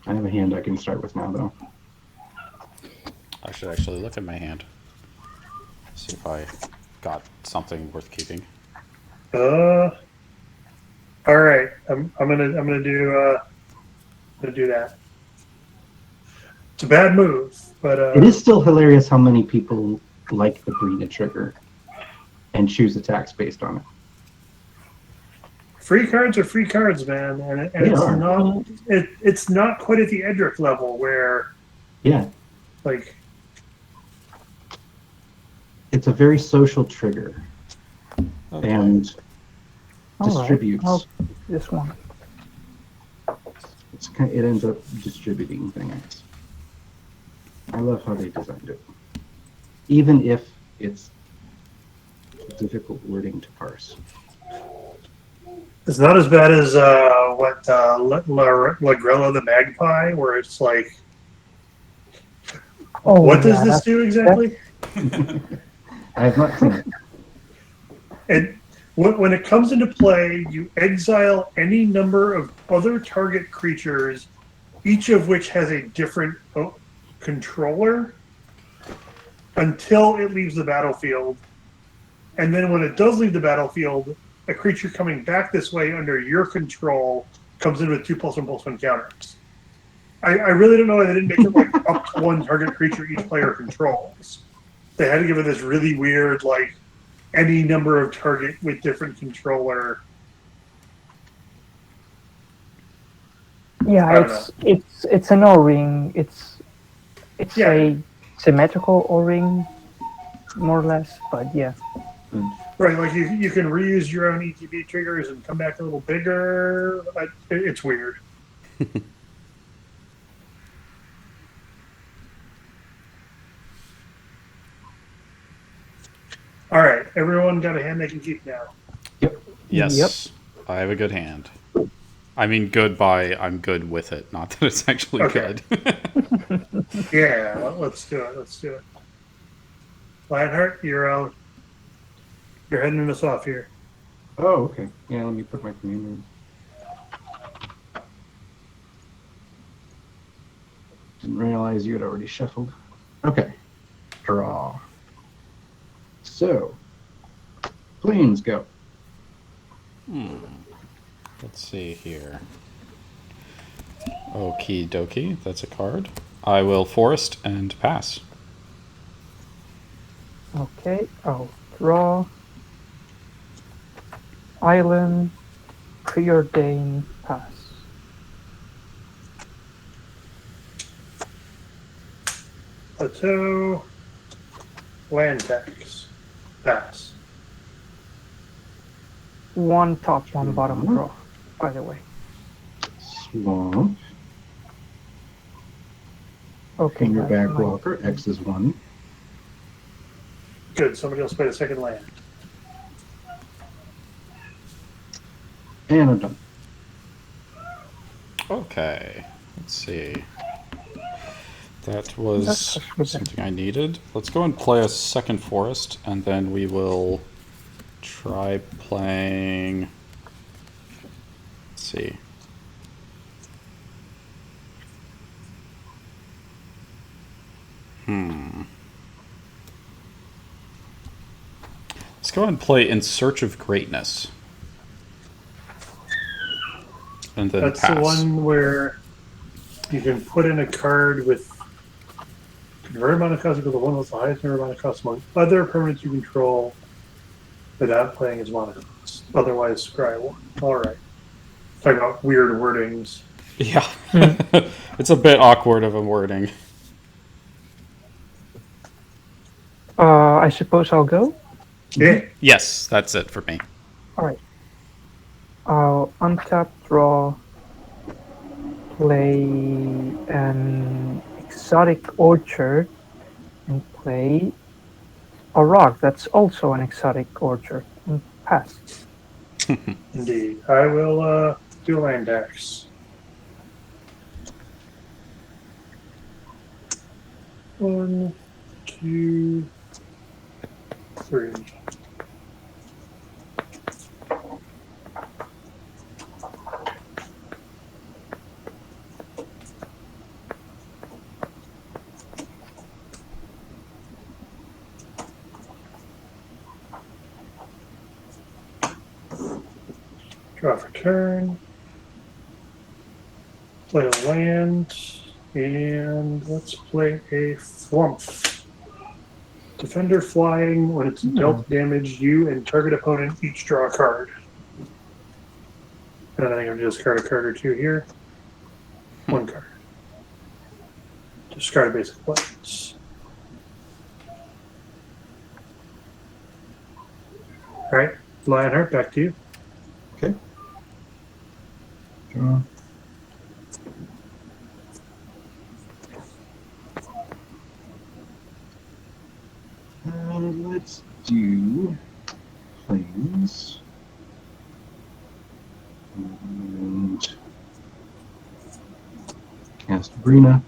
I have a hand I can start with now, though. I should actually look at my hand. See if I got something worth keeping. All right. I'm gonna do that. It's a bad move, but It is still hilarious how many people like the Brina trigger and choose attacks based on it. free cards are free cards, man, and They it's are. not it's not quite at the Edric level where Yeah, like it's a very social trigger Okay. and All right, distributes. I'll keep this one. It ends up distributing things. I love how they designed it, even if it's difficult wording to parse. it's not as bad as Lagrella the Magpie, where it's like, Oh, what does yeah, this do exactly? I have not seen it. And when it comes into play, you exile any number of other target creatures, each of which has a different controller, until it leaves the battlefield. And then when it does leave the battlefield, a creature coming back this way under your control comes in with 2+1/+1 counters. I really don't know why they didn't make it like up to one target creature each player controls. They had to give it this really weird, like, any number of target with different controller. Yeah, it's an O-ring. It's Yeah. a symmetrical O-ring, more or less. But yeah, Right, like you can reuse your own ETB triggers and come back a little bigger. It's weird. All right, everyone got a hand they can keep now. Yes. Yep. I have a good hand. I mean, good by I'm good with it, not that it's actually Okay. good. Yeah, let's do it. Let's do it. Lionheart, you're heading us off here. Oh, okay. Yeah, let me put my commander in. Didn't realize you had already shuffled. Okay. Draw. So, planes go. Let's see here. Okie dokie, that's a card. I will forest and pass. okay. I'll draw. Island, preordain, pass. Plateau, land tax, pass. One top, one bottom draw. By the way. Swamp. Okay. Fingerback my- blocker. X is 1. Good. Somebody else played a second land. And I'm done. Okay, let's see. That was That's good. something I needed. Let's go and play a second forest, and then we will try playing. Let's see. Let's go ahead and play In Search of Greatness. And then That's pass. the one where you can put in a card with convert amount of cost equal to 1 with the highest number amount of cost among other permanents you control without playing as mana cost. Otherwise, scry 1. Alright. Talking about weird wordings. Yeah. It's a bit awkward of a wording. I suppose I'll go. Yeah. Yes, that's it for me. All right. I'll untap, draw, play an exotic orchard, and play a rock that's also an exotic orchard, and pass. Indeed. I will do land tax. 1, 2, 3. Draw for turn. Play a land. And let's play a flump. Defender flying. When it's dealt damage, you and target opponent each draw a card. And I think I'm just discard a card or two here. One card. Discard basic weapons. All right, Lionheart, back to you. Okay. Draw. Let's do planes. And cast Brina.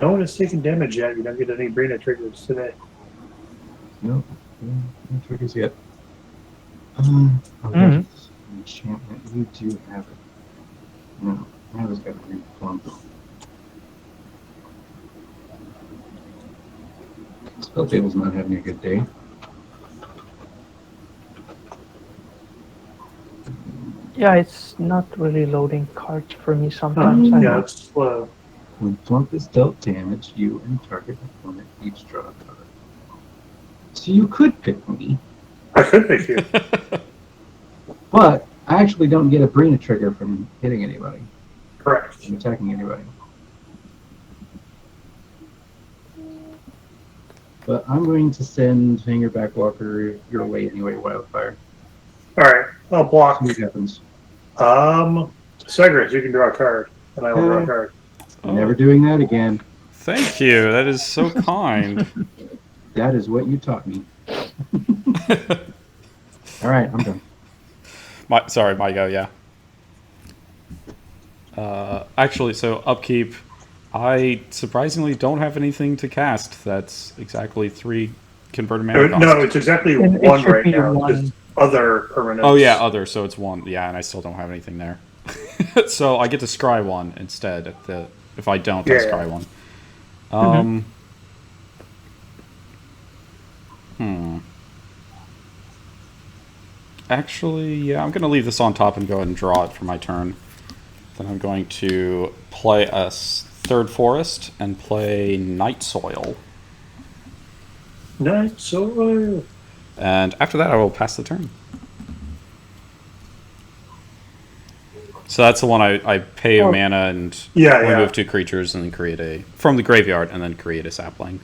No one has taken damage yet. You don't get any Brina triggers today. Nope, no triggers yet. Oh, that's an enchantment. You do have it. No, I was got to replump. Spell table's not having a good day. Yeah, it's not really loading cards for me sometimes. I Yeah, know. it's slow. When flump is dealt damage, you and target opponent each draw a card. So you could pick me, I could pick you. but I actually don't get a Brina trigger from hitting anybody, Correct. from attacking anybody. But I'm going to send Fingerback Walker your way anyway, Wildfire. All right, I'll block. See what happens. Segris, you can draw a card, and I will draw a card. Never doing that again. Thank you. That is so kind. That is what you taught me. All right, I'm done. Sorry, my go, yeah. Actually, so upkeep, I surprisingly don't have anything to cast. That's exactly 3 converted mana cost. No, it's exactly It one should right be now. one. Just other permanents. Oh yeah, other, so it's 1. Yeah, and I still don't have anything there. So I get to scry 1 instead. If I don't, I Yeah. scry 1. Actually, yeah, I'm going to leave this on top and go ahead and draw it for my turn. Then I'm going to play a 3rd Forest and play Night Soil. Night Soil. And after that, I will pass the turn. So that's the one I pay a mana and remove 2 creatures and then create from the graveyard and then create a sapling.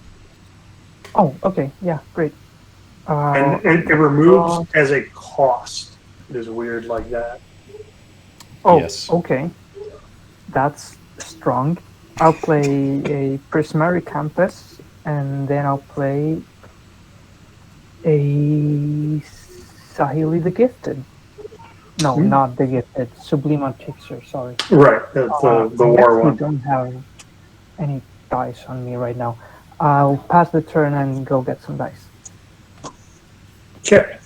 Oh, okay. Yeah, great. And it removes as a cost. It is weird like that. Oh, Yes. okay. That's strong. I'll play a Prismari Campus, and then I'll play a Sahili the Gifted. No, not the Gifted. Sublimal Fixer, sorry. Right, that's the war I one. don't have any dice on me right now. I'll pass the turn and go get some dice. Okay.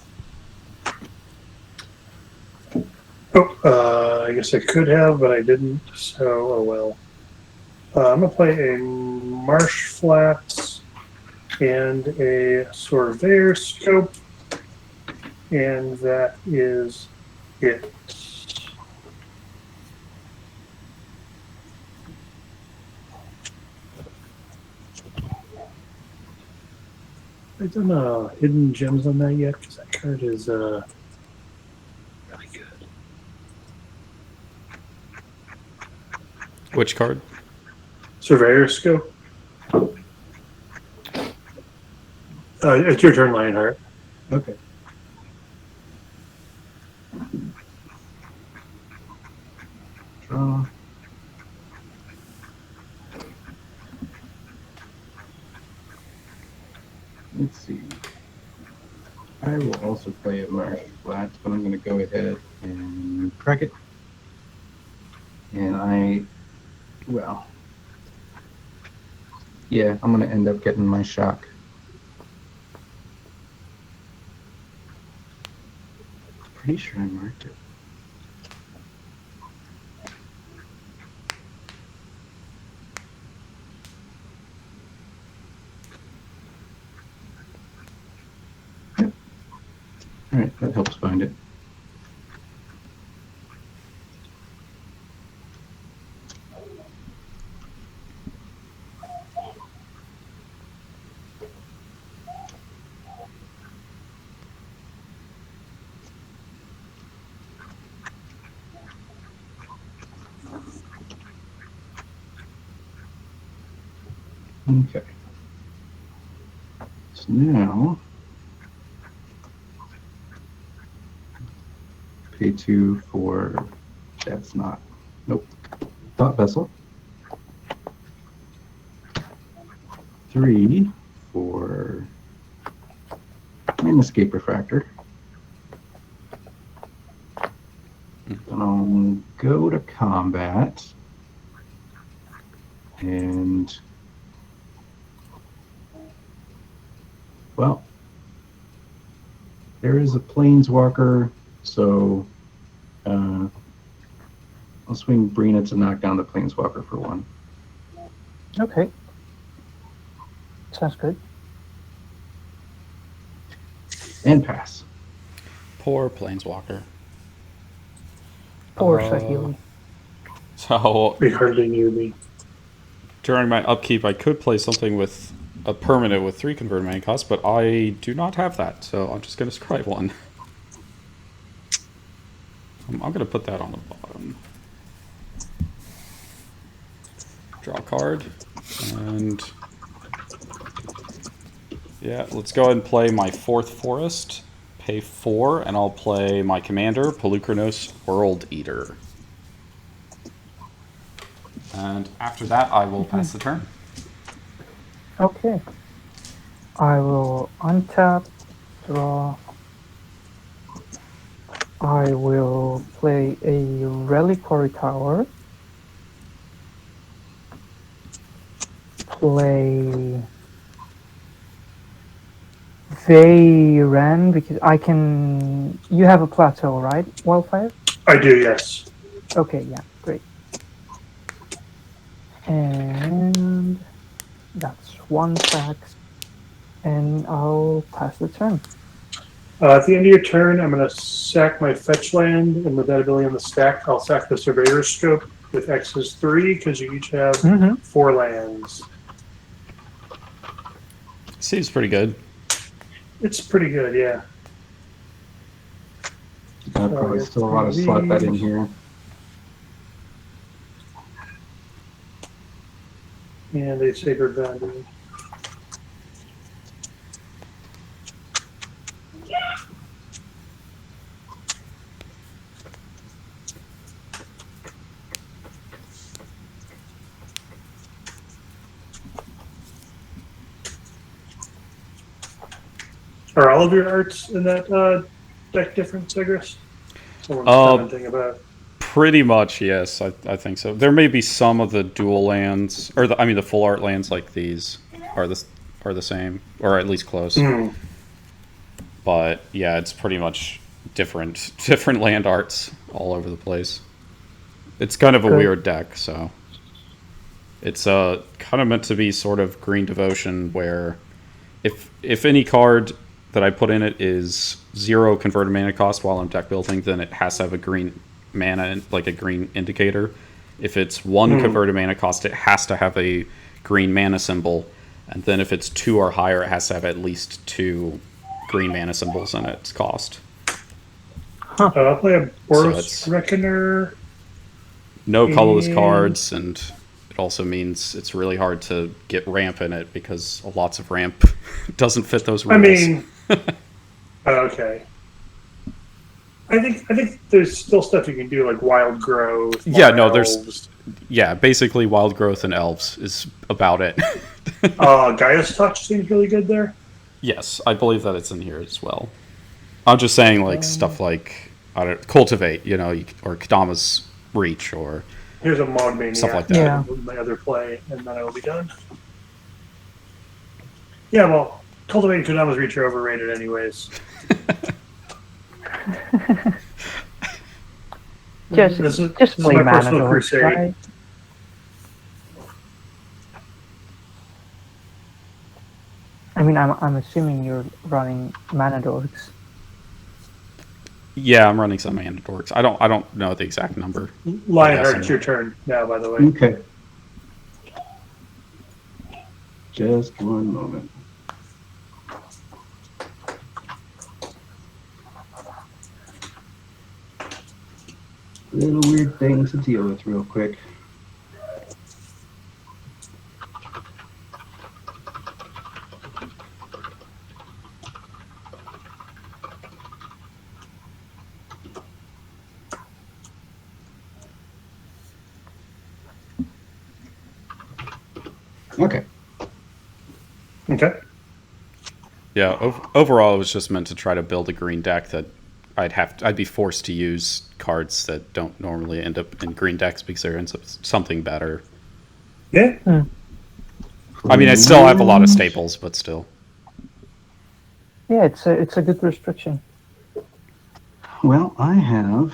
Oh, I guess I could have, but I didn't, so oh well. I'm going to play a Marsh Flats and a Surveyor Scope, and that is it. I've done hidden gems on that yet, because that card is really good. Which card? Surveyor Scope. It's your turn, Lionheart. Okay. Draw. Let's see. I will also play a Marsh Flats, but I'm going to go ahead and crack it. And yeah, I'm going to end up getting my shock. Pretty sure I marked it. All right, helps find it. Okay. So now, pay 2 for, that's not, nope, thought vessel. 3 for an escape refractor. Then I'll go to combat and, well, there is a planeswalker, so I'll swing Brina to knock down the planeswalker for 1. Okay. Sounds good. And pass. Poor Planeswalker. Poor Sahili. So We hardly knew me. during my upkeep, I could play something with a permanent with 3 converted mana cost, but I do not have that, so I'm just going to scry 1. I'm going to put that on the bottom. Draw a card, and yeah, let's go ahead and play my 4th forest. Pay 4, and I'll play my commander, Polukranos, World Eater. And after that, I will pass the turn. Okay. I will untap, draw. I will play a Reliquary Tower. Play Veyran, because I can... You have a plateau, right, Wildfire? I do, yes. Okay, yeah, great. And that's 1 tax. And I'll pass the turn. At the end of your turn, I'm going to sack my fetch land, and with that ability on the stack, I'll sack the Surveyor's Scope with X is 3, because you each have 4 lands. Seems pretty good. It's pretty good, yeah. Probably still a lot of slot that in here. And a Sacred Value. Are all of your arts in that deck different, Segris? Someone's commenting about. Pretty much, yes. I think so. There may be some of the dual lands, or the full art lands like these are the same, or at least close. But yeah, it's pretty much different land arts all over the place. It's kind of a weird deck, so it's kind of meant to be sort of green devotion, where if any card that I put in it is 0 converted mana cost while I'm deck building, then it has to have a green mana, like a green indicator. If it's 1 converted mana cost, it has to have a green mana symbol, and then if it's 2 or higher, it has to have at least 2 green mana symbols in its cost. I'll play a Boros Reckoner. No colorless cards, and it also means it's really hard to get ramp in it, because lots of ramp doesn't fit those rules. I mean, okay. I think there's still stuff you can do, like Wild Growth. Yeah, no, there's... Yeah, basically Wild Growth and Elves is about it. Gaia's Touch seems really good there. Yes, I believe that it's in here as well. I'm just saying, like, stuff like, Cultivate, or Kadama's Reach, or... Here's a Mod Maniac. Stuff like that. Yeah. My other play, and then I will be done. Yeah, well, Cultivate and Kadama's Reach are overrated anyways. Just play my Mana personal Dorks, crusade. right? I mean, I'm assuming you're running Mana Dorks. Yeah, I'm running some mana dorks. I don't know the exact number. Lionheart, Yes, it's your turn now, by the way. Okay. Just one moment. Little weird thing to deal with real quick. Okay. Okay. Yeah, overall, it was just meant to try to build a green deck that I'd be forced to use cards that don't normally end up in green decks because there ends up something better. Yeah. I mean, I still have a lot of staples, but still. Yeah, it's a good restriction. Well, I have.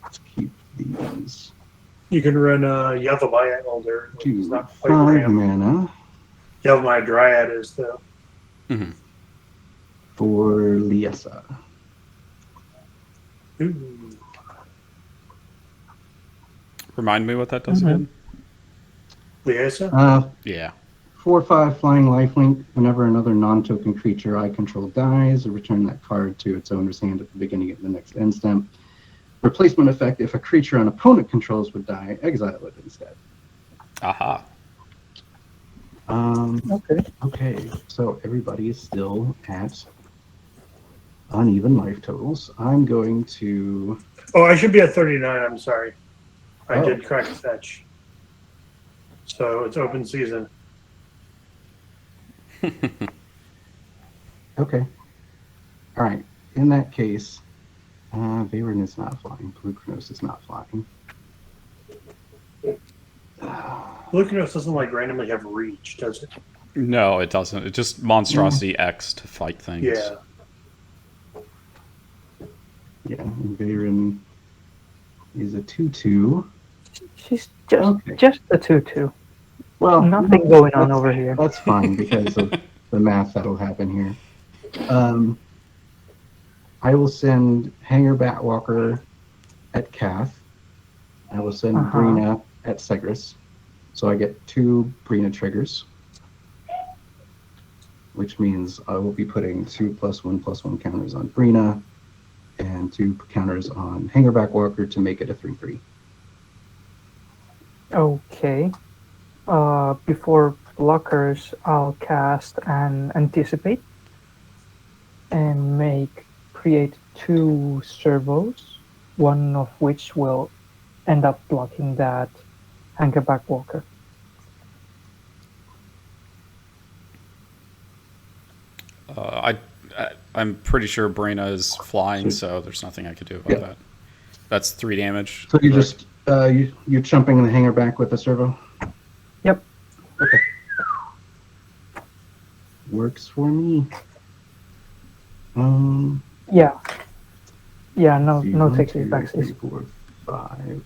Let's keep these. You can run Yavimaya Elder. Which is 2, not 5 quite RAM. mana Yavimaya Dryad is, though. Mm-hmm. for Liesa. Ooh. Remind me what that does again? Liesa? Yeah. 4/5 flying lifelink. Whenever another non-token creature I control dies, I return that card to its owner's hand at the beginning of the next end step. Replacement effect: if a creature an opponent controls would die, exile it instead. Aha. Okay. Okay, so everybody is still at uneven life totals. I'm going to. Oh, I should be at 39. I'm sorry. I Oh. did crack fetch. So it's open season. Okay. All right. In that case, Veyron is not flying. Polukranos is not flying. Polukranos doesn't like randomly have reach, does it? No, it doesn't. It's just monstrosity X to fight things. Yeah. Yeah, and Veyron is a 2/2. She's just Okay. just a 2/2. Well, Nothing going on over here. That's fine because of the math that'll happen here. I will send Hanger Batwalker at Kath. I will send Brina at Segris. So I get 2 Brina triggers, which means I will be putting 2+1/+1 counters on Brina and 2 counters on Hanger Batwalker to make it a 3/3. Okay. Before blockers, I'll cast an Anticipate and create 2 servos, one of which will end up blocking that Angerback Walker. I'm pretty sure Brina is flying, so there's nothing I could do about that. That's 3 damage. So you just you're chumping the Hanger back with a servo? Yep. Okay. Works for me. Yeah. Yeah, no 1, takes 2, back. 3, 4, 5.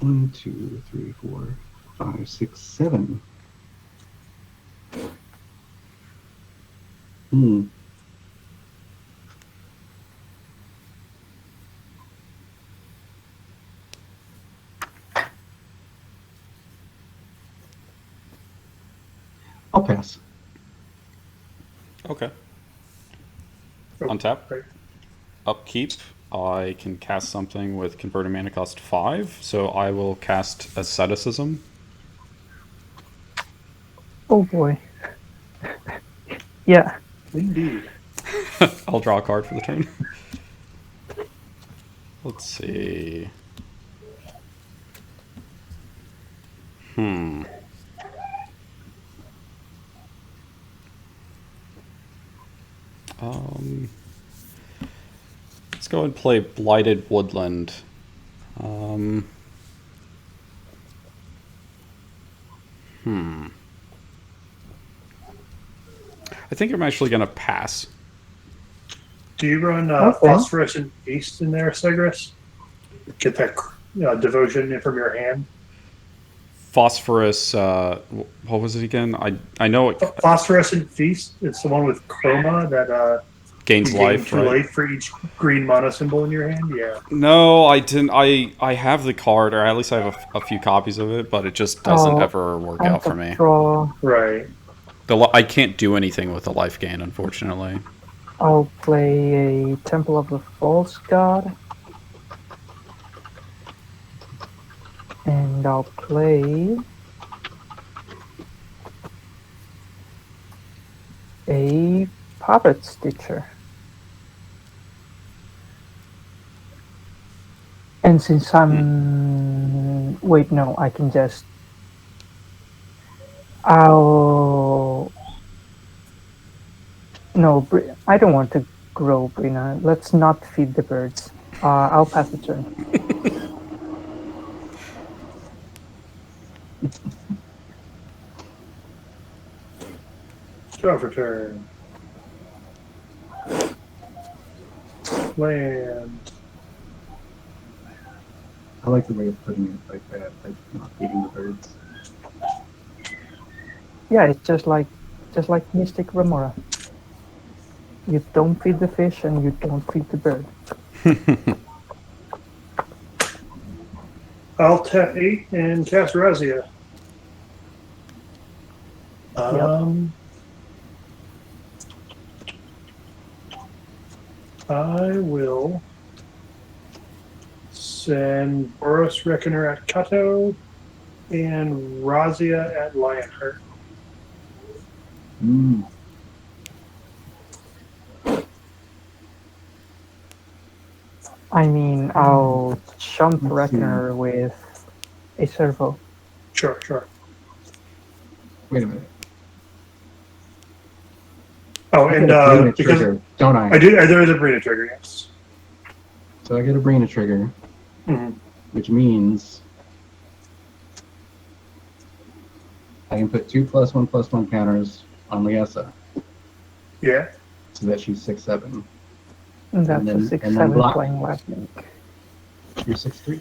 1, 2, 3, 4, 5, 6, 7. I'll pass. Okay. Oh, Untap. great. Upkeep. I can cast something with converted mana cost 5, so I will cast Asceticism. Oh boy. Yeah. Indeed. I'll draw a card for the turn. Let's see. Let's go and play Blighted Woodland. I think I'm actually going to pass. Do you run Okay. Phosphorescent Haste in there, Segris? Get that devotion from your hand? phosphorus. What was it again? I know it Phosphorescent Feast. It's the one with chroma that gains you gain life, 2 right? life for each green mana symbol in your hand. Yeah. No, I didn't. I have the card, or at least I have a few copies of it, but it just doesn't Oh, ever work out for me. draw. Right. I can't do anything with the life gain, unfortunately. I'll play a Temple of the False God. And I'll play a Puppet Stitcher. And since I'm... Wait, no, I can just... I'll... No, I don't want to grow Brina. Let's not feed the birds. I'll pass the turn. Draw for turn. Land. I like the way of putting it like that, like not feeding the birds. Yeah, it's just like Mystic Remora. You don't feed the fish and you don't feed the bird. I'll tap 8 and cast Razia. I will send Boros Reckoner at Kato and Razia at Lionheart. I mean, I'll chump Let's see. Reckoner with a servo. Sure. Wait a minute. Oh, I and get a Brina because trigger, don't I? I do, there is a Brina trigger, yes. So I get a Brina trigger, Mhm. which means I can put 2+1/+1 counters on Liesa Yeah. so that she's 6/7. And that's then- a 6/7 and then block. flying lightning. You're 6/3.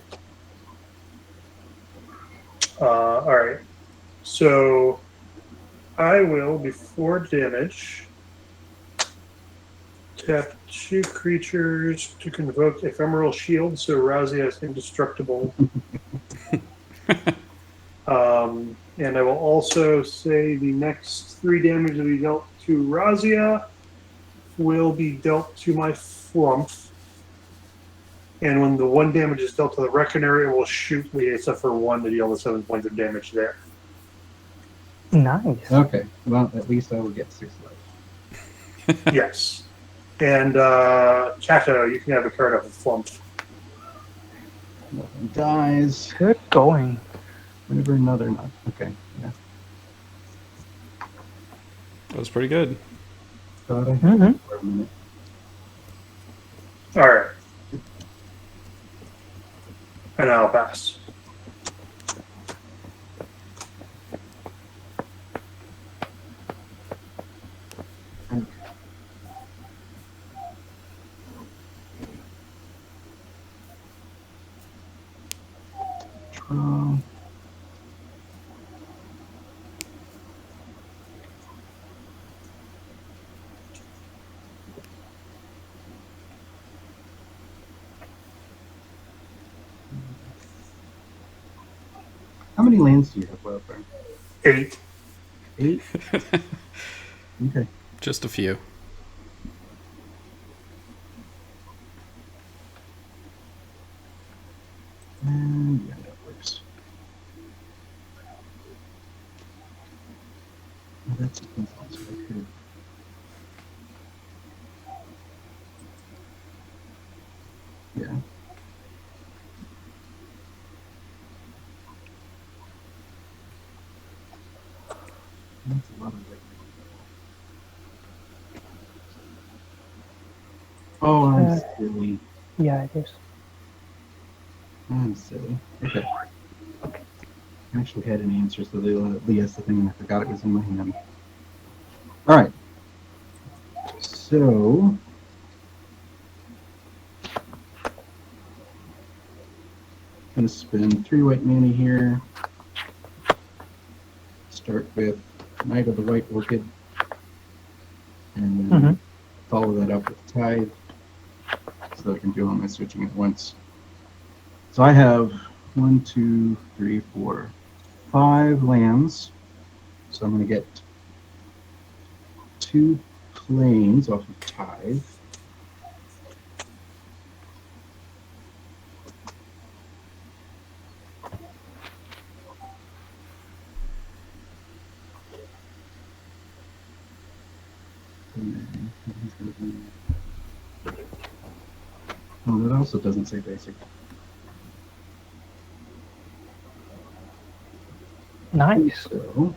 All right. So I will, before damage, tap 2 creatures to convoke Ephemeral Shield, so Razia is indestructible. And I will also say the next 3 damage that we dealt to Razia will be dealt to my Flump. And when the 1 damage is dealt to the Reckoner, it will shoot Liesa for 1 to deal the 7 points of damage there. Nice. Okay, well, at least I will get 6 life. Yes. And Kato, you can have a card off of Flump. Nothing dies. Good going. Whenever another not. Okay, yeah. That was pretty good. Thought I had Mhm. it for a minute. All right. And I'll pass. Okay. Draw. How many lands do you have, Wildfire? 8. 8? Okay. Just a few. And yeah, that works. Oh, that's also I could. Yeah. That's a lot of lightning. Oh, I'm silly. Yeah, it is. I'm silly. Okay. I actually had an answer, so the Liesa thing, and I forgot it was in my hand. All right. So. Gonna spend 3 white mana here. start with Knight of the White Orchid, and then follow that up with Tithe, so I can do all my switching at once. So I have 1, 2, 3, 4, 5 lands. So I'm going to get 2 planes off of Tithe. Oh, that also doesn't say basic. Nice. So,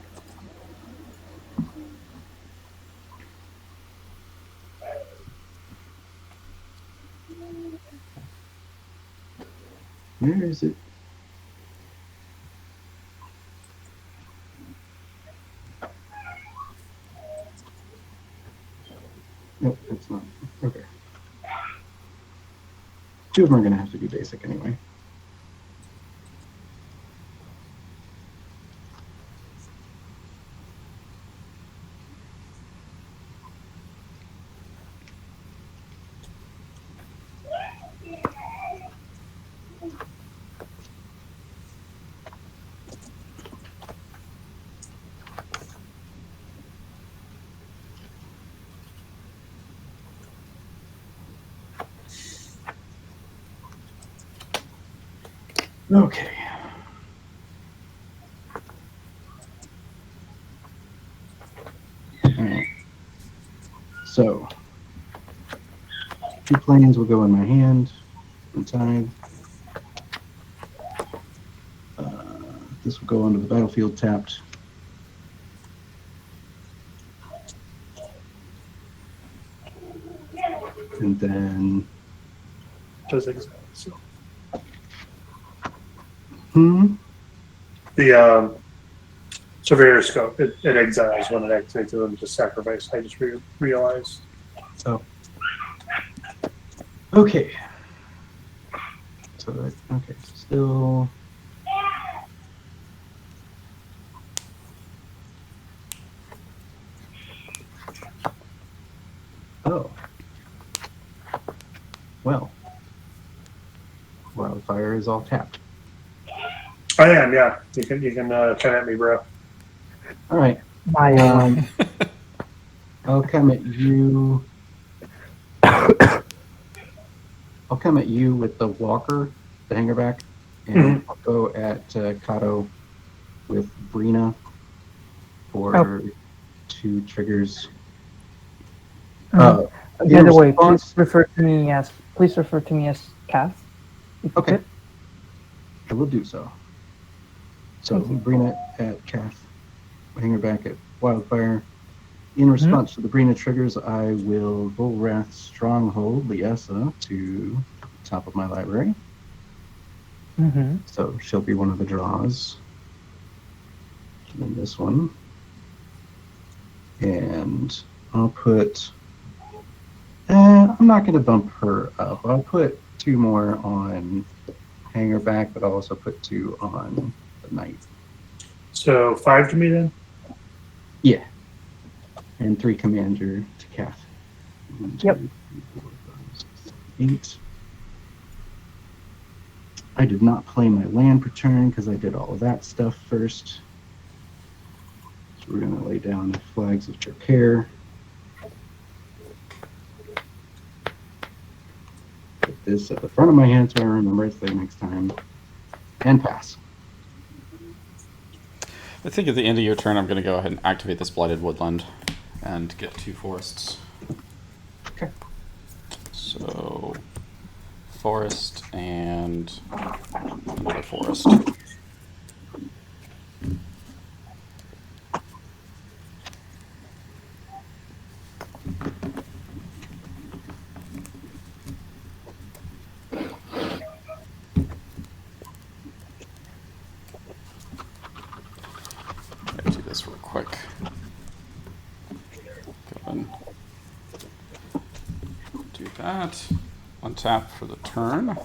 where is it? Nope, it's not. Okay. 2 of them are going to have to be basic anyway. Okay. All right. So, 2 planes will go in my hand in time. This will go onto the battlefield tapped. And then, Does exile. So the Surveyor Scope, it exiles when it activates them to sacrifice. I just realized. Oh. Okay. So, okay, still. Oh. Well. Wildfire is all tapped. I am, yeah. You can come at me, bro. All right. My I'll come at you. I'll come at you with the walker, the hangerback, and I'll go at Kato with Brina for 2 triggers. by the way, please refer to me as Kath. Okay. I will do so. So Brina at Kath, hangerback at Wildfire. In response to the Brina triggers, I will Bullwrath Stronghold Liesa to the top of my library. So she'll be one of the draws. And then this one. And I'll put... I'm not going to bump her up. I'll put 2 more on hangerback, but I'll also put 2 on the knight. So 5 to me then? Yeah. And 3 commander to Kath. 1, 2, Yep. 3, 4, 5, 6, 7, 8. I did not play my land per turn because I did all of that stuff first. So we're going to lay down the flags of Care. Put this at the front of my hand so I remember it next time. And pass. I think at the end of your turn, I'm going to go ahead and activate this Blighted Woodland and get 2 forests. Okay. So, forest and another forest. Let's do this real quick. Go and do that. Untap for the turn.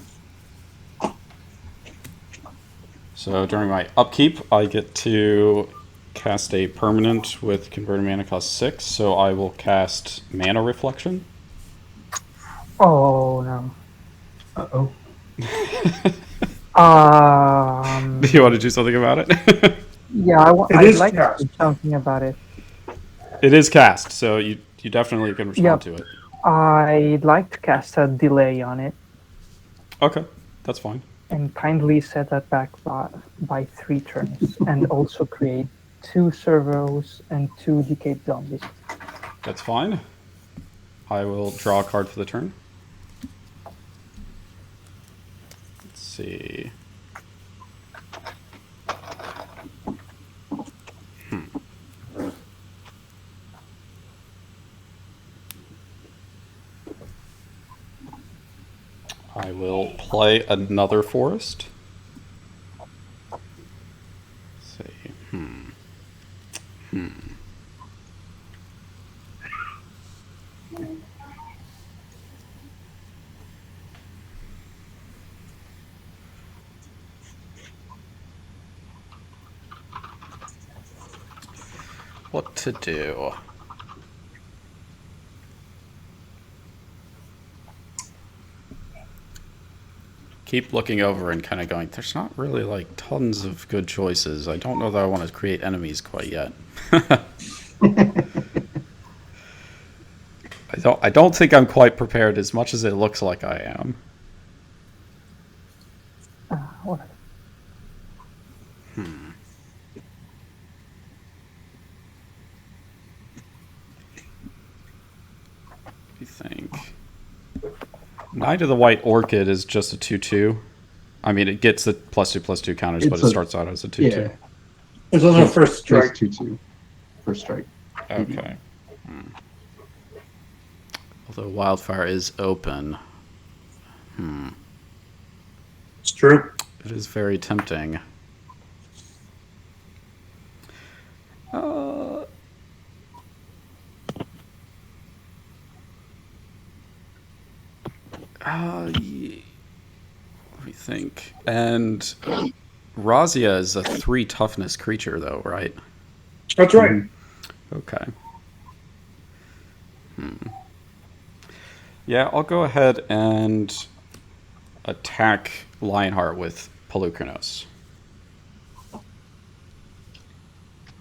So during my upkeep, I get to cast a permanent with converted mana cost 6, so I will cast Mana Reflection. Oh no. Uh-oh. Do you want to do something about it? Yeah, I'd like to do something about it. It is cast, so you definitely can respond to it. I'd like to cast a delay on it. Okay, that's fine. And kindly set that back by 3 turns, and also create 2 servos and 2 decayed zombies. That's fine. I will draw a card for the turn. Let's see. I will play another forest. Let's see. What to do? Keep looking over and kind of going, there's not really like tons of good choices. I don't know that I want to create enemies quite yet. I don't think I'm quite prepared as much as it looks like I am. What? What do you think? Knight of the White Orchid is just a 2/2. I mean, it gets the +2/+2 counters, but it starts out as a 2/2. Yeah. It's also first strike. 2/2. First strike. Okay. Although Wildfire is open. It's true. It is very tempting. Let me think. And Razia is a 3 toughness creature, though, right? That's right. Okay. Yeah, I'll go ahead and attack Lionheart with Polukranos.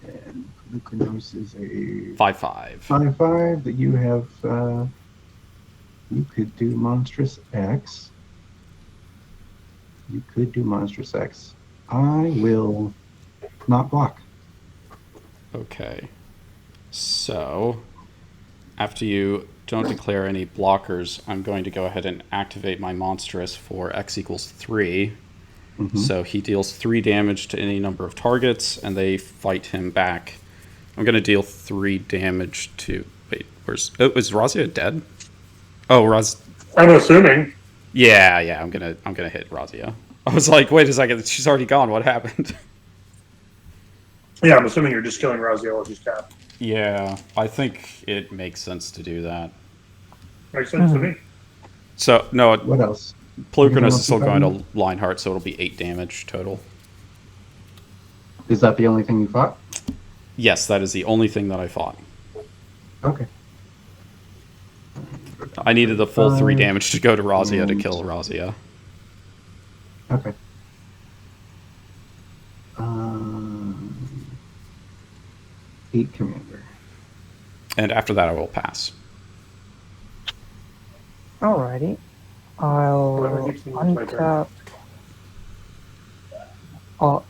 And Polukranos is a 5/5. 5/5 that you have. You could do Monstrous X. You could do Monstrous X. I will not block. Okay. So, after you don't declare any blockers, I'm going to go ahead and activate my Monstrous for X equals 3. So he deals 3 damage to any number of targets, and they fight him back. I'm going to deal 3 damage to... Wait, is Razia dead? Oh, I'm assuming. Yeah, I'm gonna hit Razia. I was like, wait a second, she's already gone. What happened? Yeah, I'm assuming you're just killing Raziel as he's tapped. Yeah, I think it makes sense to do that. Makes sense to me. So, no, What else? Polukranos is still going to Lionheart, so it'll be 8 damage total. Is that the only thing you fought? Yes, that is the only thing that I fought. Okay. I needed the full 3 damage to go to Razia to kill Razia. Okay. 8 commander. And after that, I will pass. Alrighty. I'll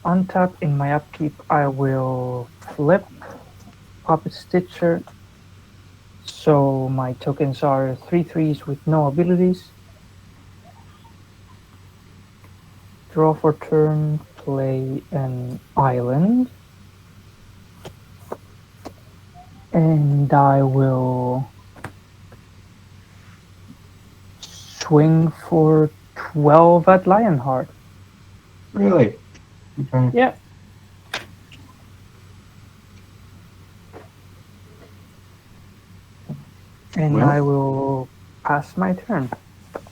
untap. In my upkeep. I will flip Puppet Stitcher. So my tokens are 3/3s with no abilities. Draw for turn, play an island. And I will swing for 12 at Lionheart. Really? Okay. Yeah. And Well, I will pass my turn.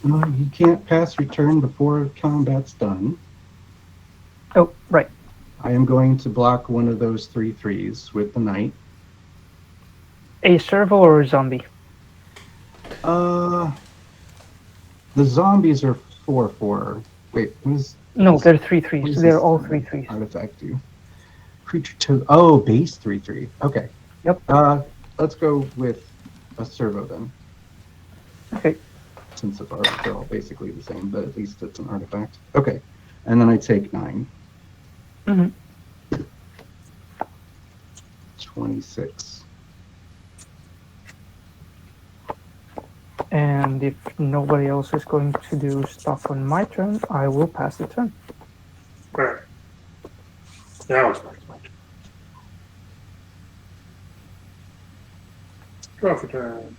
You can't pass your turn before combat's done. Oh, right. I am going to block one of those 3/3s with the knight. A servo or a zombie? The zombies are 4/4. Wait, what is? No, they're What 3/3s. does They're this all 3/3s. artifact do? Creature to base 3/3. Okay. Yep. Let's go with a servo then, Okay. since they're all basically the same, but at least it's an artifact. Okay, and then I take 9. Mm-hmm. 26. And if nobody else is going to do stuff on my turn, I will pass the turn. Alright. Now it's my turn. Draw for turn.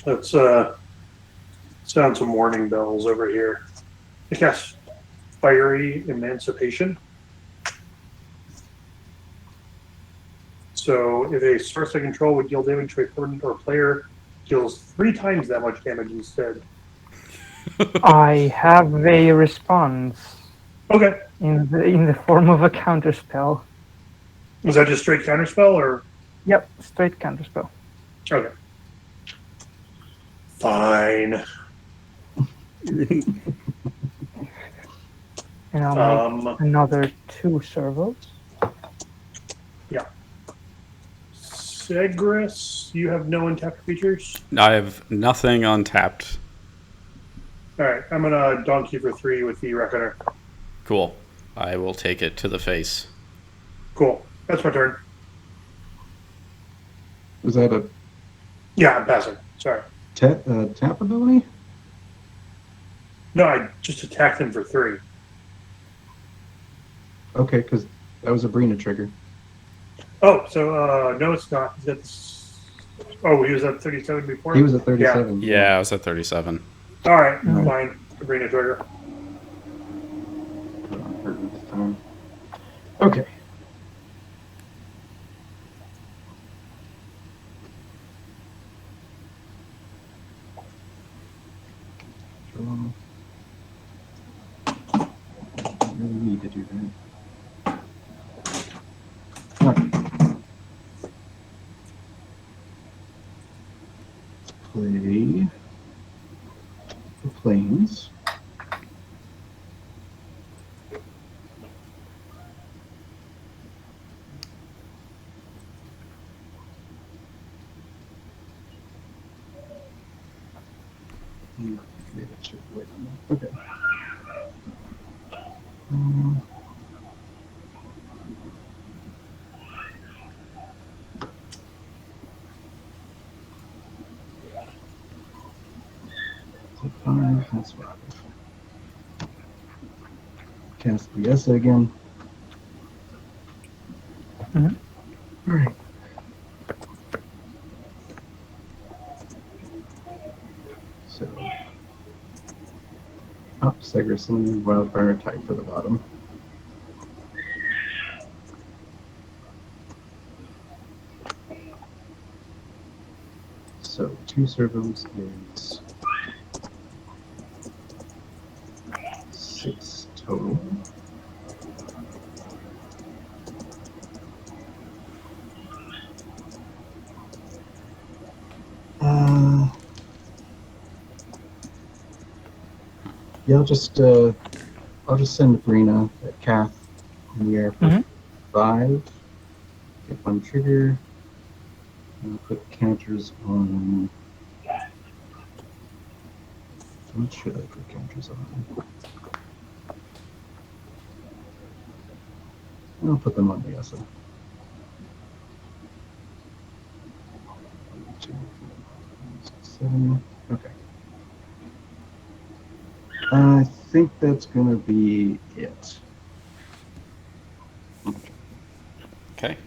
Let's sound some warning bells over here. Kess, fiery emancipation. So if a source I control would deal damage to a permanent or player, deals 3 times that much damage instead. I have a response Okay. in the form of a counter spell. Is that just straight counterspell or? Yep, straight counter spell. Okay. Fine. And I'll make another 2 servos. Yeah. Segris, you have no untapped creatures? I have nothing untapped. Alright, I'm gonna donkey for 3 with the Reckoner. Cool. I will take it to the face. Cool. That's my turn. Is that a Yeah, I'm passing. Sorry. tap ability? No, I just attacked him for 3. Okay, because that was a Brina trigger. Oh, so no, it's not. He's at this... Oh, he was at 37 before? He was at 37. Yeah, I was at 37. Alright, fine. Sabrina trigger. Okay. Really need to do that. Okay. Play the planes. Maybe I should wait on that. Okay. So 5, that's 5. Cast the Essa again. Mhm. All right. So, up Segris and Wildfire type for the bottom. So 2 servos is 6 total. Yeah, I'll just send Brina at Kath in the air for 5. Get 1 trigger. And I'll put counters on. What should I put counters on? I'll put them on the Essa. 1, 2, 3, 4, 5, 6, 7. Okay. I think that's going to be it. Okay.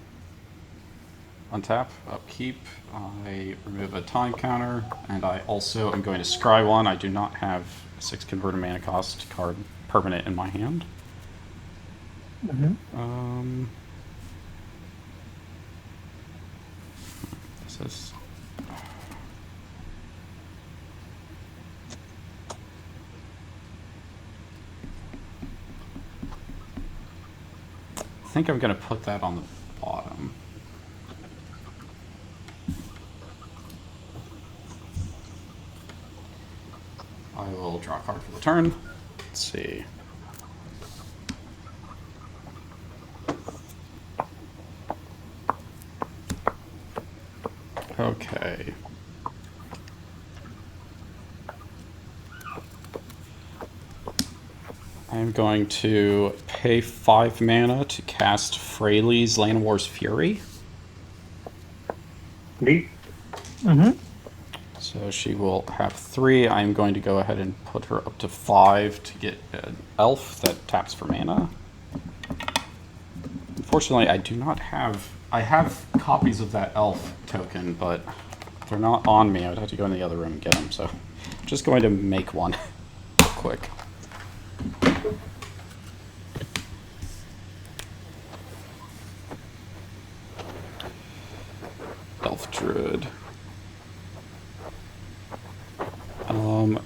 Untap, upkeep. I remove a time counter, and I also am going to scry 1. I do not have a 6 converted mana cost card permanent in my hand. This is think I'm going to put that on the bottom. I will draw a card for the turn. Let's see. Okay. I'm going to pay 5 mana to cast Fraley's Llanowar's Fury. Neat. Mm-hmm. So she will have 3. I'm going to go ahead and put her up to 5 to get an elf that taps for mana. Unfortunately, I do not have... I have copies of that elf token, but they're not on me. I would have to go in the other room and get them, so I'm just going to make one quick. Elf Druid.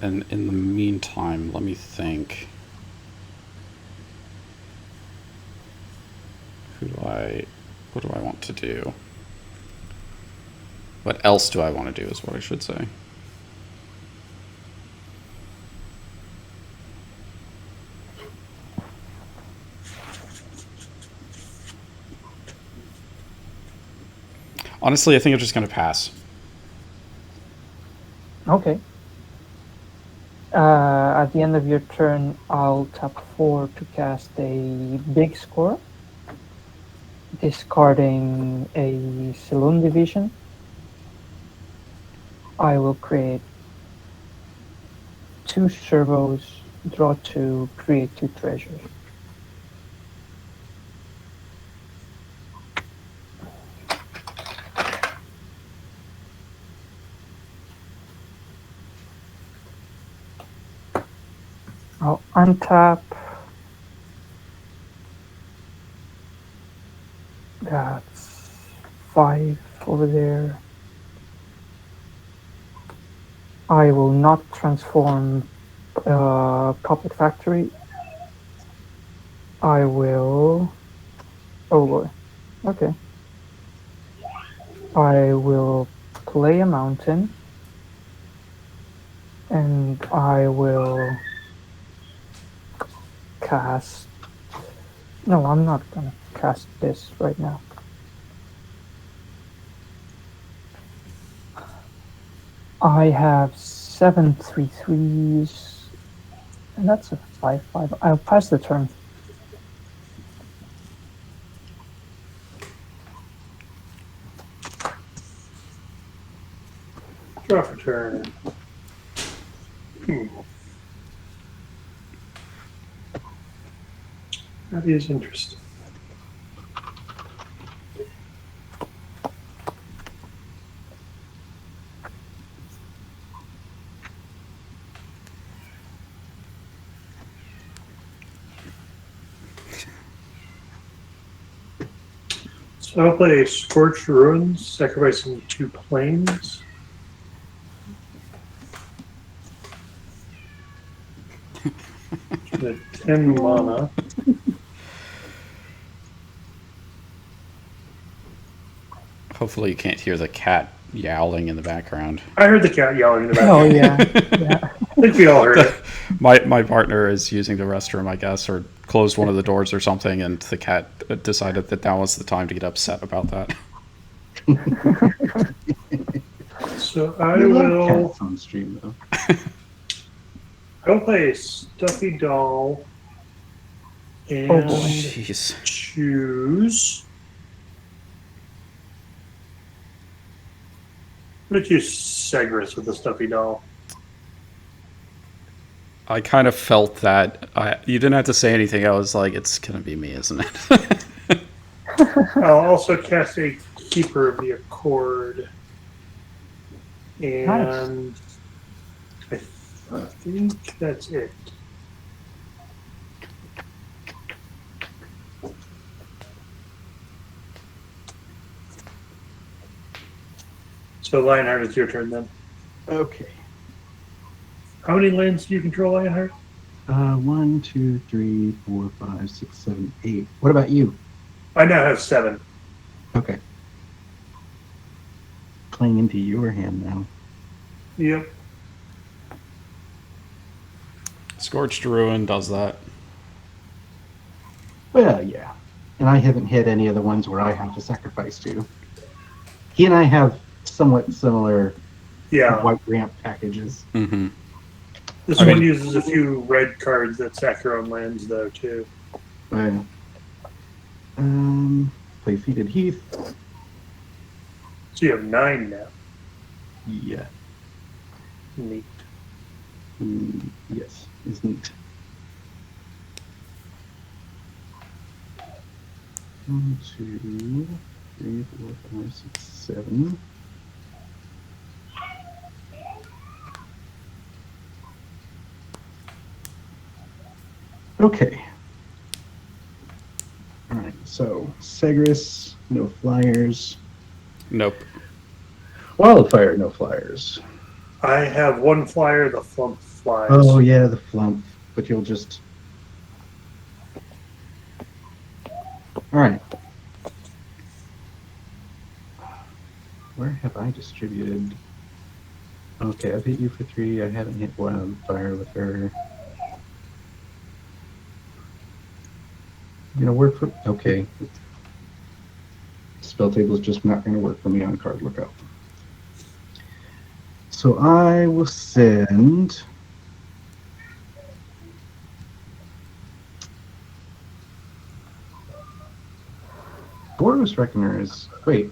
And in the meantime, let me think. What do I want to do? What else do I want to do is what I should say. Honestly, I think I'm just going to pass. Okay. At the end of your turn, I'll tap 4 to cast a big score, discarding a Saloon Division. I will create 2 servos, draw 2, create 2 treasures. I'll untap. That's 5 over there. I will not transform Puppet Factory. I will... Oh boy. Okay. I will play a mountain. And I will cast... No, I'm not gonna cast this right now. I have 7 3/3s, and that's a 5/5. I'll pass the turn. Draw for turn. That is interesting. So I'll play Scorched Ruins, sacrificing 2 planes. The 10 mana. Hopefully you can't hear the cat yowling in the background. I heard the cat yelling in the Oh background. yeah, yeah. I think we all heard it. My partner is using the restroom, I guess, or closed one of the doors or something, and the cat decided that that was the time to get upset about that. So I We love will. cats on stream though. I'll play a Stuffy Doll and Oh, boy. Jeez. choose. I'm gonna choose Segris with the Stuffy Doll. I kind of felt that. You didn't have to say anything. I was like, it's going to be me, isn't it? I'll also cast a Keeper of the Accord. And I think that's it. So Lionheart, it's your turn then. Okay. How many lands do you control, Lionheart? 1, 2, 3, 4, 5, 6, 7, 8. What about you? I now have 7. Okay. Playing into your hand now. Yep. Scorched Ruin does that. Well, yeah. And I haven't hit any of the ones where I have to sacrifice to. He and I have somewhat similar Yeah. white ramp packages. Mm-hmm. This I one mean- uses a few red cards that sack your own lands, though, too. Play Fetid Heath. So you have 9 now. Yeah. Neat. Yes, is neat. 1, 2, 3, 4, 5, 6, 7. Okay. All right. So Segris, no flyers. Nope. Wildfire, no flyers. I have 1 flyer, the Flump flies. Oh yeah, the flump. But you'll just. All right. Where have I distributed? Okay, I've hit you for 3. I haven't hit Wildfire with her. Gonna work for. Okay. Spell table is just not going to work for me on card lookup. So I will send. Boros Reckoner is. Wait.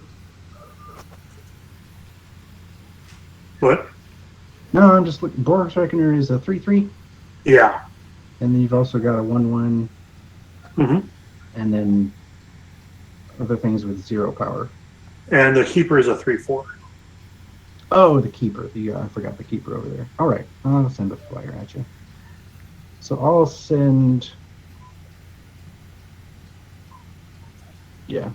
What? No, I'm just looking. Boros Reckoner is a 3/3. Yeah. And then you've also got a 1/1. Mm-hmm. And then other things with 0 power. And the Keeper is a 3/4. Oh, the Keeper. I forgot the Keeper over there. All right. I'll send a flyer at you. So I'll send. Yeah.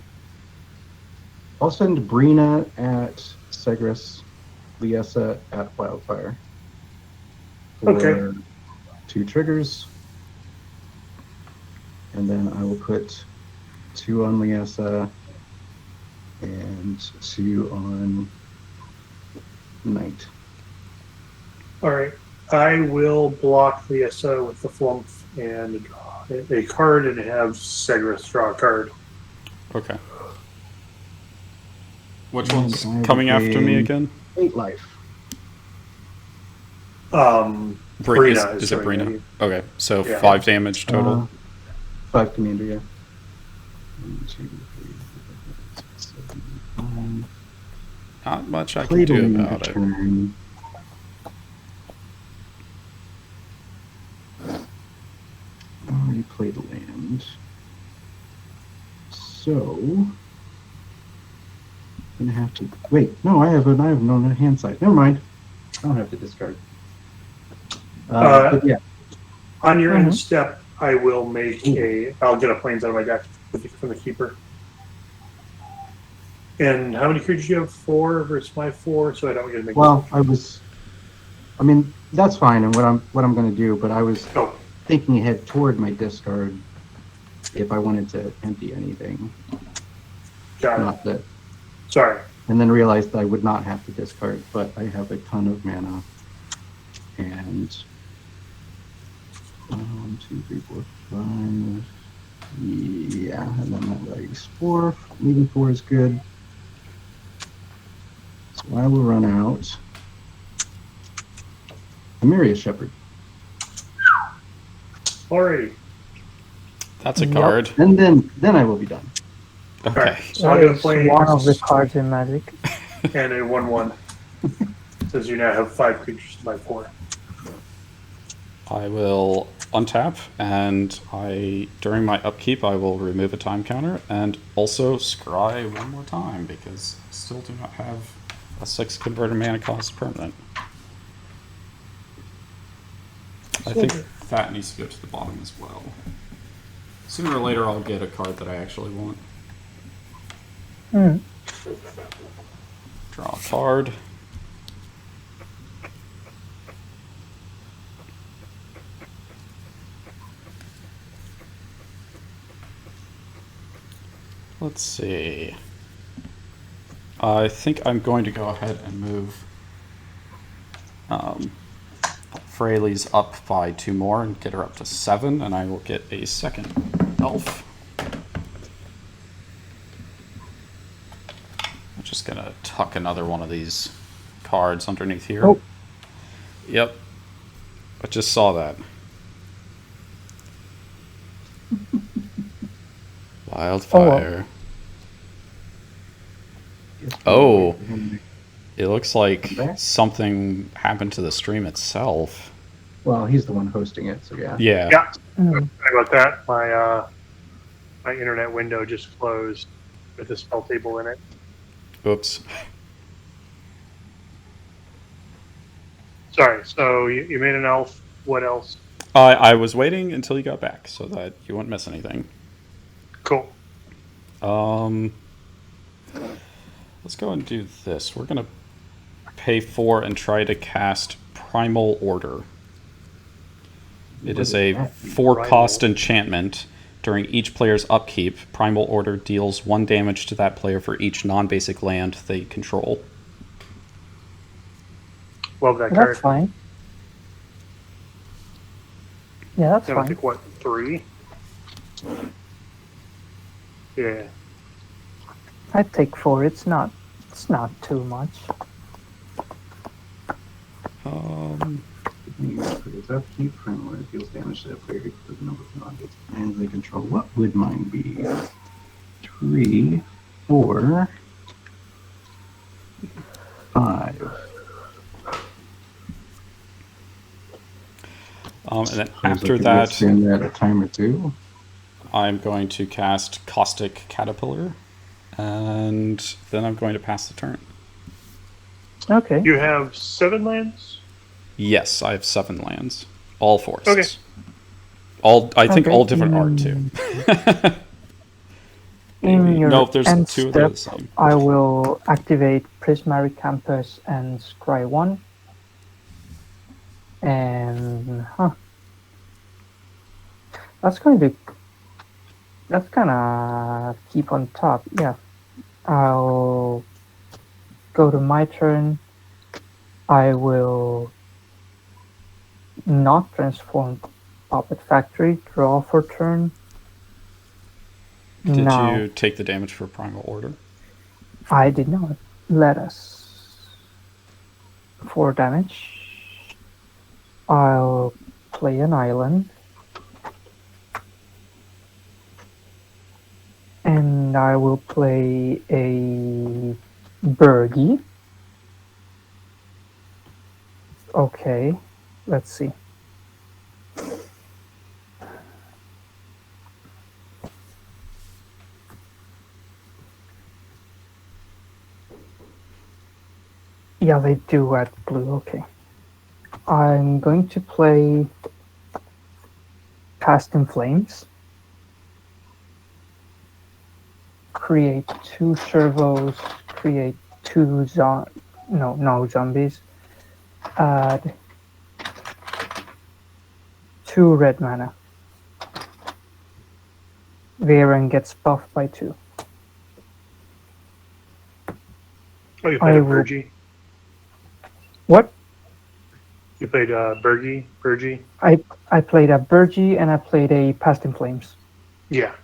I'll send Brina at Segris, Liesa at Wildfire. For Okay. 2 triggers. And then I will put 2 on Liesa and 2 on Knight. All right. I will block the SO with the Flump and draw a card and have Segris draw a card. Okay. Which And one's I will coming after me gain again? 8 life. Brina Is it doing Brina? it. Okay, so Yeah. 5 damage total. 5 commander, yeah. 1, 2, 3, 4, 5, 6, 7, 8, 9. Not much I can Played a do land about it. turn. Already played a land. So I'm gonna have to wait. No, I have no hand size. Never mind. I don't have to discard. But yeah, On your Mhm. end step, I will make I'll get a planes out of my deck from the Keeper. And how many creatures do you have? 4 versus my 4, so I don't get to make. well, I mean, that's fine, and what I'm gonna do. But I was Oh, thinking ahead toward my discard if I wanted to empty anything. got it. Not that. Sorry. And then realized that I would not have to discard, but I have a ton of mana. And 1, 2, 3, 4, 5. Yeah, and then that legs 4. Leaving 4 is good. So I will run out. Emiria Shepherd. Alrighty. That's a Yep. card. And then I will be done. Okay. Alright, so I'm That going to is play one of the cards in Magic. and a 1/1. Says you now have 5 creatures by 4. I will untap, and during my upkeep I will remove a time counter and also scry one more time because I still do not have a 6 converted mana cost permanent. I think that needs to go to the bottom as well. Sooner or later I'll get a card that I actually want. Mm. Draw a card. Let's see. I think I'm going to go ahead and move Fraley's up by 2 more and get her up to 7, and I will get a second elf. I'm just going to tuck another one of these cards underneath here. Oh. Yep. I just saw that. Wildfire. Oh. It looks like something happened to the stream itself. Well, he's the one hosting it, so yeah. Yeah. Yeah. Mm. Sorry about that. My internet window just closed with a spell table in it. Oops. Sorry. So you made an elf. What else? I was waiting until you got back so that you wouldn't miss anything. Cool. Let's go and do this. We're going to pay 4 and try to cast Primal Order. It is a 4-cost enchantment. During each player's upkeep, Primal Order deals 1 damage to that player for each non-basic land they control. Love that That's card. fine. Yeah, that's I fine. think what 3? Yeah. I'd take 4. It's not too much. For his upkeep, Primal Order deals damage to that player equal to the number of non-basic lands they control. What would mine be? 3, 4, 5. And then So after I could that, extend that a time or two. I'm going to cast Caustic Caterpillar, and then I'm going to pass the turn. Okay. You have 7 lands. Yes, I have 7 lands. All forests. Okay. I think Okay, all different art, too. In your No, there's end 2 that are the step, same. I will activate Prismatic Campus and Scry 1. And that's gonna keep on top. Yeah, I'll go to my turn. I will not transform Puppet Factory. Draw for turn. Did No, you take the damage for Primal Order? I did not. Let us 4 damage. I'll play an island. And I will play a Bergie. Okay, let's see. Yeah, they do add blue, okay. I'm going to play Cast in Flames. Create 2 servos, create 2 zombies. Add 2 red mana. Varen gets buffed by 2. Oh, you played I a will- Burgie. What? You played Burgie. I played a Burgie and I played a Past in Flames. Yeah.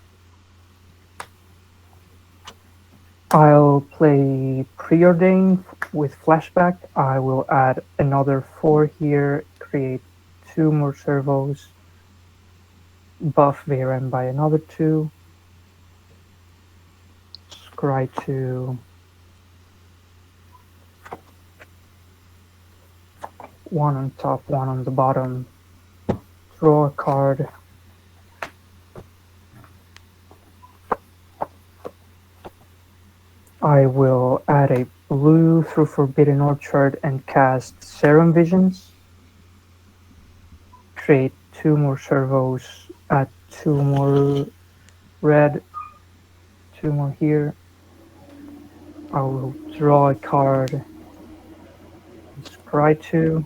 I'll play Preordain with Flashback. I will add another 4 here, create 2 more servos, buff Varen by another 2, scry 2, 1 on top, 1 on the bottom, draw a card. I will add a blue through Forbidden Orchard and cast Serum Visions. Create 2 more servos, add 2 more red, 2 more here. I will draw a card, scry 2.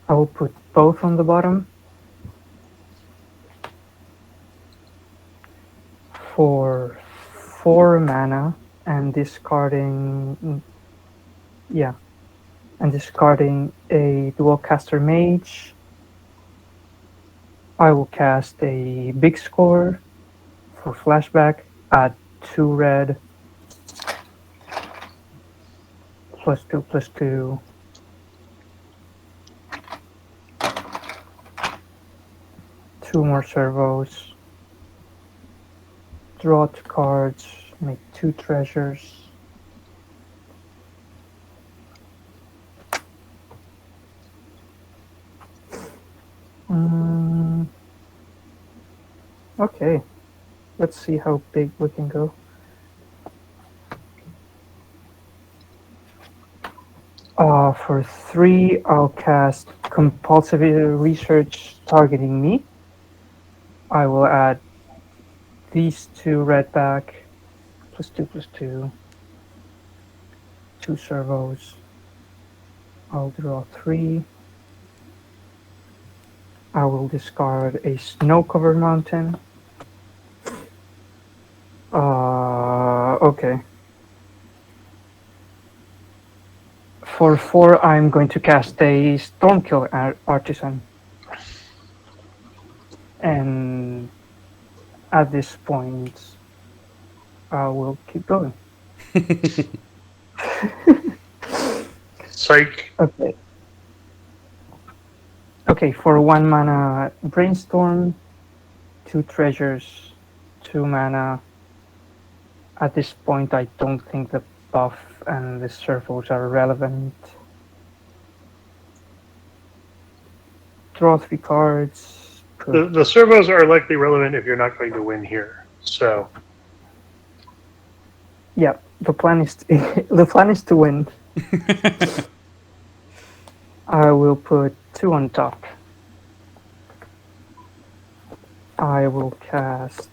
I will put both on the bottom. For 4 mana and discarding, yeah, and discarding a dual caster mage, I will cast a big score for flashback at 2 red, +2/+2. 2 more servos. Draw 2 cards, make 2 treasures. Okay, let's see how big we can go. For 3, I'll cast Compulsive Research targeting me. I will add these 2 red back, +2/+2, 2 servos. I'll draw 3. I will discard a snow-covered mountain. Okay. For 4, I'm going to cast a Stormkill Artisan. And at this point, I will keep going. Psych. Okay. Okay, for 1 mana, Brainstorm, 2 treasures, 2 mana. At this point, I don't think the buff and the servos are relevant. Draw 3 cards. The servos are likely relevant if you're not going to win here. So Yeah, the plan is the plan is to win. I will put 2 on top. I will cast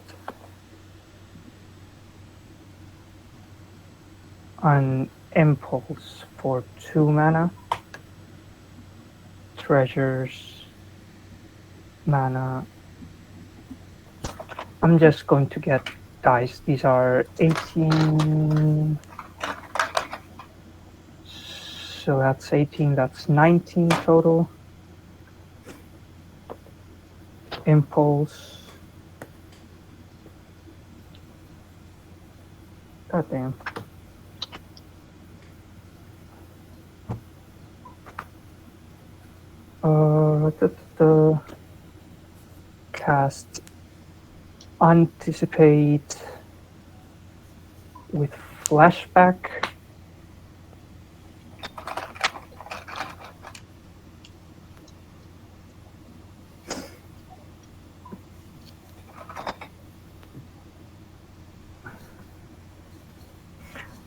an Impulse for 2 mana. Treasures, mana. I'm just going to get dice. These are 18. So that's 18, that's 19 total. Impulse. God damn. Cast Anticipate with Flashback.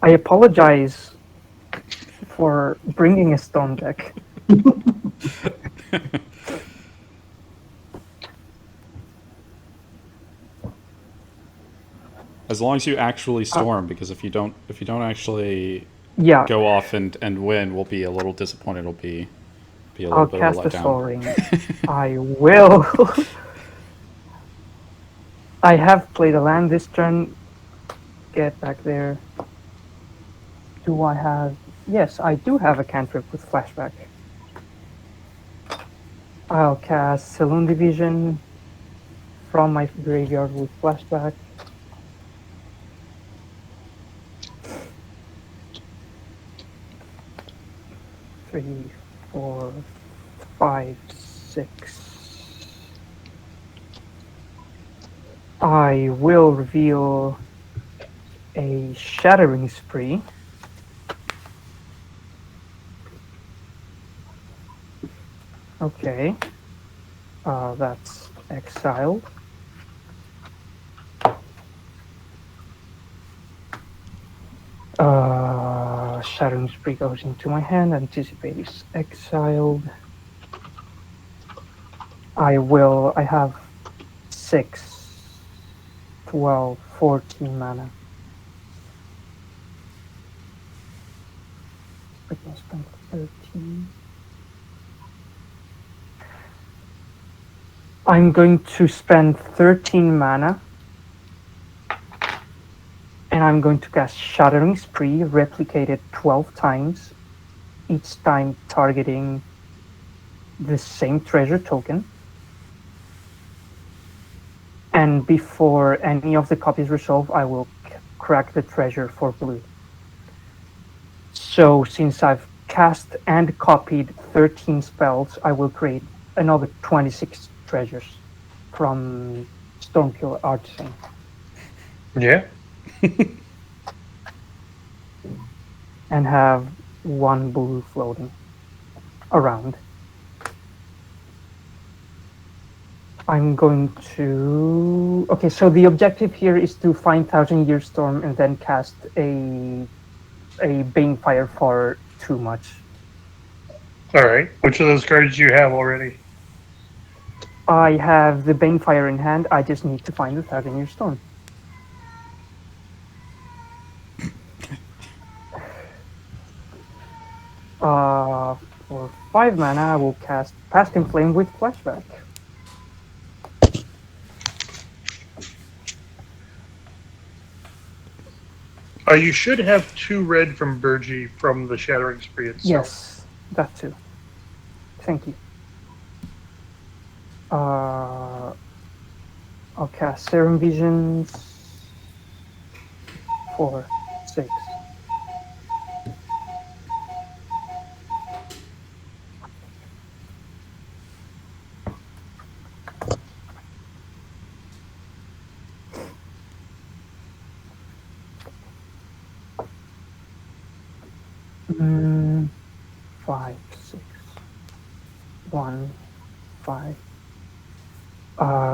I apologize for bringing a Storm deck. As long as you actually storm, because if you don't actually Yeah, go off and win, we'll be a little disappointed. It'll be a little I'll bit of a cast a Soul letdown. Ring. I will. I have played a land this turn. Get back there. Do I have... Yes, I do have a cantrip with Flashback. I'll cast Saloon Division from my graveyard with Flashback. Three, 4, 5, 6. I will reveal a Shattering Spree. Okay. That's exiled. Shattering Spree goes into my hand. Anticipate is exiled. I have 6, 12, 14 mana. I can spend 13. I'm going to spend 13 mana. And I'm going to cast Shattering Spree, replicated 12 times, each time targeting the same treasure token. And before any of the copies resolve, I will crack the treasure for blue. So since I've cast and copied 13 spells, I will create another 26 treasures from Stormkiller Artisan. Yeah. And have one blue floating around. I'm going to... Okay, so the objective here is to find Thousand Year Storm and then cast a Banefire for too much. All right. Which of those cards do you have already? I have the Banefire in hand, I just need to find the Thousand Year Storm. For 5 mana, I will cast Past in Flame with Flashback. You should have 2 red from Burgi from the Shattering Spree itself. Yes, that too. Thank you. I'll cast Serum Visions. 4, 6. Mm, 5, 6, 1, 5.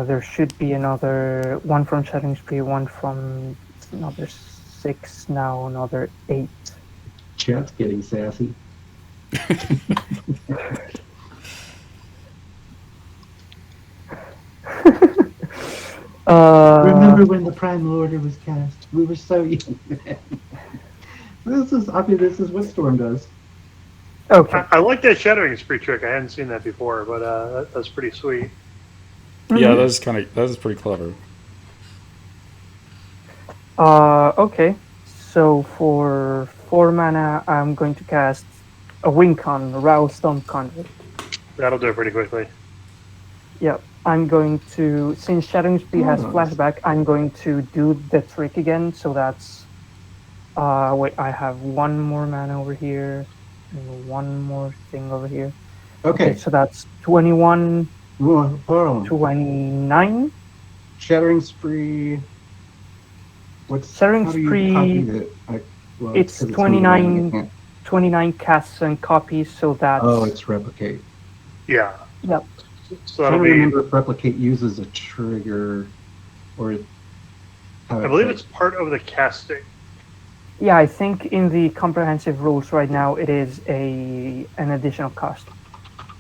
There should be another one from Shattering Spree, one from another 6, now another 8. Chat's getting sassy. Remember when the Primal Order was cast? We were so young then. This is what Storm does. Okay. I like that Shattering Spree trick. I hadn't seen that before, but that's pretty sweet. Yeah, that is pretty clever. Okay. So for 4 mana, I'm going to cast a Wincon, Rouse Storm Conduit. That'll do it pretty quickly. Yep. I'm going to, since Shattering Spree has flashback, I'm going to do the trick again. So that's, wait, I have 1 more mana over here and 1 more thing over here. Okay. So that's 21, Well, hold on. 29. Shattering Spree. Shattering Spree, it's 29, 29 casts and copies, so that's... Oh, it's Replicate. Yeah. Yep. So I that'll don't be... remember if Replicate uses a trigger or... I believe it's part of the casting. Yeah, I think in the comprehensive rules right now, it is an additional cost.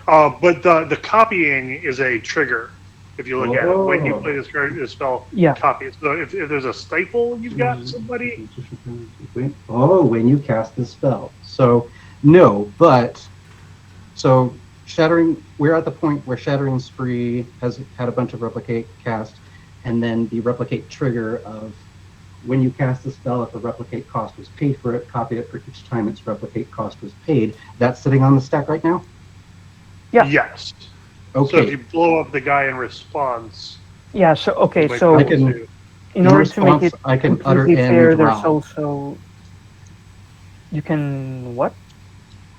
But the copying is a trigger. If you look at it, when you play this spell, copy it. So if there's a stifle, you've got somebody. Oh, when you cast the spell. So no, but so we're at the point where Shattering Spree has had a bunch of Replicate cast, and then the Replicate trigger of when you cast the spell, if the Replicate cost was paid for it, copy it for each time its Replicate cost was paid. That's sitting on the stack right now? Yeah. Yes. Okay. So if you blow up the guy in response. Yeah, so, okay, so in order to make it I can completely fair, there's also... You can what?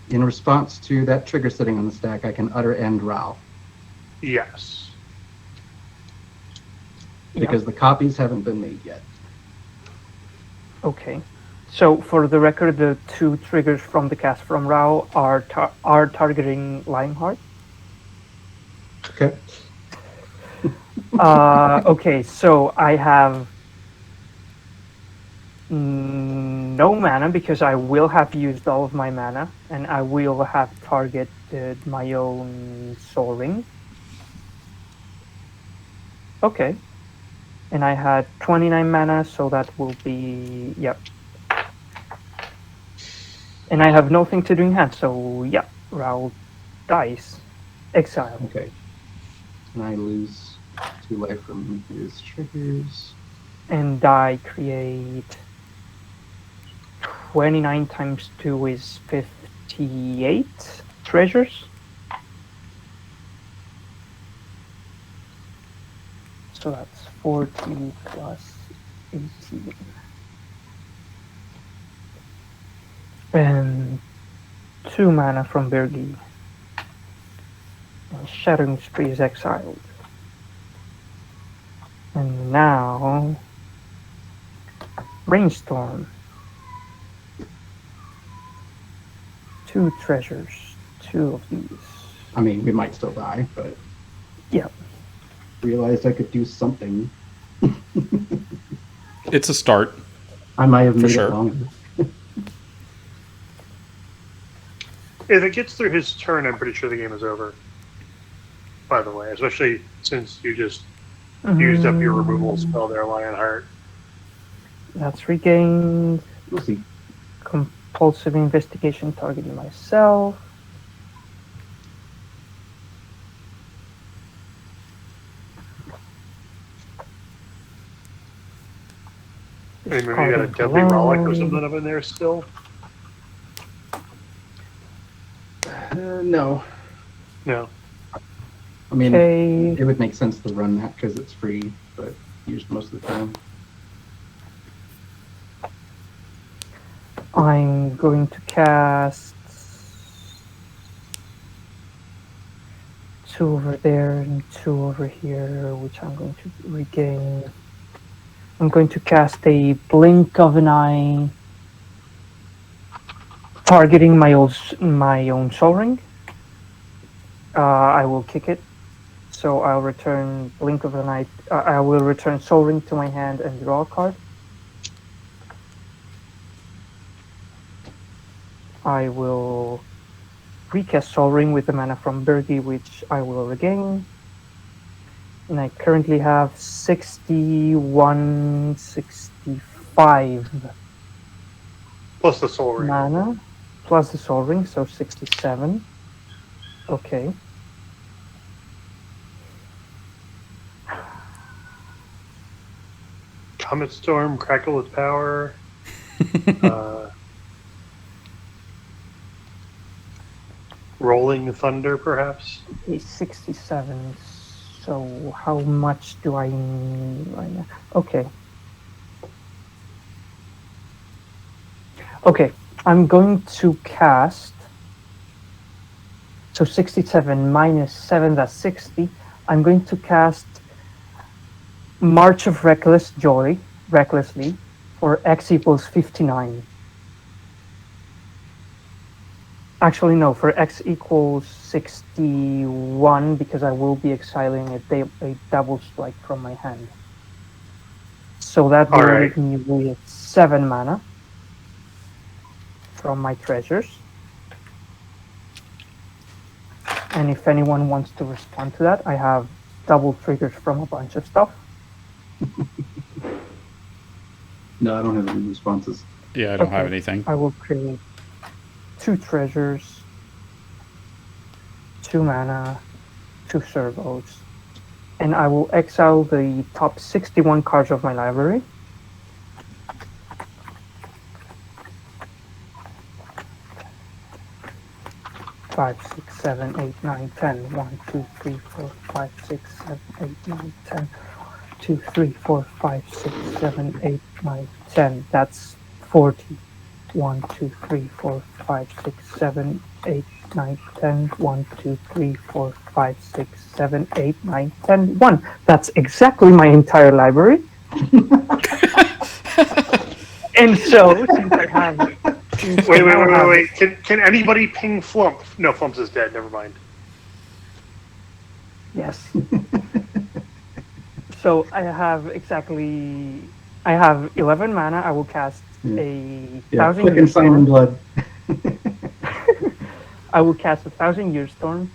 In response to that trigger sitting on the stack, I can utter end Ral. Yes. Because the copies haven't been made yet. Okay. So for the record, the 2 triggers from the cast from Ral are targeting Lionheart. Okay. Okay, so I have no mana because I will have used all of my mana, and I will have targeted my own Soul Ring. Okay. And I had 29 mana, so that will be... Yep. And I have nothing to do in hand, so yeah, Raul dies. Exile. Okay. And I lose 2 life from his triggers. And I create 29 times 2 is 58 treasures. So that's 40 plus 18. And 2 mana from Bergi. And Shattering Spree is exiled. And now Brainstorm. 2 treasures. 2 of these. I mean, we might still die, but Yeah. realized I could do something. It's a start. I might have For made sure. it longer. If it gets through his turn, I'm pretty sure the game is over. By the way, especially since you just used up your removal spell there, Lionheart. That's regained. We'll see. Compulsive investigation targeting myself. Maybe you got a Deadly Relic or something up in there still? No. No. I mean, Okay. it would make sense to run that because it's free, but used most of the time. I'm going to cast 2 over there and 2 over here, which I'm going to regain. I'm going to cast a Blink of an Eye, targeting my own Soul Ring. I will kick it, so I'll return Blink of an Eye. I will return Soul Ring to my hand and draw a card. I will recast Soul Ring with the mana from Bergi, which I will regain. And I currently have 65 Plus the Soul Ring. mana, plus the Soul Ring, so 67. Okay. Comet Storm, Crackle with Power. Rolling Thunder, perhaps? Okay, 67. So how much do I need right now? Okay. Okay, I'm going to cast. So 67 minus 7, that's 60. I'm going to cast March of Recklessly, for X equals 59. Actually, no, for X equals 61, because I will be exiling a double strike from my hand. So that will leave me with 7 mana from my treasures. And if anyone wants to respond to that, I have double triggers from a bunch of stuff. No, I don't have any responses. Yeah, I don't have anything. I will create 2 treasures, 2 mana, 2 servos, and I will exile the top 61 cards of my library. Five, 6, 7, 8, 9, 10. 1, 2, 3, 4, 5, 6, 7, 8, 9, 10. 2, 3, 4, 5, 6, 7, 8, 9, 10. That's 40. 1, 2, 3, 4, 5, 6, 7, 8, 9, 10. 1, 2, 3, 4, 5, 6, 7, 8, 9, 10. 1. That's exactly my entire library. And so, since I have... Wait. Can anybody ping Flump? No, Flump's is dead. Never mind. Yes. So I have 11 mana. I will cast a 1,000 Quick Year and Sign in Storm. Blood. I will cast a 1,000 Year Storm,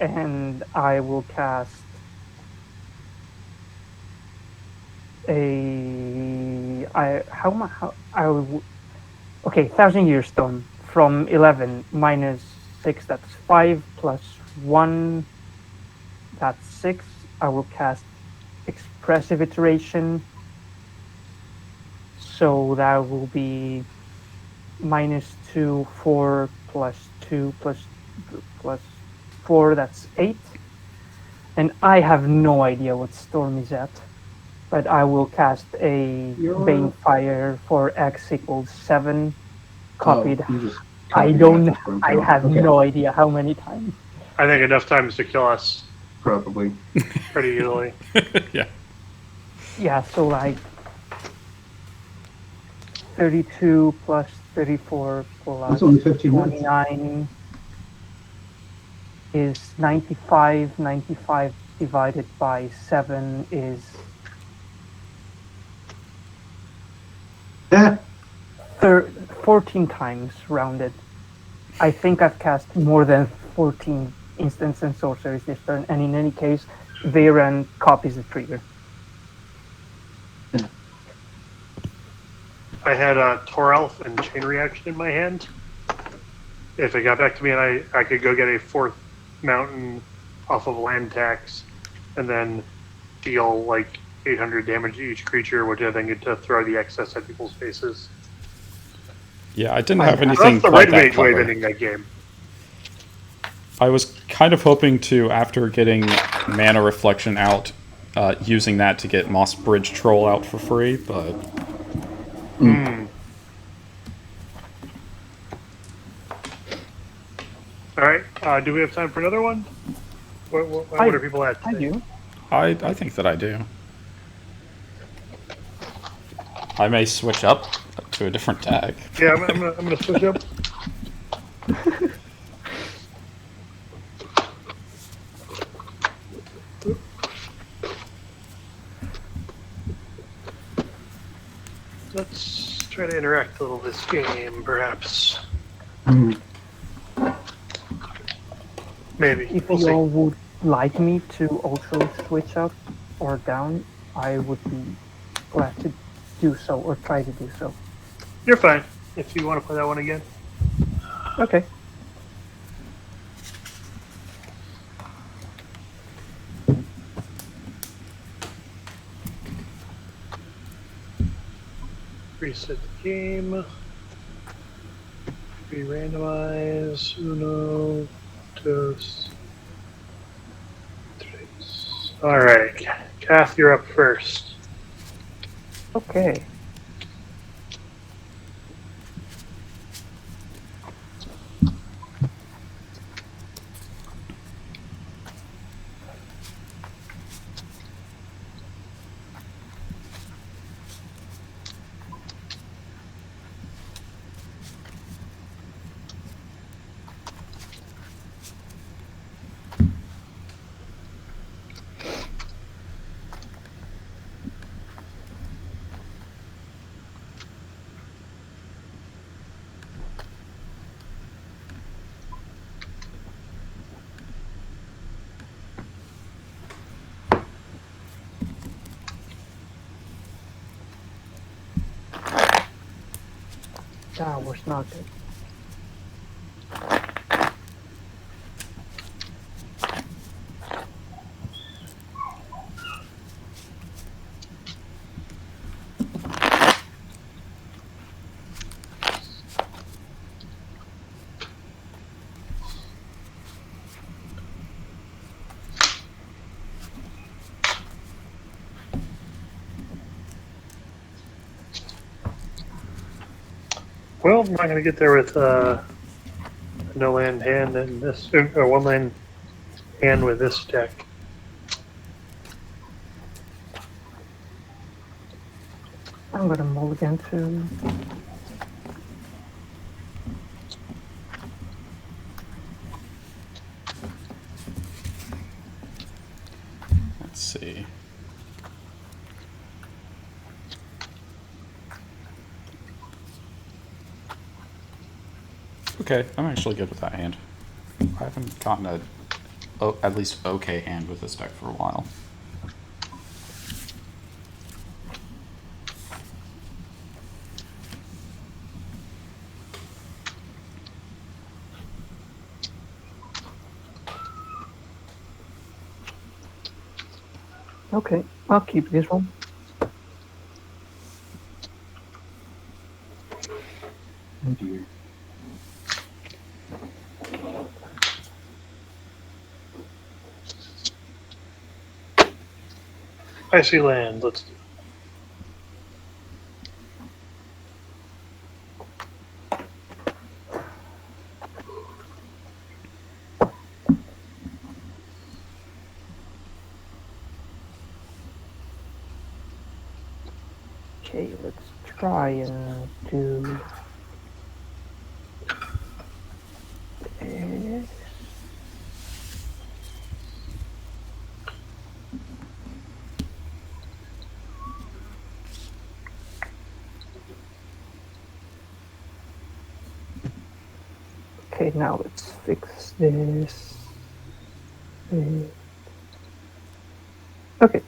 and I will cast okay, 1,000 Year Storm from 11 minus 6. That's 5 plus 1. That's 6. I will cast Expressive Iteration. So that will be -2, 4 plus 2 plus 4, that's 8. And I have no idea what Storm is at. But I will cast a Banefire for X equals 7, copied. You just I copied don't. that from I count. have Okay. no idea how many times. I think enough times to kill us Probably. pretty easily. Yeah. Yeah, so like 32 plus 34 plus That's only 15 minutes. 29 is 95. 95 divided by 7 is Yeah. 14 times rounded. I think I've cast more than 14 instants and sorceries this turn, and in any case, Varen copies the trigger. I had a Torelf and Chain Reaction in my hand. If it got back to me and I could go get a 4th mountain off of land tax and then deal like 800 damage to each creature, which I think get to throw the excess at people's faces. Yeah, I didn't have anything That's the quite right that way of clever. ending that game. I was kind of hoping to, after getting Mana Reflection out, using that to get Moss Bridge Troll out for free, but... Alright, do we have time for another one? What are people at today? I do. I think that I do. I may switch up to a different deck. Yeah, I'm gonna switch up. Let's try to interact a little this game, perhaps. Maybe. If We'll you see. all would like me to also switch up or down, I would be glad to do so or try to do so. You're fine if you want to play that one again. Okay. Reset the game. Re-randomize. Uno. Dos. Tres. Alright. Kath, you're up first. Okay. That was not good. Well, I'm not going to get there with no land hand and this, or one land hand with this deck. I'm gonna mulligan too. Let's see. Okay, I'm actually good with that hand. I haven't gotten a at least okay hand with this deck for a while. Okay, I'll keep this one. Oh dear. I see land. Let's do it. Okay, let's try and do this. Okay, now let's fix this. Okay.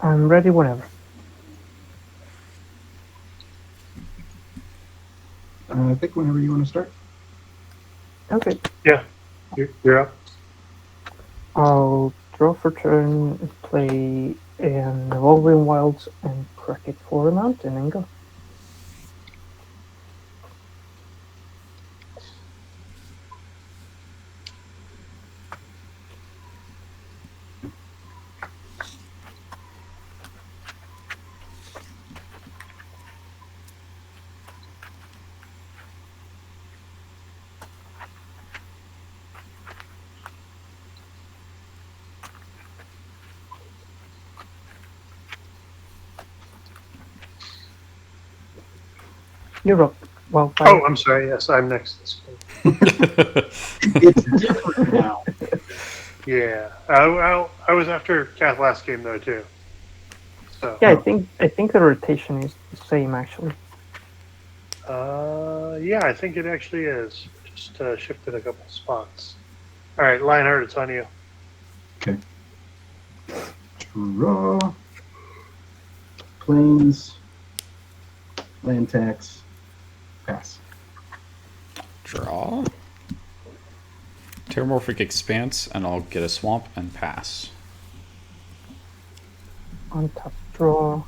I'm ready whenever. I think whenever you want to start. Okay. Yeah, you're up. I'll draw for turn, play an Evolving Wilds, and crack it for a mountain and go. You're up, Wildfire. Oh, I'm sorry. Yes, I'm next. This game. It's different now. Yeah, I was after Kath last game though too. So Yeah, I think the rotation is the same actually. yeah, I think it actually is. Just shifted a couple spots. All right, Lionheart, it's on you. Okay. Draw. Planes. Land tax. Pass. Draw. Terramorphic Expanse, and I'll get a swamp and pass. On top draw.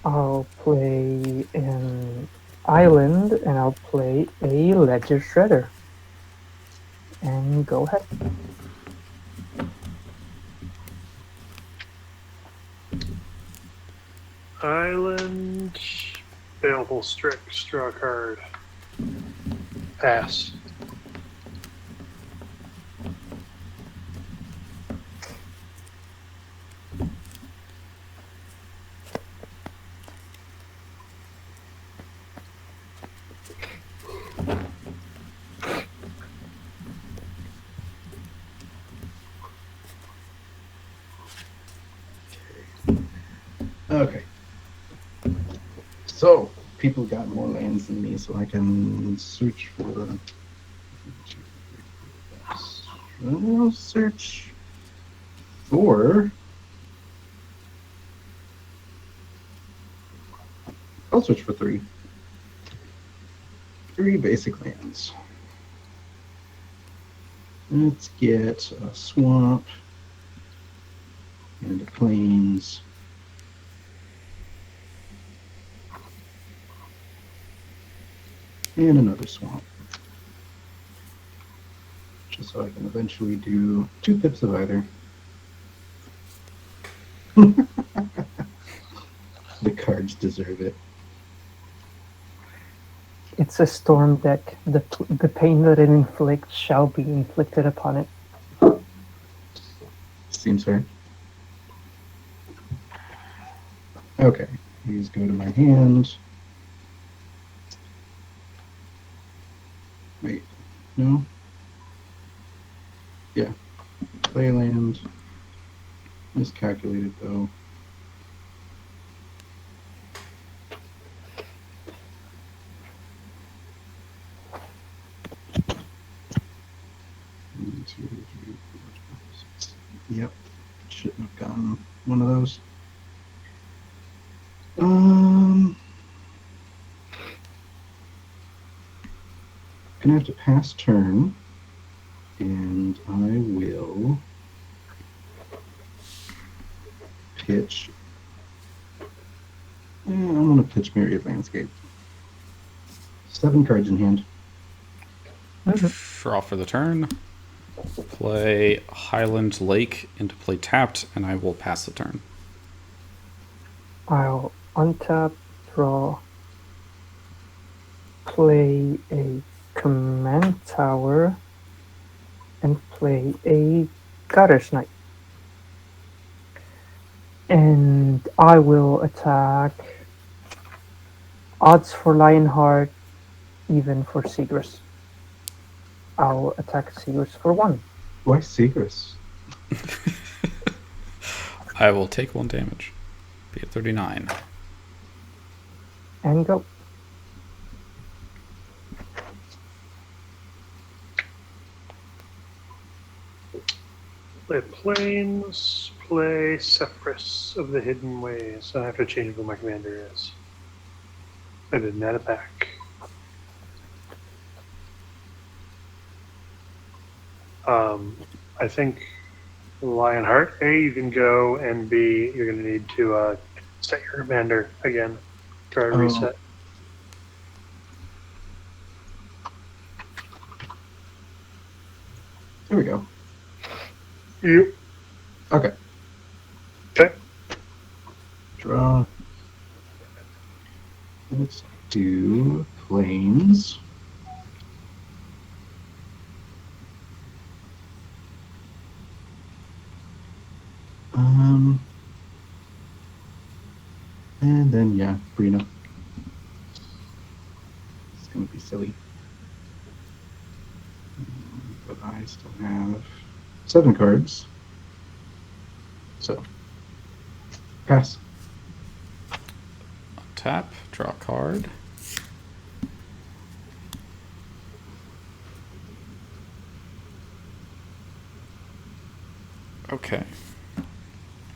I'll play an island and I'll play a Ledger Shredder. And go ahead. Island, Baleful Strix, draw a card. Pass. Okay. So, people got more lands than me, so I can search for. I'll search for. I'll search for three. Three basic lands. Let's get a swamp and a plains. And another swamp. Just so I can eventually do 2 pips of either. The cards deserve it. It's a storm deck. The pain that it inflicts shall be inflicted upon it. Seems fair. Okay, these go to my hand. Wait, no? Yeah, play land. Miscalculated though. One, two, three, four, five, six. Yep, shouldn't have gotten one of those. Gonna have to pass turn And I will pitch. I'm going to pitch Myriad Landscape. 7 cards in hand. Draw for the turn. Play Highland Lake into play tapped, and I will pass the turn. I'll untap, draw, play a command tower, and play a Goddess Knight. And I will attack odds for Lionheart, even for Seagrass. I'll attack Seagrass for 1. Why Seagrass? I will take 1 damage. Be at 39. And go. Play Plains, play Sephrus of the Hidden Ways. I have to change who my commander is. I didn't add it back. I think Lionheart, A, you can go, and B, you're going to need to set your commander again. Try to reset. There we go. Yep. Okay. Okay. Draw. Let's do Plains. And then, yeah, Brina. It's going to be silly. But I still have 7 cards. So, pass. Tap, draw a card. Okay.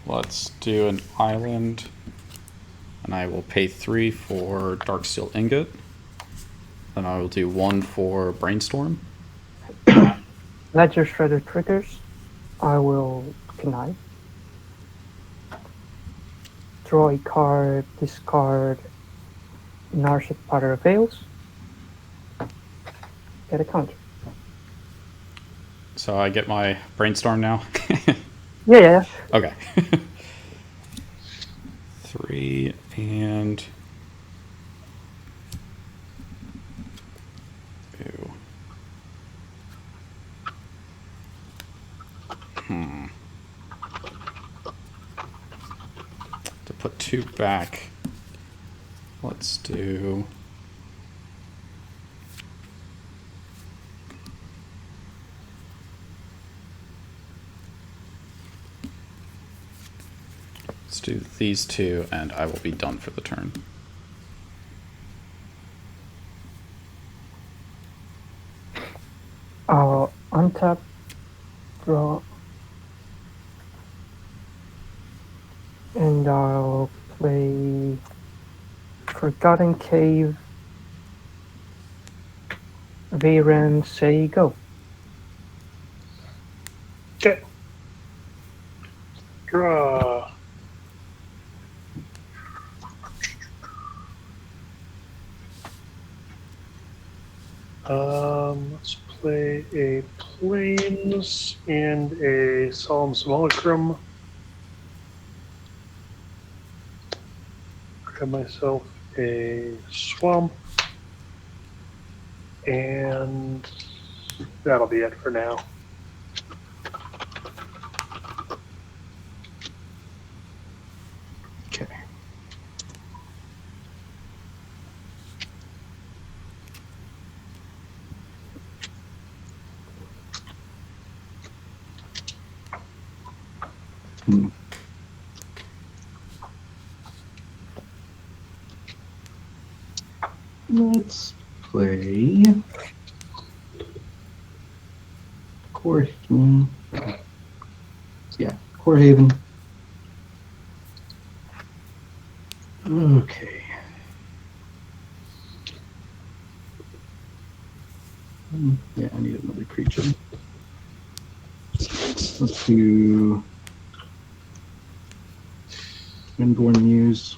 Let's do an island. And I will pay 3 for Darksteel Ingot. Then I will do 1 for Brainstorm. Ledger Shredder triggers. I will connive. Draw a card, discard Narset Potter of Veils. Get a counter. So I get my Brainstorm now? Yeah. Okay. 3 and... Ew. To put 2 back, let's do... Let's do these 2, and I will be done for the turn. I'll untap, draw, and I'll play Forgotten Cave, Varen, say go. Okay. Draw. Let's play a Plains and a Solemn Simulacrum. Grab myself a Swamp. And that'll be it for now. Okay. Let's play Core. Yeah, Core Haven. Okay. Yeah, I need another creature. Let's do Windborn Muse.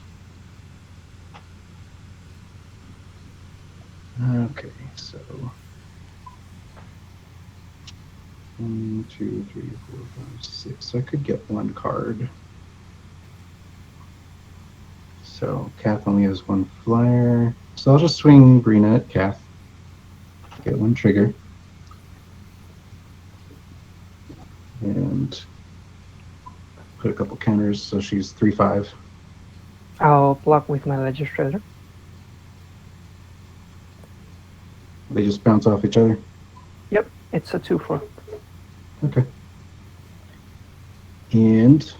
Okay, so 1, 2, 3, 4, 5, 6. So I could get one card. So Kath only has one flyer. So I'll just swing Brina at Kath. Get one trigger. And put a couple counters, so she's 3/5. I'll block with my Legislator. They just bounce off each other. Yep, it's a 2/4. Okay. And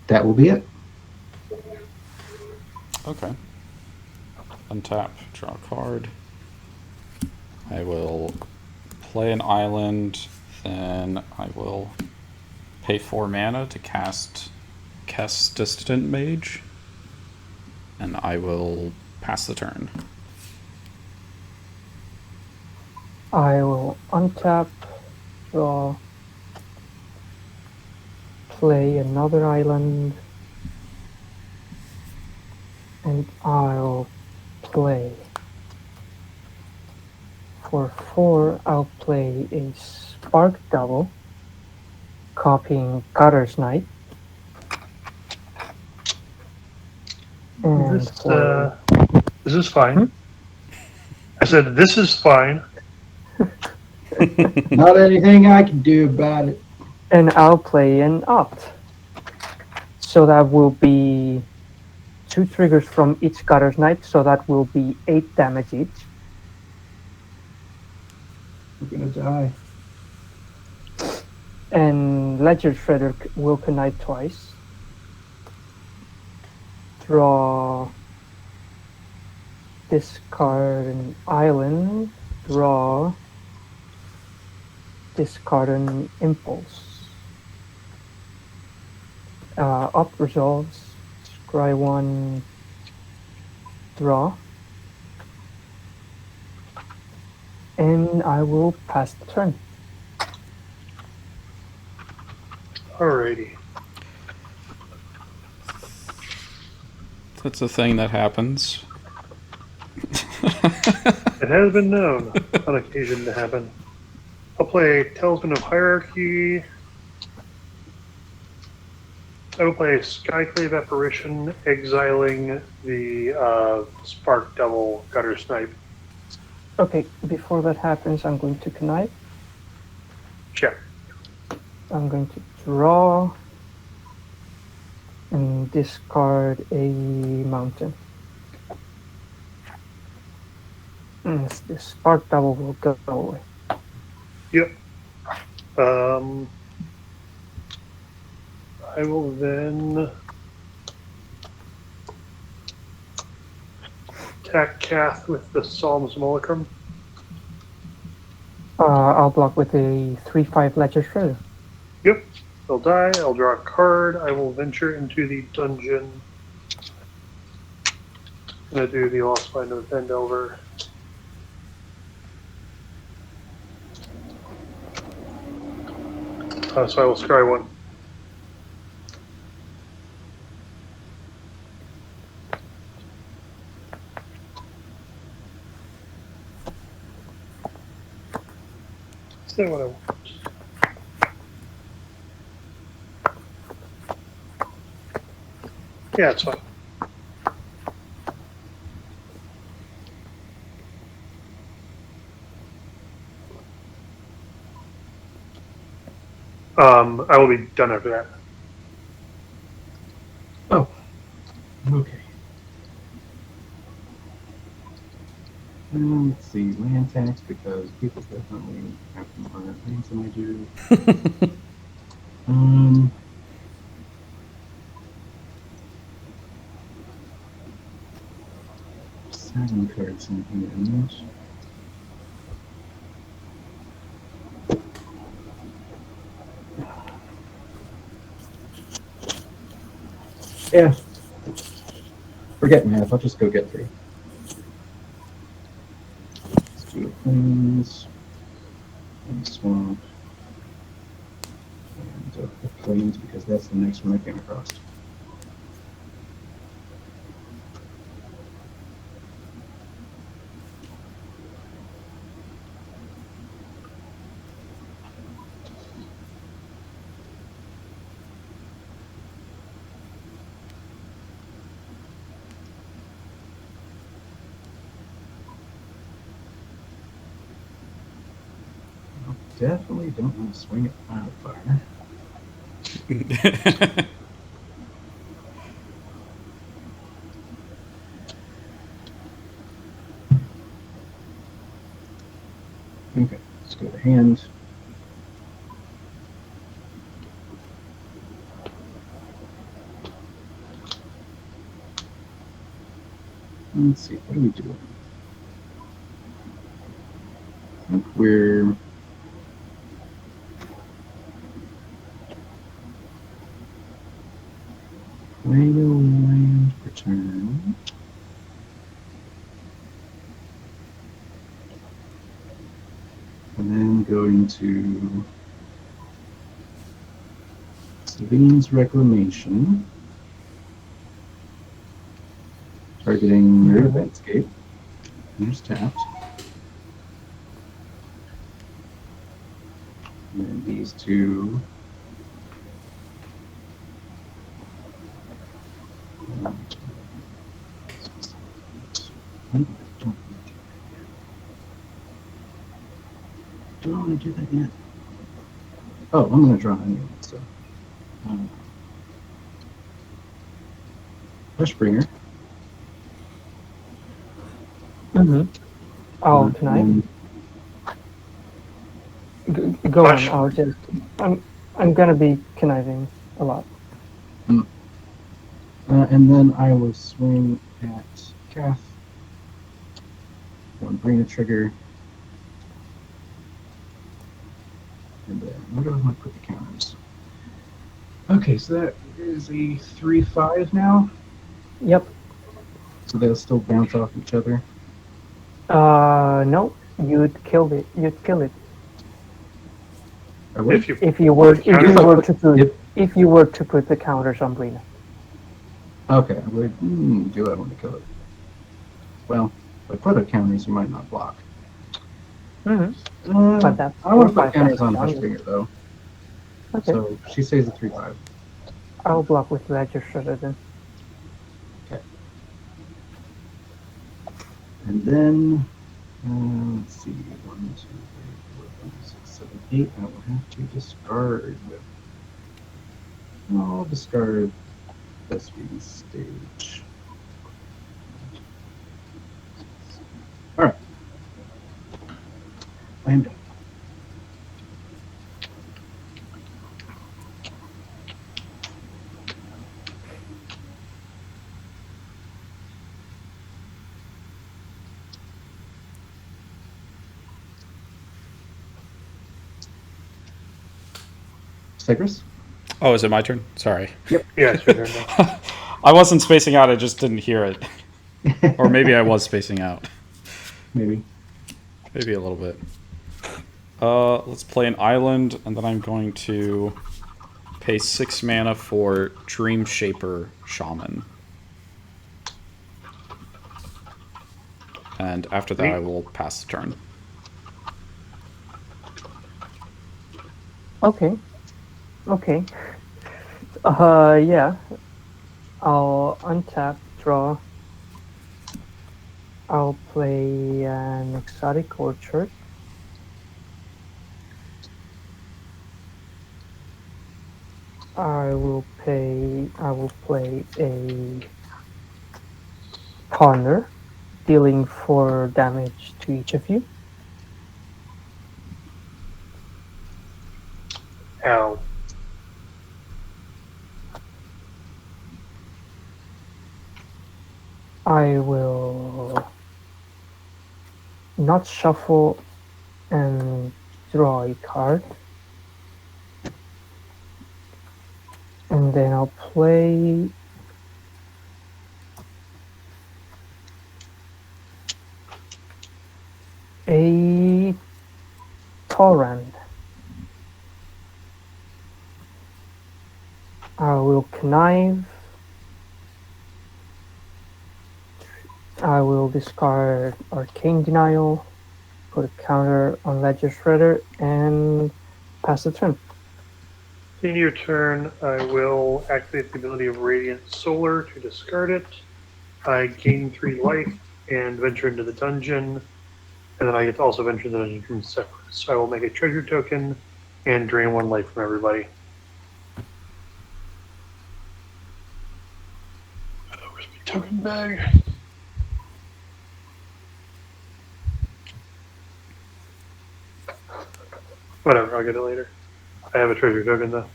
that will be it. Okay. Untap, draw a card. I will play an island, then I will pay 4 mana to cast Kess Distant Mage, and I will pass the turn. I will untap, draw, play another island, and I'll play. For 4, I'll play a Spark Double, copying Cutter's Knight. And This is fine. I said, this is fine. Not anything I can do about it. And I'll play an Opt. So that will be 2 triggers from each Cutter's Knight, so that will be 8 damage each. We're gonna die. And Ledger Shredder will connect twice. Draw, discard an island, draw, discard an impulse. Up resolves, scry 1, draw. And I will pass the turn. Alrighty. That's a thing that happens. It has been known on occasion to happen. I'll play Talisman of Hierarchy. I will play Skyclave Apparition, exiling the Spark Double Gutter Snipe. Okay, before that happens, I'm going to connive. Check. I'm going to draw and discard a mountain. And the Spark Double will go away. Yep. I will then attack Kath with the Psalms Molicum. I'll block with a 3/5 Ledger Shredder. Yep. They'll die. I'll draw a card. I will venture into the dungeon. I'm going to do the Lost Find of the Pendelver. So I will scry 1. Say what I want. Yeah, it's fine. I will be done after that. Oh, okay. Let's see, land tax, because people definitely have some harder things than I do. 7 cards in hand. Yeah. Forget math, I'll just go get 3. Let's do plains and swamp. Plains because that's the next one I came across. Definitely don't want to swing at Wildfire. Okay, let's go to hand. Let's see, what are we doing? I think we're Lego land return. And then going to Sabine's Reclamation. Targeting your landscape. There's tapped. And then these two. Do I want to do that yet? Oh, I'm going to draw anyway. So, Rushbringer. Oh, tonight. Go on. I'll just. I'm gonna be conniving a lot. And then I will swing at Kath. One bring a trigger. And then where do I want to put the counters? Okay, so that is a 3/5 now. Yep. So they'll still bounce off each other. No, you'd kill it. You'd kill it I would? if you were to put the counters on Brina. Okay, I would. Do I want to kill it? Well, if I put a counters, you might not block. But that's I want to put 4/5 counters on damage. Rushbringer though. Okay. So she says a 3/5. I'll block with Ledger Shredder then. Okay. And then, let's see, 1, 2, 3, 4, 5, 6, 7, 8. I will have to discard with. I'll discard SVD stage. All right. I am done. Cypress? Oh, is it my turn? Sorry. Yep. Yeah, it's your turn now. I wasn't spacing out, I just didn't hear it. Or maybe I was spacing out. Maybe. Maybe a little bit. Let's play an island, and then I'm going to pay 6 mana for Dream Shaper Shaman. And after that, I will pass the turn. Okay. Yeah. I'll untap, draw. I'll play an Exotic Orchard. I will play a Ponder, dealing 4 damage to each of you. Ow. I will not shuffle and draw a card. And then I'll play a Torrent. will connive. I will discard Arcane Denial, put a counter on Ledger Shredder, and pass the turn. In your turn, I will activate the ability of Radiant Solar to discard it. I gain 3 life and venture into the dungeon, and then I get to also venture into the dungeon from Separate. So I will make a treasure token and drain 1 life from everybody. Where's my token bag? Whatever, I'll get it later. I have a treasure token though.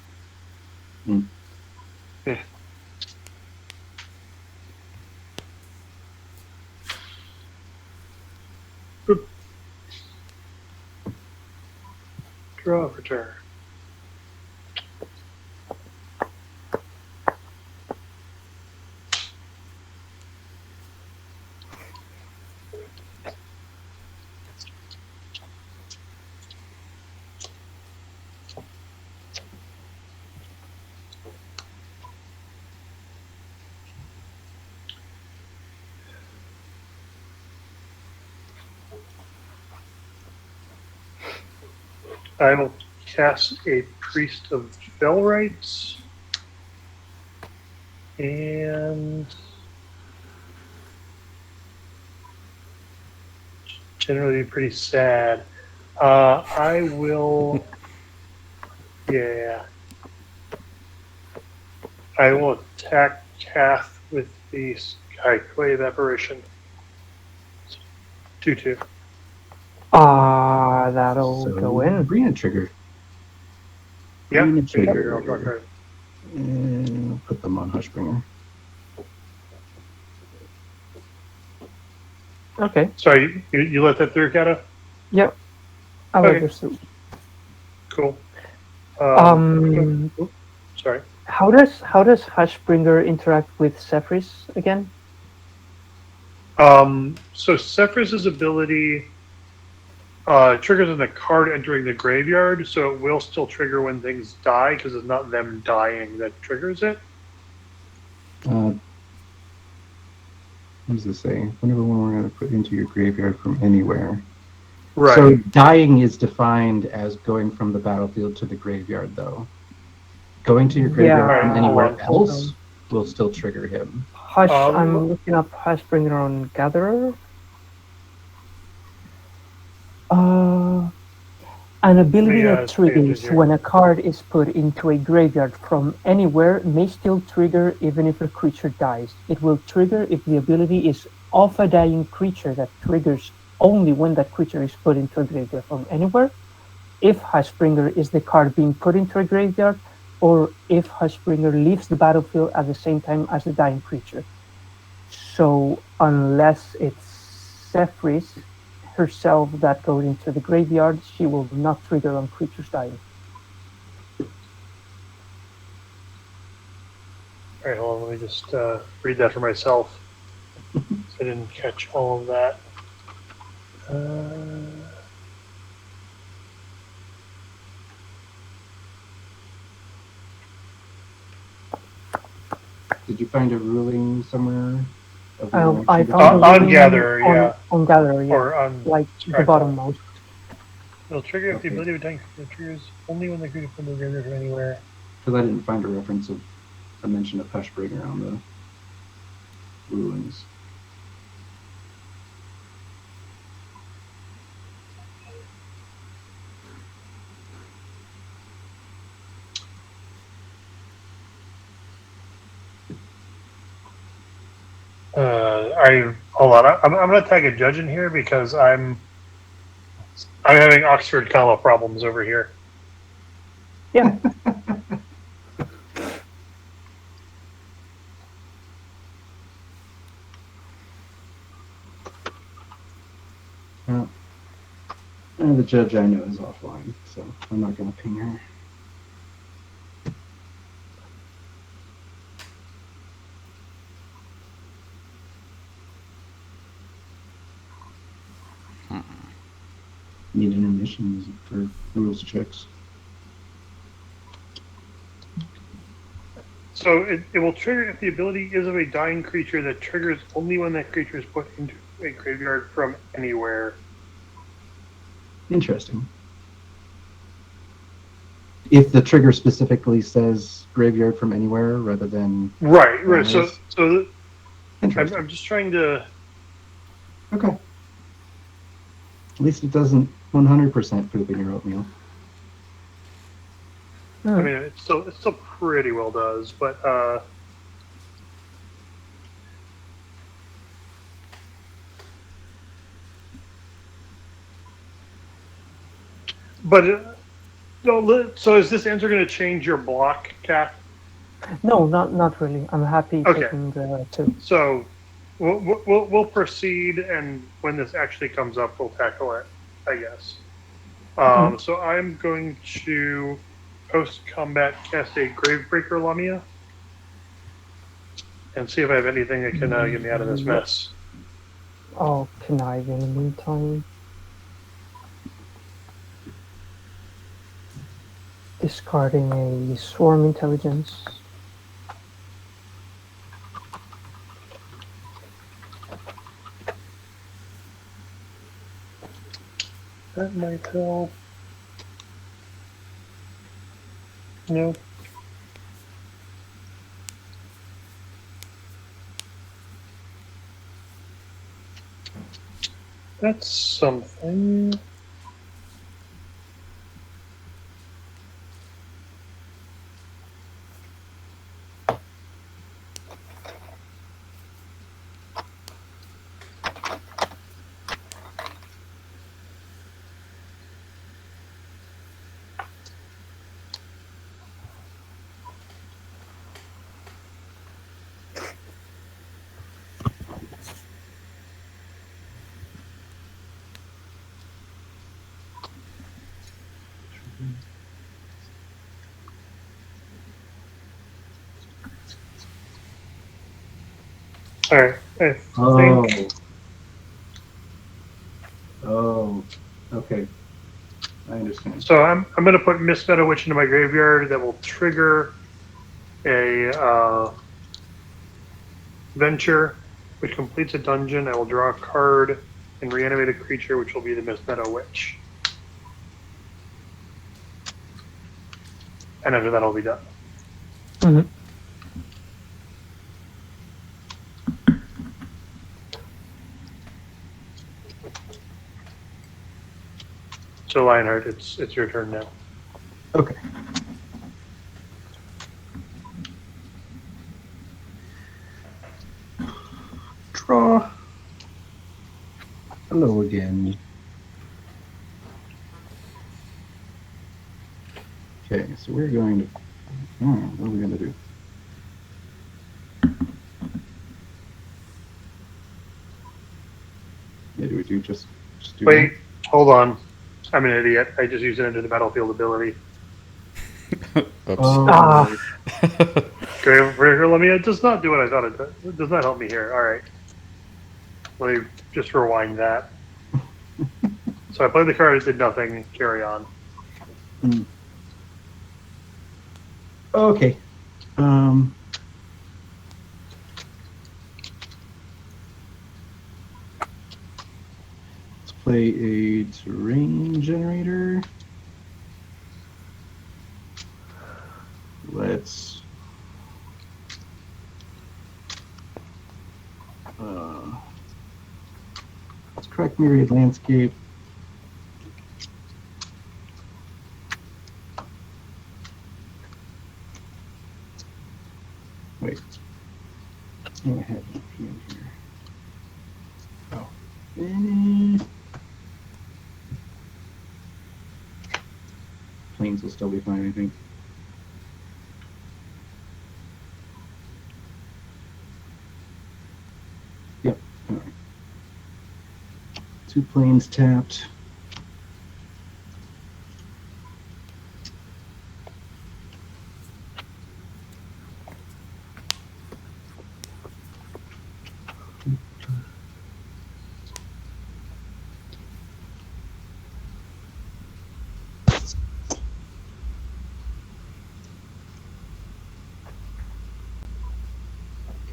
Mm. Yeah. Boop. Draw for turn. I will cast a Priest of Fell Rites. And generally be pretty sad. I will. Yeah. I will attack Kath with the Skyquave Apparition. 2/2. That'll So, go in. Brina trigger. Yeah, Brina trigger. I'll draw a trigger. card. And I'll put them on Hushbringer. Okay. Sorry, you let that through, Kata? Yep. I will Okay. just. Cool. Um. Sorry. How does Hushbringer interact with Zephyrs again? So Sephiroth's ability triggers on the card entering the graveyard, so it will still trigger when things die because it's not them dying that triggers it. What does it say? Whenever one we're going to put into your graveyard from anywhere. Right. So dying is defined as going from the battlefield to the graveyard, though. Going to your graveyard Yeah. from Alright, anywhere hold on. else will still trigger him. I'm looking up Hushbringer on Gatherer. An ability Yeah, that it's changed triggers here. when a card is put into a graveyard from anywhere may still trigger even if a creature dies. It will trigger if the ability is of a dying creature that triggers only when that creature is put into a graveyard from anywhere. If Hushbringer is the card being put into a graveyard, or if Hushbringer leaves the battlefield at the same time as the dying creature. So unless it's Zephyrs herself that goes into the graveyard, she will not trigger on creatures dying. Alright, hold on, let me just read that for myself. I didn't catch all of that. Did you find a ruling somewhere? Of the I interaction found between- a On ruling Gatherer, yeah. On Gatherer, yeah. Or on Like the Strike bottommost. It'll trigger if the Okay. ability of attacking triggers only when the creature from the graveyard from anywhere. Because I didn't find a reference of a mention of Hushbringer on the rulings. Hold on. I'm going to tag a judge in here because I'm having Oxford comma problems over here. Yeah. And the judge I know is offline, so I'm not going to ping her. Need intermission music for rules checks. So it will trigger if the ability is of a dying creature that triggers only when that creature is put into a graveyard from anywhere. Interesting. If the trigger specifically says graveyard from anywhere rather than Right. So allies. Interesting. I'm just trying to. Okay. At least it doesn't 100% poop in your oatmeal. I mean, it still pretty well does, but no. So is this answer going to change your block, Kath? No, not really. I'm happy Okay. taking the 2. So we'll proceed, and when this actually comes up, we'll tackle it, I guess. So I'm going to post-combat cast a Gravebreaker Lamia and see if I have anything that can get me out of this mess. I'll connive in the meantime. Discarding a Swarm Intelligence. That might help. Nope. That's something. All right. I think. Oh. Okay. I understand. So I'm going to put Mist Meadow Witch into my graveyard that will trigger a venture, which completes a dungeon. I will draw a card and reanimate a creature, which will be the Mist Meadow Witch. And after that, I'll be done. Mm-hmm. So Lionheart, it's your turn now. Okay. Draw. Hello again. Okay, so we're going to. What are we going to do? Yeah, do we do just do Wait, hold on. I'm an idiot. I just used it into the battlefield ability. Oops. Oh, Gravebreaker Lamia does not do what I thought it did. It does not help me here. All right. Let me just rewind that. So I played the card, it did nothing. Carry on. Okay. Let's play a terrain generator. Let's crack Myriad Landscape. Wait. I have it in here. Oh. Planes will still be fine, I think. Yep. All right. 2 planes tapped.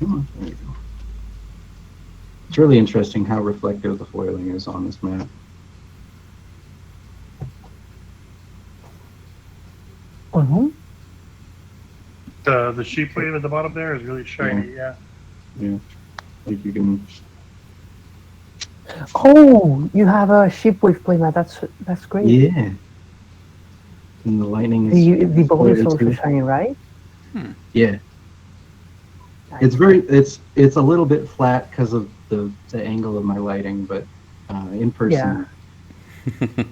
Come on, there you go. It's really interesting how reflective the foiling is on this map. Mm-hmm. The sheep wave at the bottom there is really shiny. Yeah. Yeah, like you can. Oh, you have a Shipwave playmat. That's great. Yeah. And the lightning is The boat is foily also too. shiny, right? Yeah. It's it's a little bit flat because of the angle of my lighting, but in person,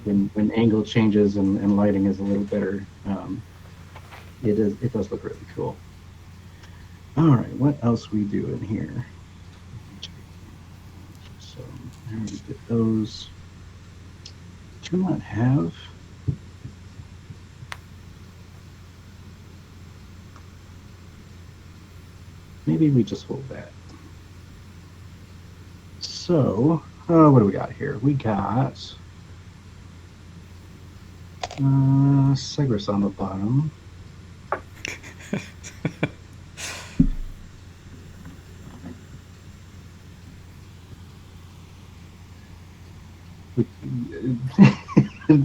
when angle changes and lighting is a little better, it does look really cool. All right, what else we do in here? So I already did those. Do not have. Maybe we just hold that. So, what do we got here? We got Segris on the bottom.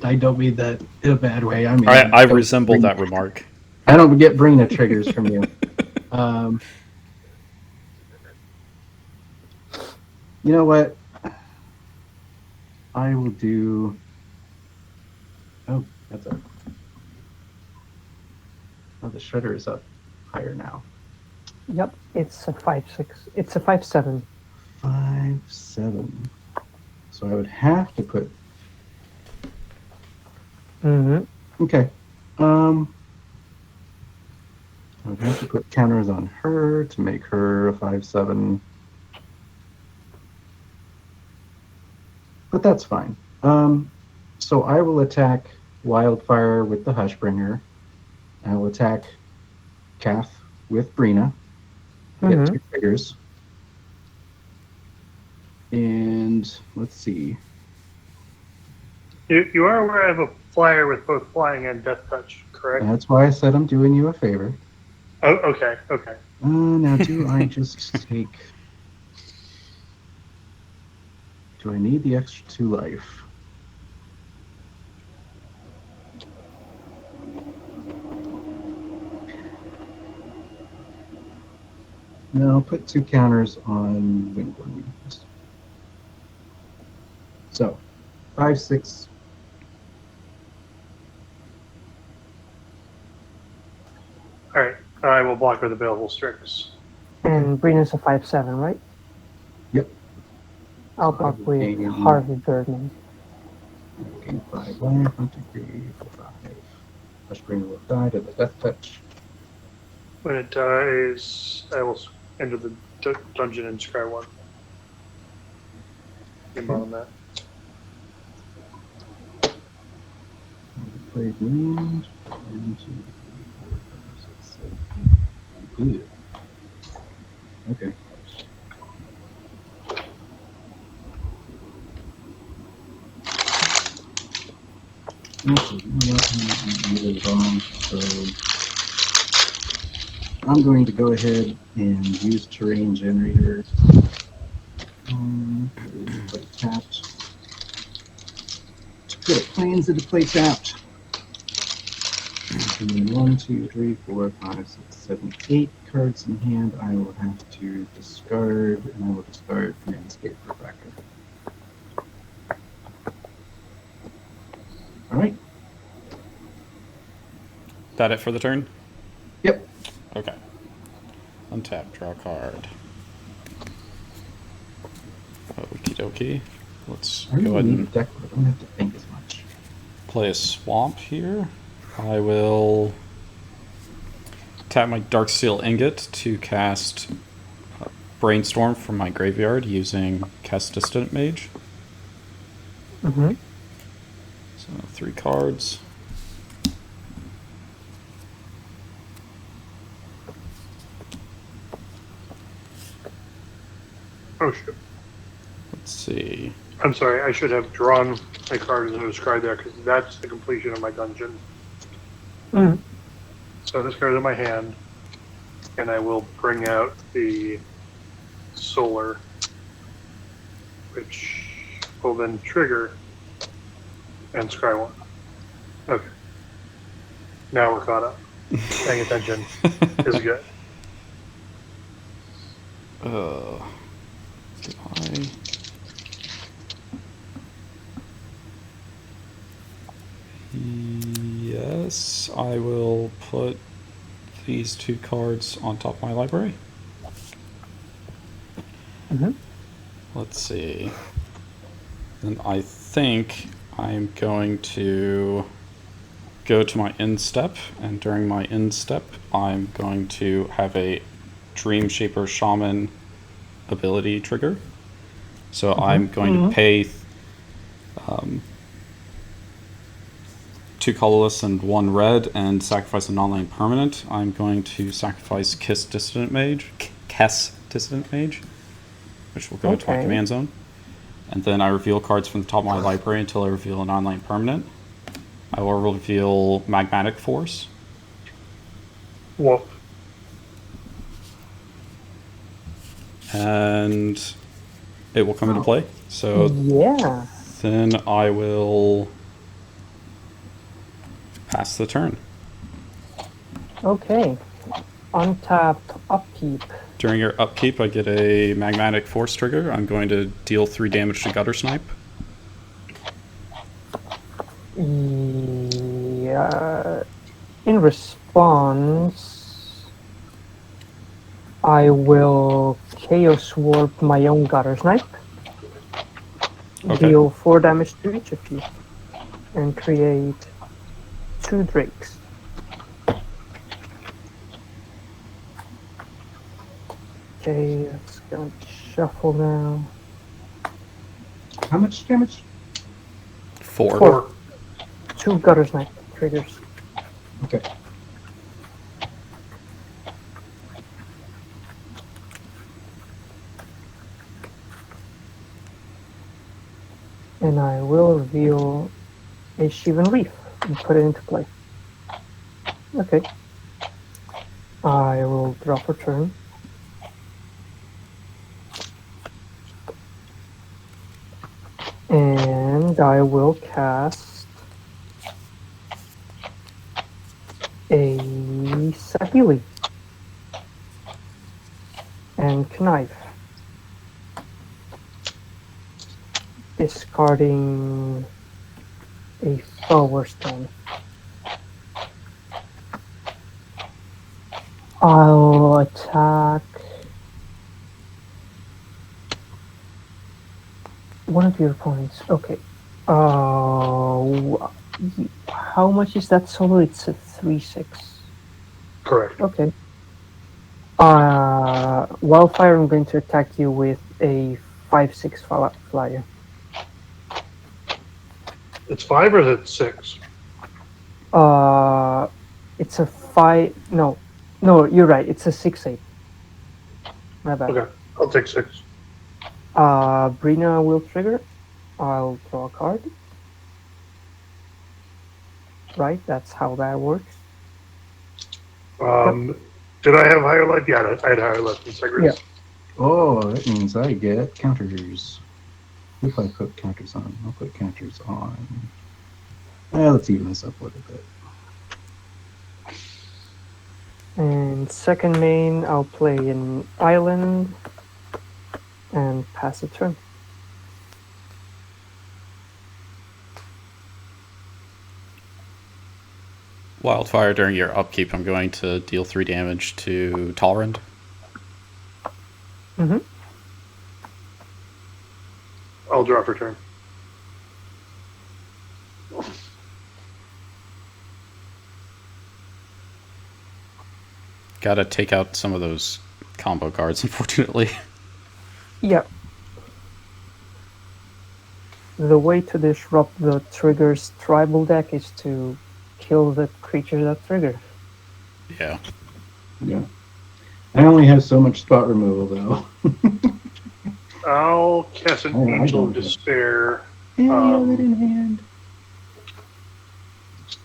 I don't mean that in a bad way. I mean, I resemble that remark. I don't get Brina triggers from you. You know what? I will do. Oh, that's up. Oh, the shredder is up higher now. Yep, it's a 5/6. It's a 5/7. 5/7. So I would have to put. Mm-hmm. Okay. I would have to put counters on her to make her a 5/7. But that's fine. So I will attack Wildfire with the Hushbringer. I will attack Kath with Brina. Get 2 triggers. And let's see. You are aware I have a flyer with both flying and death touch, correct? That's why I said I'm doing you a favor. Oh, okay, okay. Now, do I just take... Do I need the extra 2 life? No, I'll put 2 counters on Windborne. So, 5/6. All right, I will block with available strings. And Brina's a 5/7, right? Yep. I'll block with Harvey Birdman. Gain 5 life, 1, 2, 3, 4, 5. Hushbringer will die to the death touch. When it dies, I will enter the dungeon and scry 1. Name on that. Play green. 1, 2, 3, 4, 5, 6, 7, 8. Good. Okay. So I'm going to go ahead and use terrain generator. Play tapped. To put planes into play tapped. And then 1, 2, 3, 4, 5, 6, 7, 8 cards in hand. I will have to discard, and I will discard Landscape Refractor. All right. That it for the turn? Yep. Okay. Untap, draw a card. Okie dokie. Let's I really go ahead need a and deck where I don't have to think as much. play a swamp here. I will tap my Darksteel Ingot to cast Brainstorm from my graveyard using Kess Distant Mage. Mm-hmm. So 3 cards. Oh, shit. Let's see. I'm sorry, I should have drawn my card as I was scribed there, because that's the completion of my dungeon. Mm. So this card is in my hand, and I will bring out the Solar, which will then trigger and scry one. Okay. Now we're caught up. Paying attention is good. Did I? Yes, I will put these 2 cards on top of my library. Let's see. Then I think I'm going to go to my end step, and during my end step, I'm going to have a Dream Shaper Shaman ability trigger. So I'm going to pay 2 colorless and 1 red and sacrifice a non-land permanent. I'm going to sacrifice Kess Dissident Mage, which will go into my command zone. And then I reveal cards from the top of my library until I reveal a non-land permanent. I will reveal Magmatic Force. Woof. And it will come into play. So Yeah. then I will pass the turn. Okay. Untapped upkeep. During your upkeep, I get a Magmatic Force trigger. I'm going to deal 3 damage to Gutter Snipe. Yeah. In response, I will Chaos Warp my own Gutter Snipe. Okay. Deal 4 damage to each of you. And create 2 Drakes. Okay, let's go shuffle now. How much damage? 4. 4. 2 Gutter Snipe triggers. Okay. And I will reveal a Shivan Reef and put it into play. Okay. I will draw for turn. And I will cast a Sahili and Knife. Discarding a Flower Stone. I'll attack one of your opponents. Okay. How much is that solo? It's a 3/6. Correct. Okay. Wildfire, I'm going to attack you with a 5/6 flyer. It's 5 or is it 6? It's a 5. No, you're right. It's a 6/8. My bad. Okay, I'll take 6. Brina will trigger. I'll draw a card. Right, that's how that works. Did I have higher life? Yeah, I had higher life than Sigrid. Yeah. Oh, that means I get counters. If I put counters on, I'll put counters on. Let's even this up a little bit. And second main, I'll play an island and pass a turn. Wildfire, during your upkeep, I'm going to deal 3 damage to Tolerant. Mm-hmm. I'll draw for turn. Gotta take out some of those combo cards, unfortunately. Yeah. The way to disrupt the trigger's tribal deck is to kill the creature that trigger. Yeah. Yeah. I only have so much spot removal though. I'll cast an I Angel of don't. Despair, Hey, I have it in hand.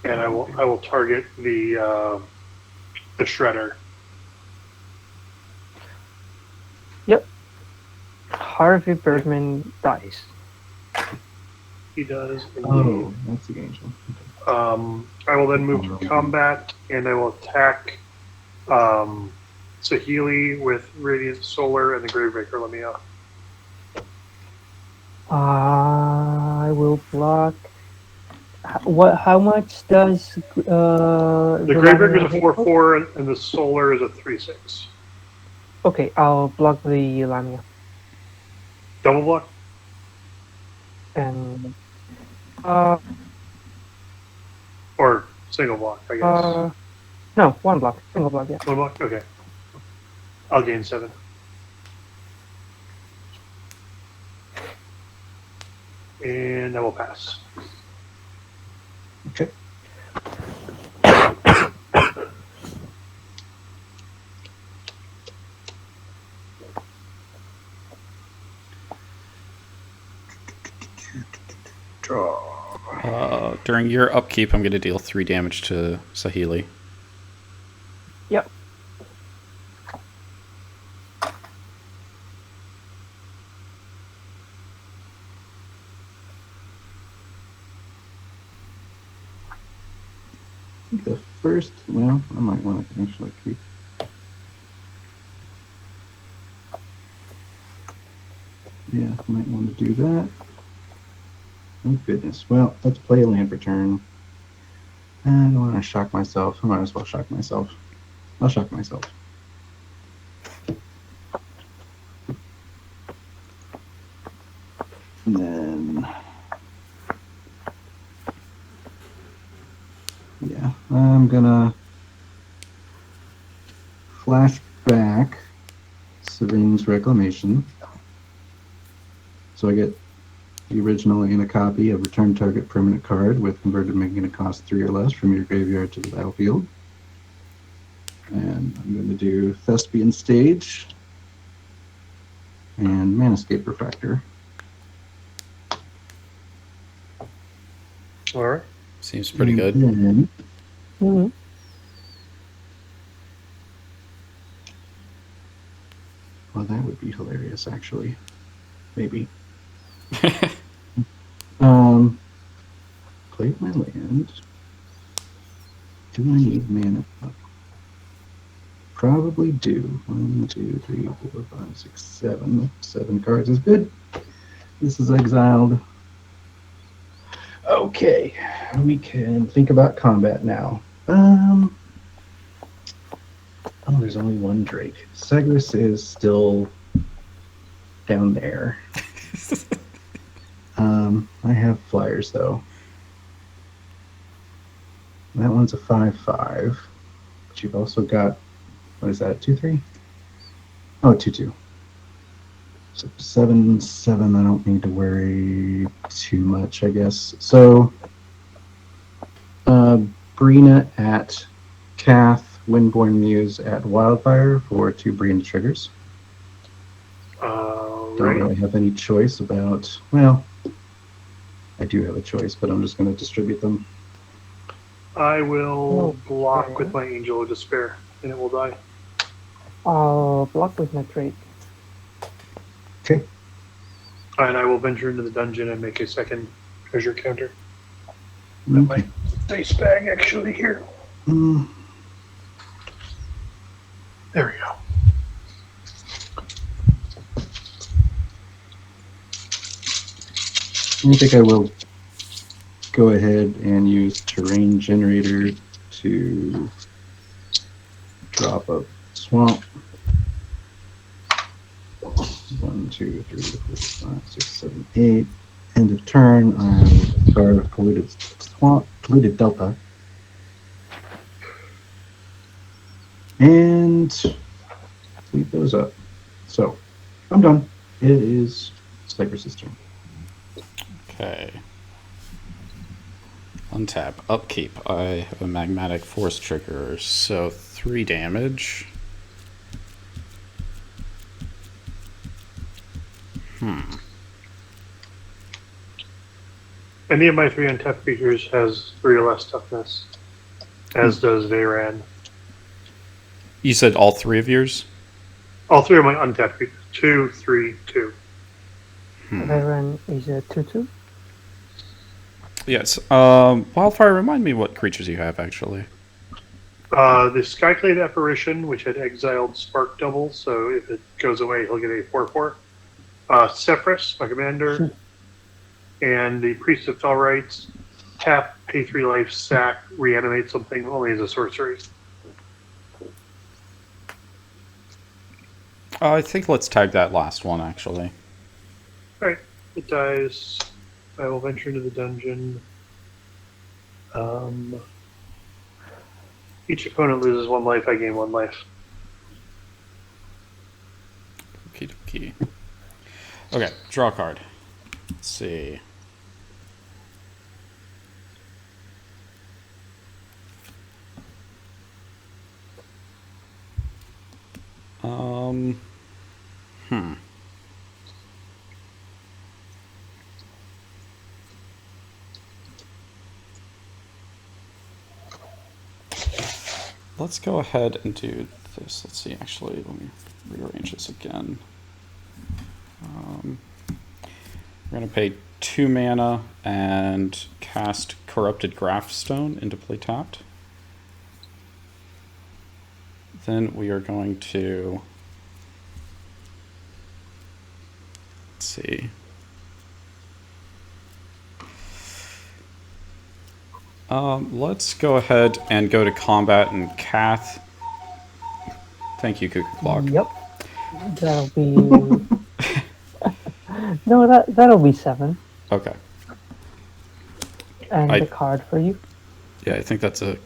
and I will target the Shredder. Yep. Harvey Birdman dies. He does indeed. Oh, that's the angel. I will then move to combat, and I will attack Saheeli with Radiant Solar and the Gravebreaker. Let me know. I will block. What? How much does The Gravebreaker is a Lamia- 4/4, and the Solar is a 3/6. Okay, I'll block the Lamia Double block? and Or single block, I guess. no, one block, single block. Yeah. One block? Okay. I'll gain 7. And I will pass. Okay. Draw. During your upkeep, I'm going to deal 3 damage to Saheeli. Yep. The first, well, I might want to actually keep. Yeah, might want to do that. Oh goodness. Well, let's play a land return. I don't want to shock myself. I might as well shock myself. I'll shock myself. And then, yeah, I'm gonna flash back Serene's Reclamation. So I get the original and a copy of return target permanent card with converted making it cost 3 or less from your graveyard to the battlefield. And I'm going to do Thespian Stage and Manascape Refractor. All right. Seems pretty And good. then, Mm-hmm. well, that would be hilarious, actually. Maybe. Play my land. Do I need mana? Probably do. 1, 2, 3, 4, 5, 6, 7. 7 cards is good. This is exiled. Okay, we can think about combat now. Oh, there's only one Drake. Segris is still down there. I have flyers though. That one's a 5/5. But you've also got, what is that, 2/3? Oh, 2/2. So 7/7. I don't need to worry too much, I guess. So, Brina at Kath, Windborn Muse at Wildfire for 2 Brina triggers. Don't Right. really have any choice about, well, I do have a choice, but I'm just going to distribute them. I will Oh, block okay. with my Angel of Despair, and it will die. I'll block with my Drake. Okay. And I will venture into the dungeon and make a second treasure counter. That Okay. might dice bag actually here. Mm, There we go. I think I will go ahead and use Terrain Generator to drop a swamp. 1, 2, 3, 4, 5, 6, 7, 8. End of turn, I will discard Polluted Swamp, Polluted Delta. And leave those up. So, I'm done. It is Cypress's turn. Okay. Untap. Upkeep. I have a Magmatic Force trigger, so 3 damage. Any of my 3 untapped creatures has 3 or less toughness, as does Veyran. You said all 3 of yours? All 3 of my untapped creatures. 2, 3, 2. Varen is a 2/2. Yes. Wildfire, remind me what creatures you have, actually. The Skyclave Apparition, which had exiled Spark Double, so if it goes away, he'll get a 4/4. Sephrus, my commander, and the Priest of Felrites. Tap, pay 3 life, sack, reanimate something, only as a sorcery. I think let's tag that last one, actually. Alright, it dies. I will venture into the dungeon. Each opponent loses 1 life, I gain 1 life. Okie dokie. Okay, draw a card. Let's see. Let's go ahead and do this. Let's see, actually, let me rearrange this again. We're going to pay 2 mana and cast Corrupted Graftstone into play tapped. Then we are going to, let's see. Let's go ahead and go to combat and Kath. Thank you, Cuckoo Clock. Yep. That'll be... no, that'll be 7. Okay. And the card for you. Yeah, I think that's a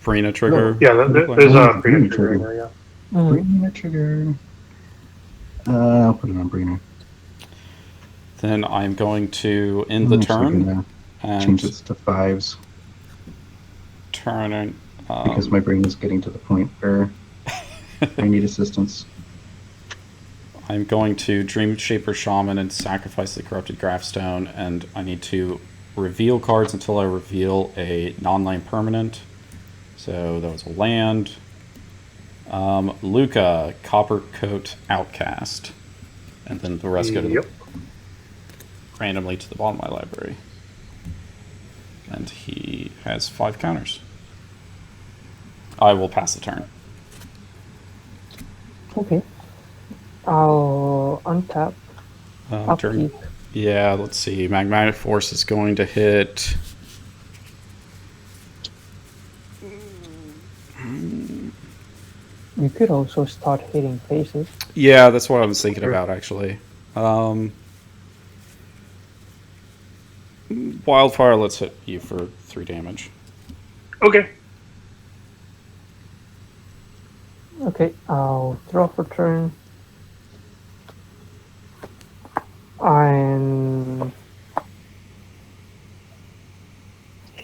Brina trigger. Yeah, there's a Brina trigger in there, yeah. Brina trigger. I'll put it on Brina. Then I'm going to end the turn and change it to 5s. Turn because my brain is getting to the point where I need assistance. I'm going to Dream Shaper Shaman and sacrifice the Corrupted Graftstone, and I need to reveal cards until I reveal a non-land permanent. So that was a land. Luca, Coppercoat Outcast. And then the rest go to randomly to the bottom of my library. And he has 5 counters. I will pass the turn. Okay. I'll untap. Turn. Yeah, let's see. Magnetic Force is going to hit. You could also start hitting faces. Yeah, that's what I was thinking about, actually. Wildfire, let's hit you for 3 damage. Okay. Okay, I'll draw for turn. And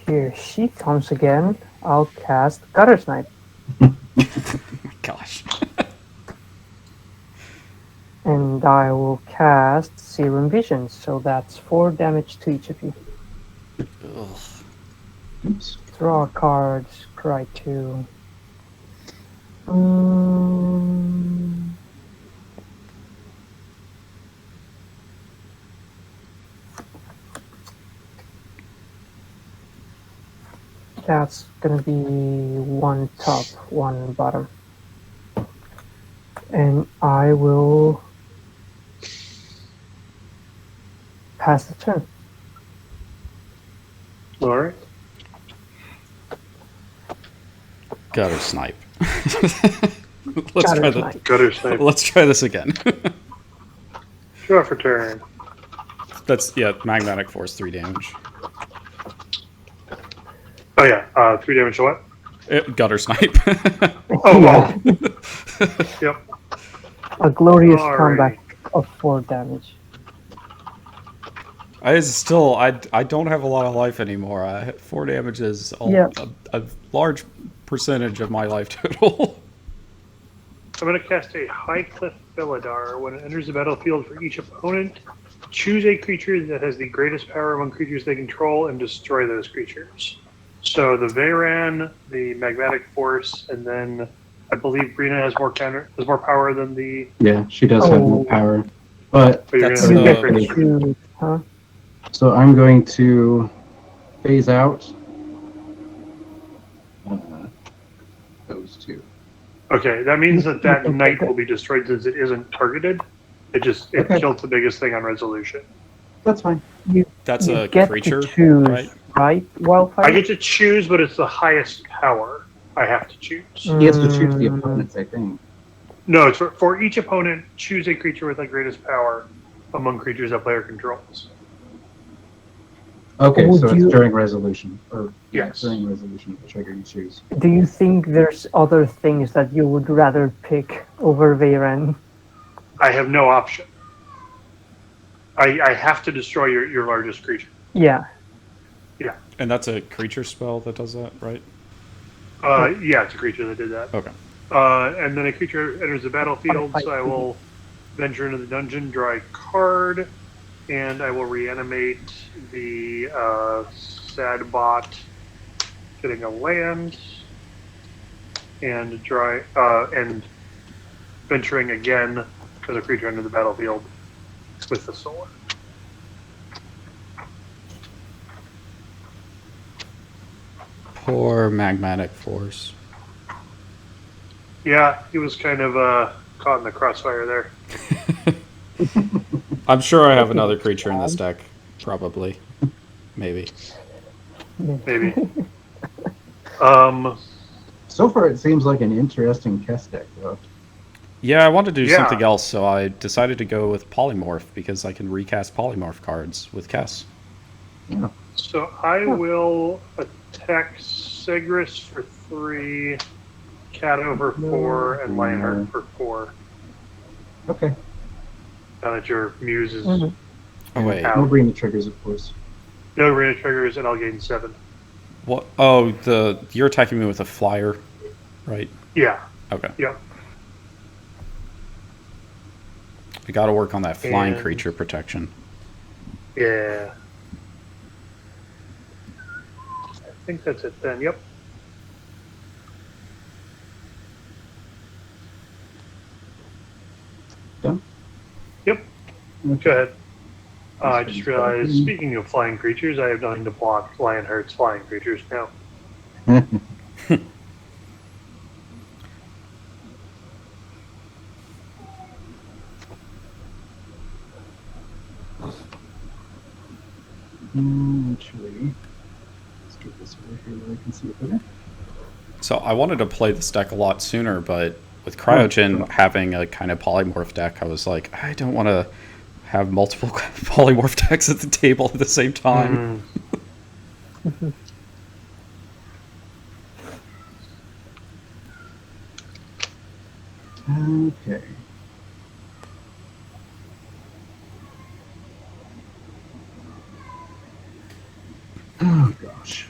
here she comes again. I'll cast Gutter Snipe. Gosh. And I will cast Serum Vision, so that's 4 damage to each of you. Ugh. Oops. Draw cards, cry 2. That's gonna be 1 top, 1 bottom. And I will pass the turn. Alright. Gutter Snipe. Gutter Snipe. Let's try this again. Draw for turn. That's, yeah, Magnetic Force, 3 damage. Oh yeah, 3 damage to what? Gutter Snipe. Oh wow. Yep. A glorious comeback of 4 damage. I don't have a lot of life anymore. 4 damage is a large percentage of my life total. I'm going to cast a High Cliff Felidar. When it enters the battlefield for each opponent, choose a creature that has the greatest power among creatures they control and destroy those creatures. So the Veyran, the Magnetic Force, and then I believe Brina has more power than the... Yeah, she does have more power. But But you're That's going You to get have to a choose, huh? so I'm going to phase out those two. Okay, that means that that Okay, knight will be destroyed since it isn't targeted. It Okay. killed the biggest thing on resolution. That's fine. You That's you a get creature, to choose, right? right, Wildfire? I get to choose, but it's the highest power I have to choose. He has to choose the Mm. opponents, I think. No, it's for each opponent, choose a creature with the greatest power among creatures that player controls. Okay, Would so it's you- during resolution. Or Yes. during resolution, the trigger you choose. Do you think there's other things that you would rather pick over Varen? I have no option. I have to destroy your largest creature. Yeah. And that's a creature spell that does that, right? Yeah, it's a creature that did that. Okay. And then a creature enters the battlefield, so I will venture into the dungeon, draw a card, and I will reanimate the sad bot, getting a land, and and venturing again as a creature into the battlefield with the solar. Poor magmatic force. Yeah, he was kind of caught in the crossfire there. I'm sure I have another creature in this deck. Probably. Maybe. Maybe. So far, it seems like an interesting Kess deck, though. Yeah, I wanted to do Yeah. something else, so I decided to go with Polymorph because I can recast Polymorph cards with Kess. Yeah. So I will attack Segris for 3, Kato for 4, and Lionheart for 4. Okay. Now that your muse is Mhm. Oh, wait. out. No bring the triggers, of course. No arena triggers, and I'll gain 7. What? Oh, you're attacking me with a flyer, right? Yeah, Okay. yeah. I gotta work on that flying And- creature protection. Yeah. I think that's it then. Yep. Done? Yep. Okay. Go ahead. I just realized, speaking of flying creatures, I have nothing to block Lionheart's flying creatures now. Actually, let's get this over here where I can see it better. So I wanted to play this deck a lot sooner, but with Cryogen having a kind of polymorph deck, I was like, I don't want to have multiple polymorph decks at the table at the same time. Okay. Oh gosh.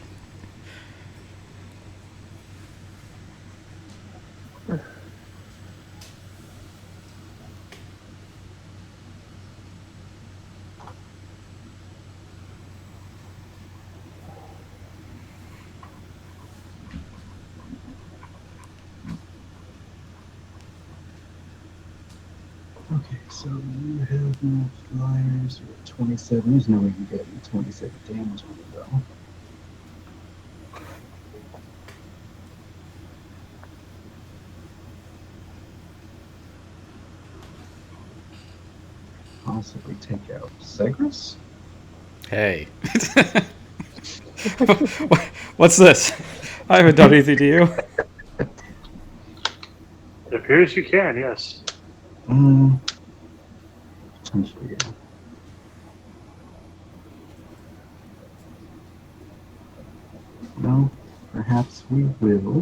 Okay, so you have no flyers. You're at 27. There's no way you get me 27 damage on it, though. Possibly take out Segris? Hey. What's this? I haven't done anything to you. It appears you can, yes. Potentially, yeah. No, perhaps we will.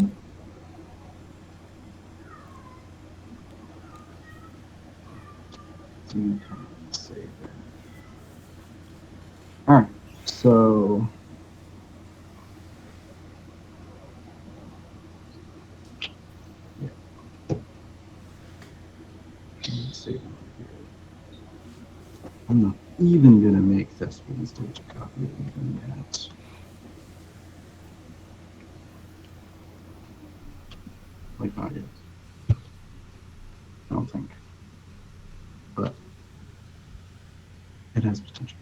Save that. Alright, so let's see. I'm not even gonna make Thespian's stage a copy of even yet. Like, not yet. I don't think. But It has potential.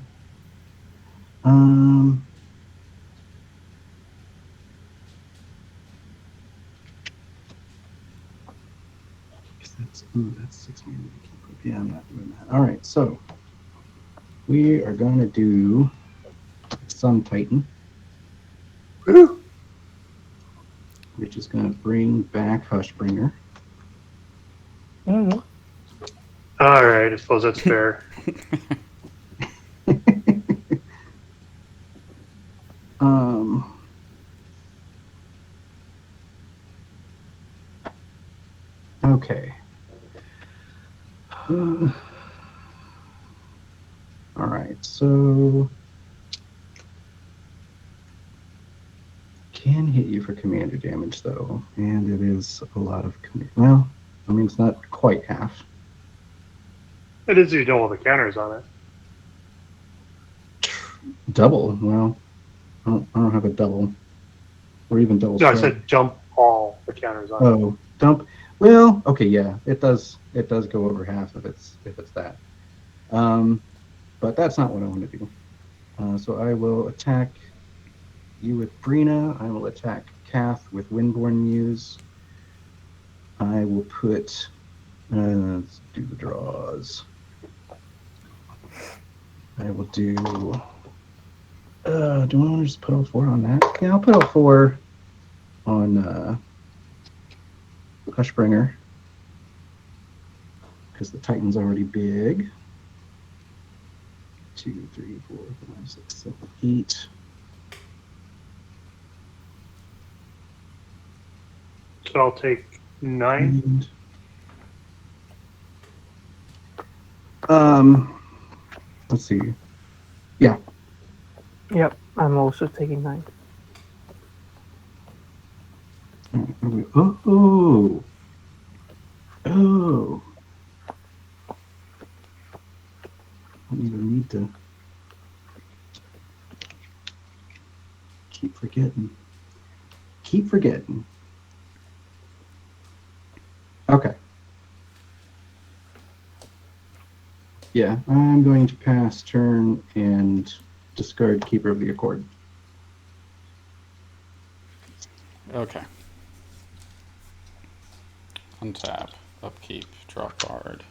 That's 6 mana. Yeah, I'm not doing that. All right, so we are going to do Sun Titan, which is going to bring back Hushbringer. Mm-hmm. All right, I suppose that's fair. Okay. All right, so can hit you for commander damage though, and it is a lot of well, I mean it's not quite half. It is you double the counters on it. Double? Well, I don't have a double, or even double. No, I strike. said dump all the counters on it. Oh, dump. Well, okay, yeah, it does. It does go over half if it's that. But that's not what I want to do. So I will attack you with Brina. I will attack Kath with Windborn Muse. I will put. Let's do the draws. I will do. Do I want to just put all 4 on that? Yeah, I'll put all 4 on Hushbringer. Because the Titan's already big. 2, 3, 4, 5, 6, 7, 8. So I'll take 9. And, let's see. Yeah. Yep, I'm also taking 9. Oh. Oh. I don't even need to keep forgetting. Okay. Yeah, I'm going to pass turn and discard Keeper of the Accord. Okay. Untap, upkeep, draw card.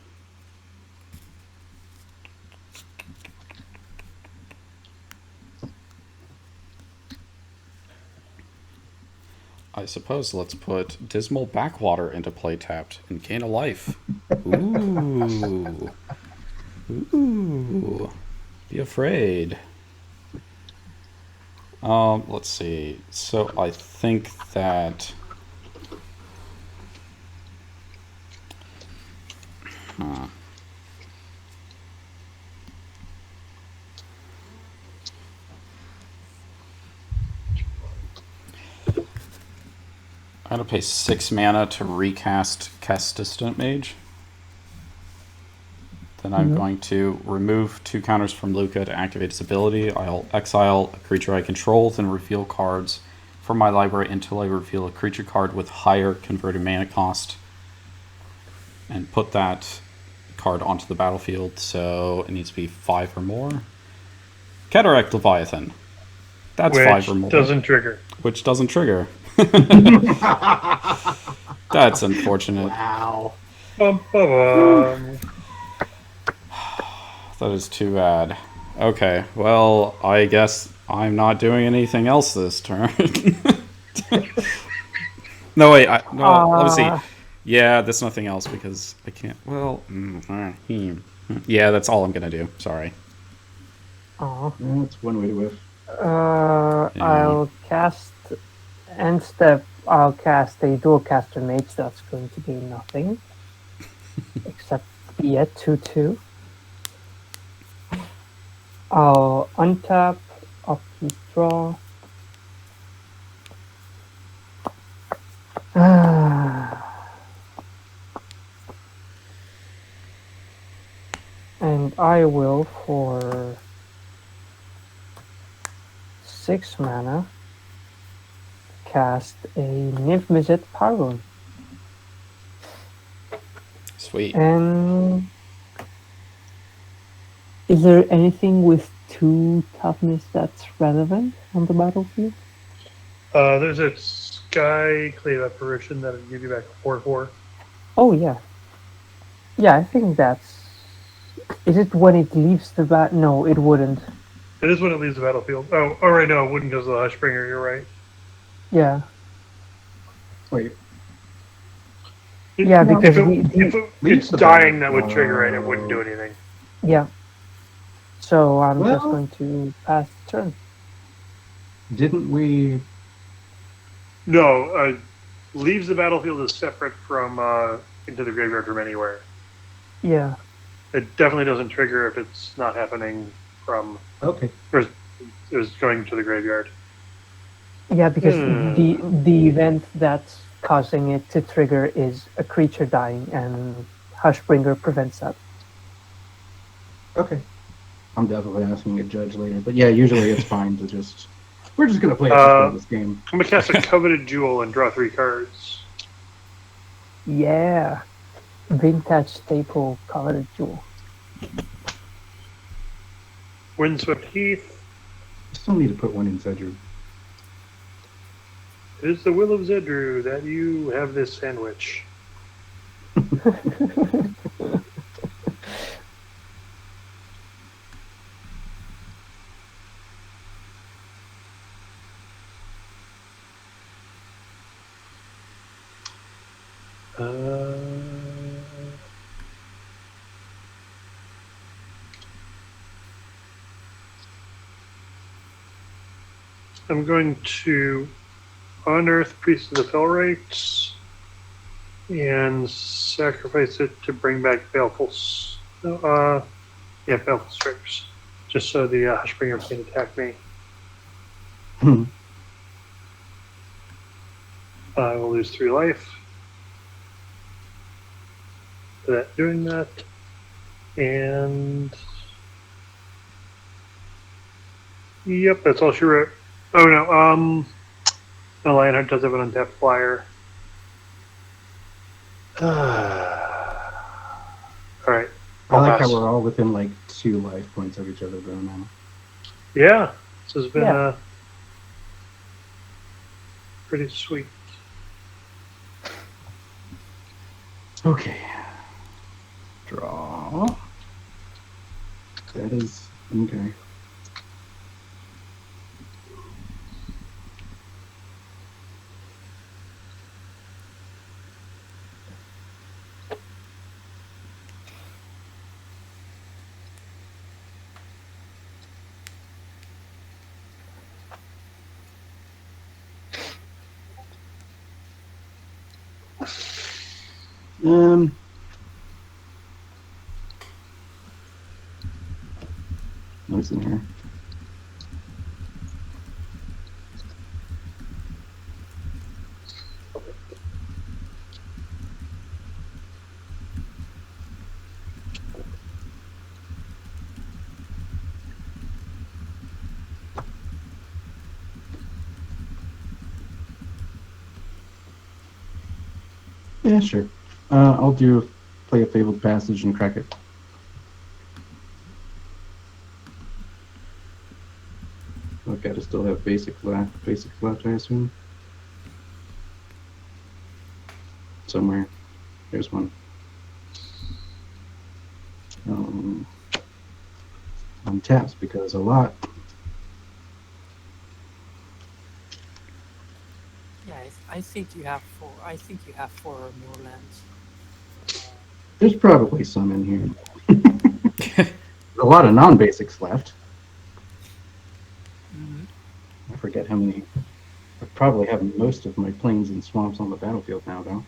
I suppose let's put Dismal Backwater into play tapped and gain a life. Ooh. Ooh. Be afraid. Let's see. So I think that... Huh. I'm going to pay 6 mana to recast Kess Distant Mage. Then I'm going to remove 2 counters from Luca to activate its ability. I'll exile a creature I control, then reveal cards from my library until I reveal a creature card with higher converted mana cost. And put that card onto the battlefield, so it needs to be 5 or more. Cataract Leviathan. That's 5 or more. Which doesn't trigger. That's unfortunate. Wow. Bum, bum, bum. That is too bad. Okay, well, I guess I'm not doing anything else this turn. No, wait, let me see. Yeah, that's nothing else because I can't. Well, yeah, that's all I'm gonna do. Sorry. Oh. That's one way to whiff. I'll cast end step. I'll cast a dual caster mage. That's going to be nothing, except be at 2/2. I'll untap, upkeep, draw. And I will, for 6 mana, cast a Nymph Mizzet Parun. Sweet. And Is there anything with 2 toughness that's relevant on the battlefield? There's a Sky Clave Apparition that'll give you back a 4/4. Oh yeah, yeah. I think that's. Is it when it leaves the bat? No, it wouldn't. It is when it leaves the battlefield. Oh, right, no, it wouldn't because of the Hushbringer, you're right. Yeah, Wait, yeah. No, Because If leaves it's the dying, battle- that would trigger it. It wouldn't do anything. yeah. So I'm just Well- going to pass the turn. didn't we? No, leaves the battlefield is separate from into the graveyard from anywhere. Yeah, It definitely doesn't trigger if it's not happening from Okay. or is going to the graveyard. yeah. Because the event that's causing it to trigger is a creature dying, and Hushbringer prevents that. Okay. I'm definitely asking a judge later, but yeah, usually it's fine to just. We're just gonna play it to play this game. I'm gonna cast a Coveted Jewel and draw 3 cards. Yeah, vintage staple colored jewel. Windswept Heath. Still need to put one inside your. It is the will of Zedru that you have this sandwich. I'm going to unearth Priest of the Fellrights and sacrifice it to bring back Baleful Strix. Just so the Hushbringer can attack me. I will lose 3 life. For that, doing that. And yep, that's all she wrote. Oh no, the Lionheart does have an untapped flyer. Alright. I like how we're all within like 2 life points of each other though now. Yeah. This has been Yeah. pretty sweet. Okay. Draw. That is okay. What's in here? Yeah, sure. I'll play a Fabled Passage and crack it. Okay, I still have basic left, I assume. Somewhere. There's one. On taps because a lot. Yeah, I think you have 4. I think you have 4 or more lands. There's probably some in here. A lot of non-basics left. I forget how many. I probably have most of my plains and swamps on the battlefield now, though.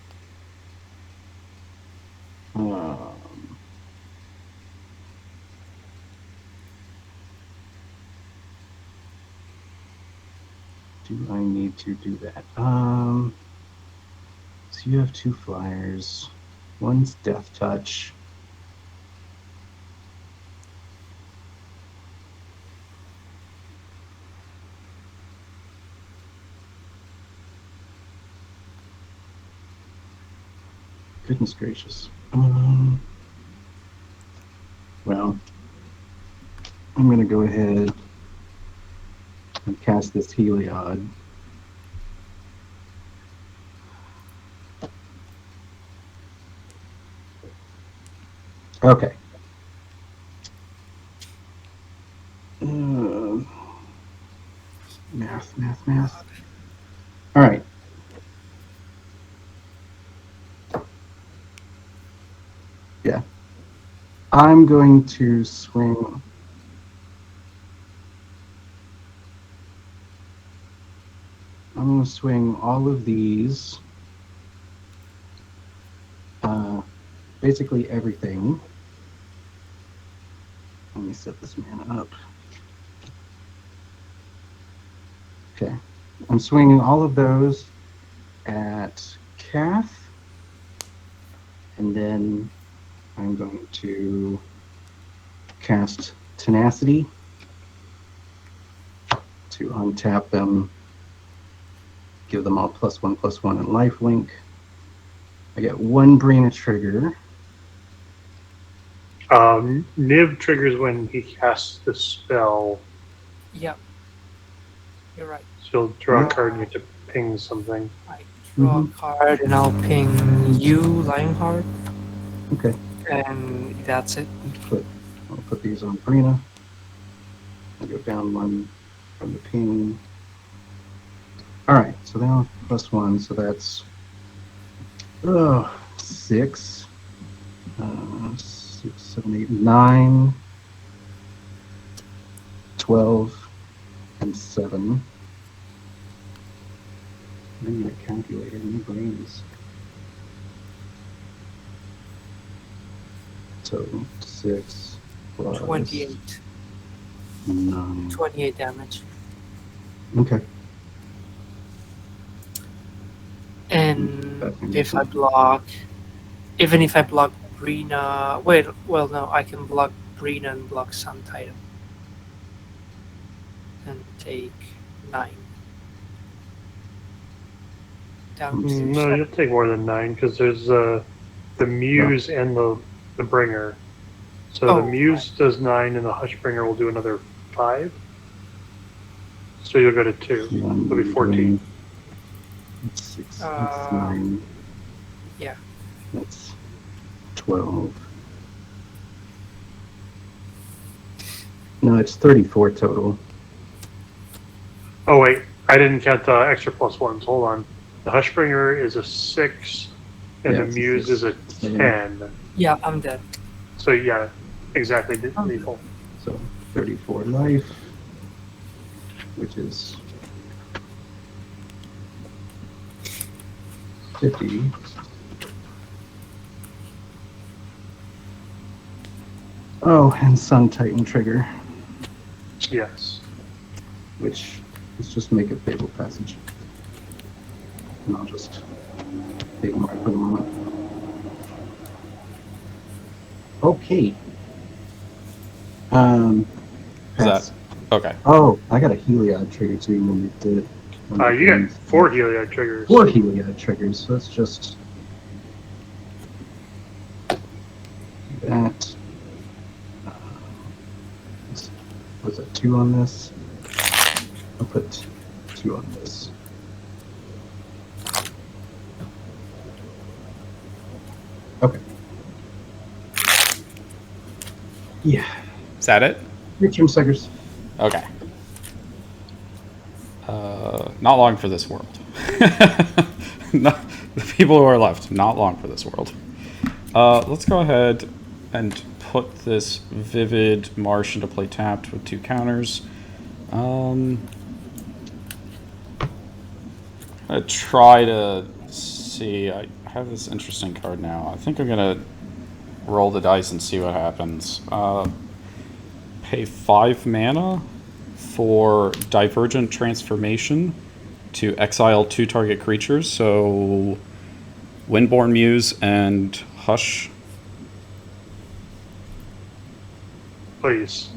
Do I need to do that? So you have 2 flyers. One's Death Touch. Goodness gracious. Well, I'm going to go ahead and cast this Heliod. Okay. Math. All right. Yeah. I'm going to swing. I'm going to swing all of these. Basically everything. Let me set this mana up. Okay. I'm swinging all of those at Kath. And then I'm going to cast Tenacity to untap them, give them all +1/+1 and lifelink. I get 1 Brina trigger. Niv triggers when he casts the spell. Yep. You're right. So you'll draw a card and you have to ping something. I draw a card and I'll ping you, Lionheart, Okay. and that's it. I'll put these on Brina. I'll go down 1 from the ping. All right, so now +1, so that's 6, 6, 7, 8, 9, 12, and 7. I need a calculator, new brains. So 6 plus 28. 9. 28 damage. Okay. And That if I block, even if I block Brina, well, no, I can block Brina and block Sun Titan. And take 9. Down to No, 7. you'll take more than 9 because there's the Muse and the Bringer. So Oh, the Muse does 9 and the Hushbringer will do another 5. So you'll go to 2. It'll be 14. 6, that's 9. Yeah. That's 12. No, it's 34 total. Oh wait, I didn't count the extra +1s. Hold on. The Hushbringer is a 6 and Yeah, the it's a Muse 6. is a 10. Yeah, I'm dead. So yeah, exactly lethal. So 34 life, which is 50. Oh, and Sun Titan trigger, Yes. which let's just make it Fatal Passage. And I'll just take them right for the moment. Okay. Is Pass. that okay? Oh, I got a Heliod trigger too when we did it. You got 4 Heliod triggers. 4 Heliod triggers, so let's just do that. Was it 2 on this? I'll put 2 on this. Okay. Yeah. Is that it? Your turn, suckers. Okay. Not long for this world. The people who are left, not long for this world. Let's go ahead and put this Vivid Marsh into play tapped with 2 counters. I try to see. I have this interesting card now. I think I'm gonna roll the dice and see what happens. Pay 5 mana for Divergent Transformation to exile 2 target creatures. So Windborn Muse and Hush. Please.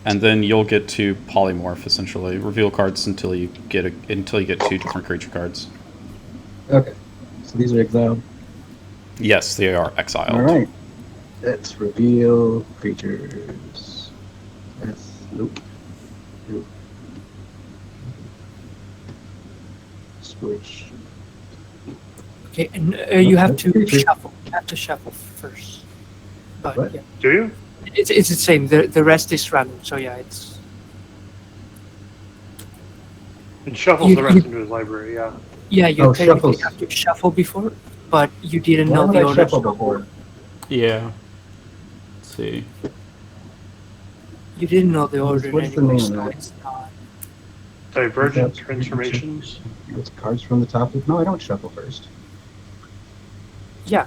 And then you'll get to polymorph, essentially. Reveal cards until you get 2 different creature cards. Okay. So these are exiled. Yes, they are exiled. All right. Let's reveal creatures. That's nope. Nope. Switch. Okay, and you have That's a to creature. shuffle. You have to shuffle first. But What? yeah, Do you? it's the same. The rest is random. So yeah, it's And shuffles You- the rest you- into his library, yeah. yeah. You Oh, technically shuffles. have to shuffle before, but you didn't Why know would the I order. shuffle So before? Yeah. Let's see. you didn't know the order What's the anyway, name of so that? it's not. Divergent That's- transformations. It's cards from the top. No, I don't shuffle first. Yeah,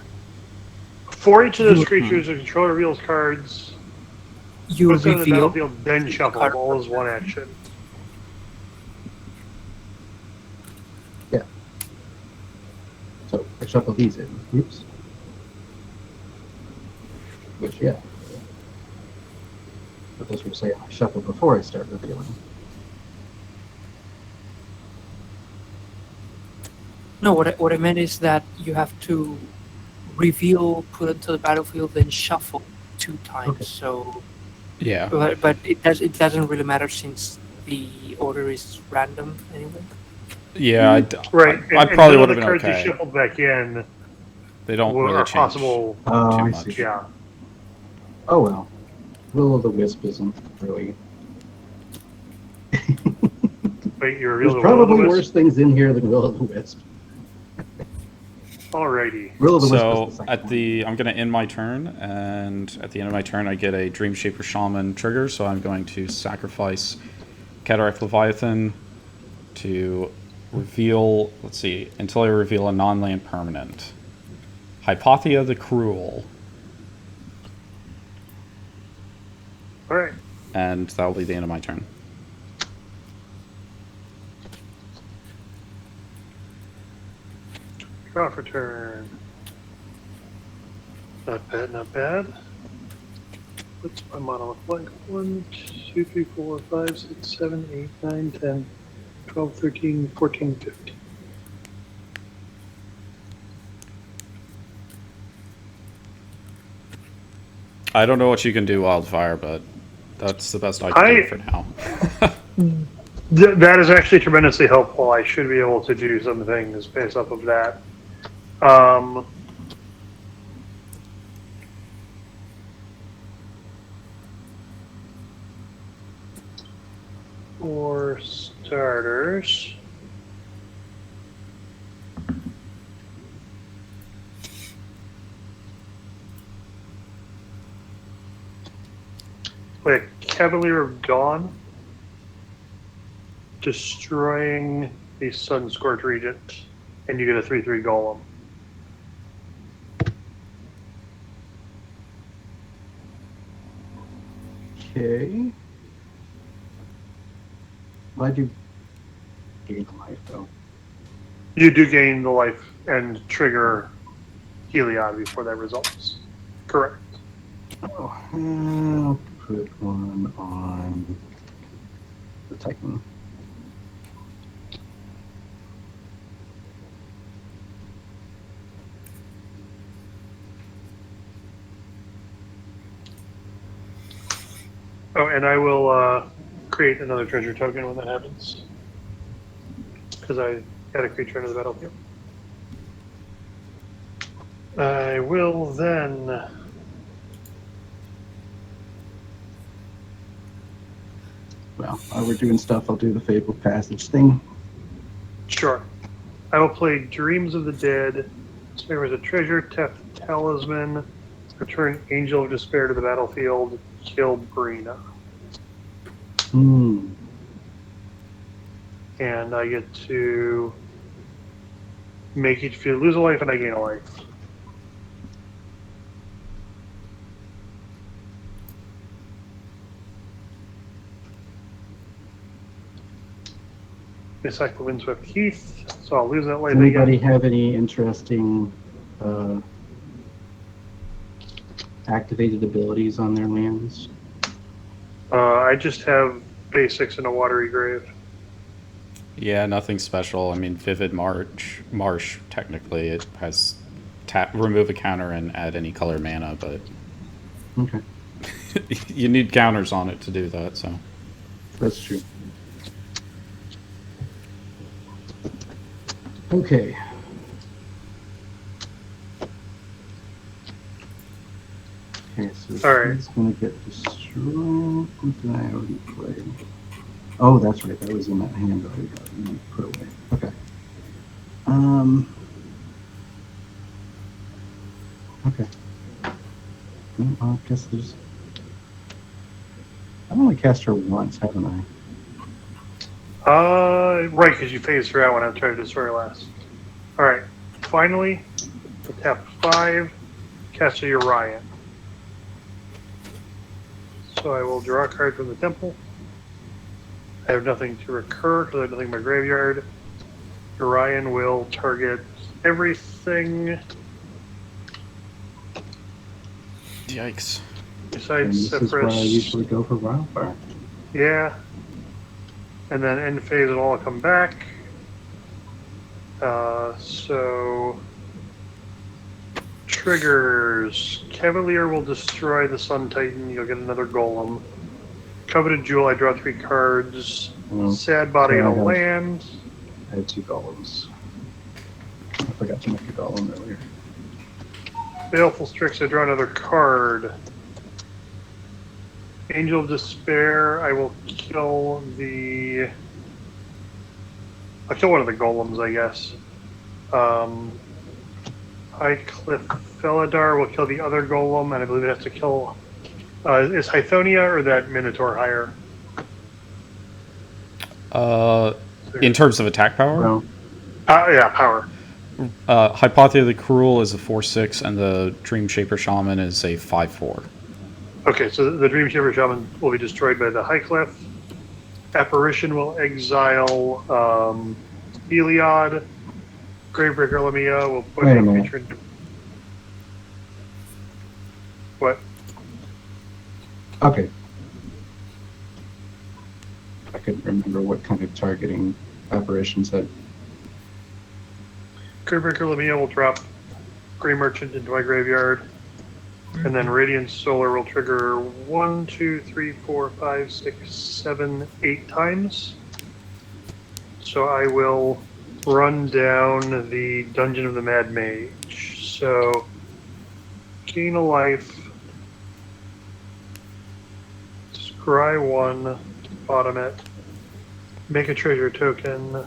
For each of those You- creatures, the controller reveals cards, you puts them in the reveal. battlefield, then shuffles. card. All is one action. So I shuffle these in. Oops. Which, yeah. But this would say I shuffle before I start revealing. No, what I meant is that you have to reveal, put it to the battlefield, then shuffle 2 times. Okay. So, Yeah. but it doesn't really matter since the order is random anyway. Yeah, Right. I and probably none would of have the been cards you okay. shuffled back in They don't really are change possible. Oh, too I much. see. Yeah. Oh well. Will o' the Wisp isn't really. Wait, you reveal There's the Will o' the probably Wisp? worse things in here than Will o' the Wisp. Alrighty. Will o' the Wisp So is the second at one. the, I'm going to end my turn, and at the end of my turn, I get a Dream Shaper Shaman trigger. So I'm going to sacrifice Cataract Leviathan to reveal. Let's see, until I reveal a non-land permanent. Hypothea the Cruel, Alright. and that will be the end of my turn. Draw for turn. Not bad, not bad. What's my model look like? 1, 2, 3, 4, 5, 6, 7, 8, 9, 10, 12, 13, 14, 15. I don't know what you can do, Wildfire, but that's the best I can do for now. That is actually tremendously helpful. I should be able to do some things based off of that. For starters, play a Cavalier of Dawn, destroying the Sun Scorch Regent, and you get a 3/3 Golem. Okay. Why do gain a life though? You do gain the life and trigger Heliod before that resolves. Correct. Oh, I'll put one on the Titan. Oh, and I will create another treasure token when that happens. Because I had a creature into the battlefield. I will then. Well, while we're doing stuff, I'll do the Fabled Passage thing. Sure. I will play Dreams of the Dead. Discover a treasure, Teft Talisman. Return Angel of Despair to the battlefield. Kill Brina. Hmm. And I get to make each field lose a life and I gain a life. They sack the Windswept Heath, so I'll lose that life Does anybody again. have any interesting activated abilities on their lands? I just have basics in a watery grave. Yeah, nothing special. I mean, Vivid Marsh, technically, it has remove a counter and add any color mana, but Okay, You need counters on it to do that, so. that's true. Okay. Okay, so All right. he's gonna get destroyed. What did I already play? Oh, that's right. That was in that hand I already got and put away. Okay. Okay. I guess there's. I've only cast her once, haven't I? Right, because you phased her out when I tried to destroy her last. All right. Finally, with tap 5, cast a Urian. So I will draw a card from the temple. I have nothing to recur because I have nothing in my graveyard. Urian will target everything Yikes. And besides this is where I Sephiroth. usually go for Wildfire. Yeah. And then end phase it'll all come back. So triggers. Cavalier will destroy the Sun Titan. You'll get another Golem. Coveted Jewel, I draw 3 cards. Well, Sad Body yeah, and I a have- land. I had 2 golems. I forgot to make a golem earlier. Baleful Strix, I draw another card. Angel of Despair, I will kill the... I'll kill one of the golems, I guess. High Cliff Felidar will kill the other golem, and I believe it has to kill... is Hythonia or that Minotaur higher? In terms of attack power, Well, Yeah, power. Hypatia the Cruel is a 4/6, and the Dream Shaper Shaman is a 5/4. Okay, so the Dream Shaper Shaman will be destroyed by the High Cliff. Apparition will exile Heliod. Gravebreaker Lamia will put Wait a a minute. creature into... What? okay. I couldn't remember what kind of targeting apparitions had. Gravebreaker Lamia will drop Grey Merchant into my graveyard. And then Radiant Solar will trigger 1, 2, 3, 4, 5, 6, 7, 8 times. So I will run down the Dungeon of the Mad Mage. So gain a life. Scry 1, bottom it. Make a treasure token.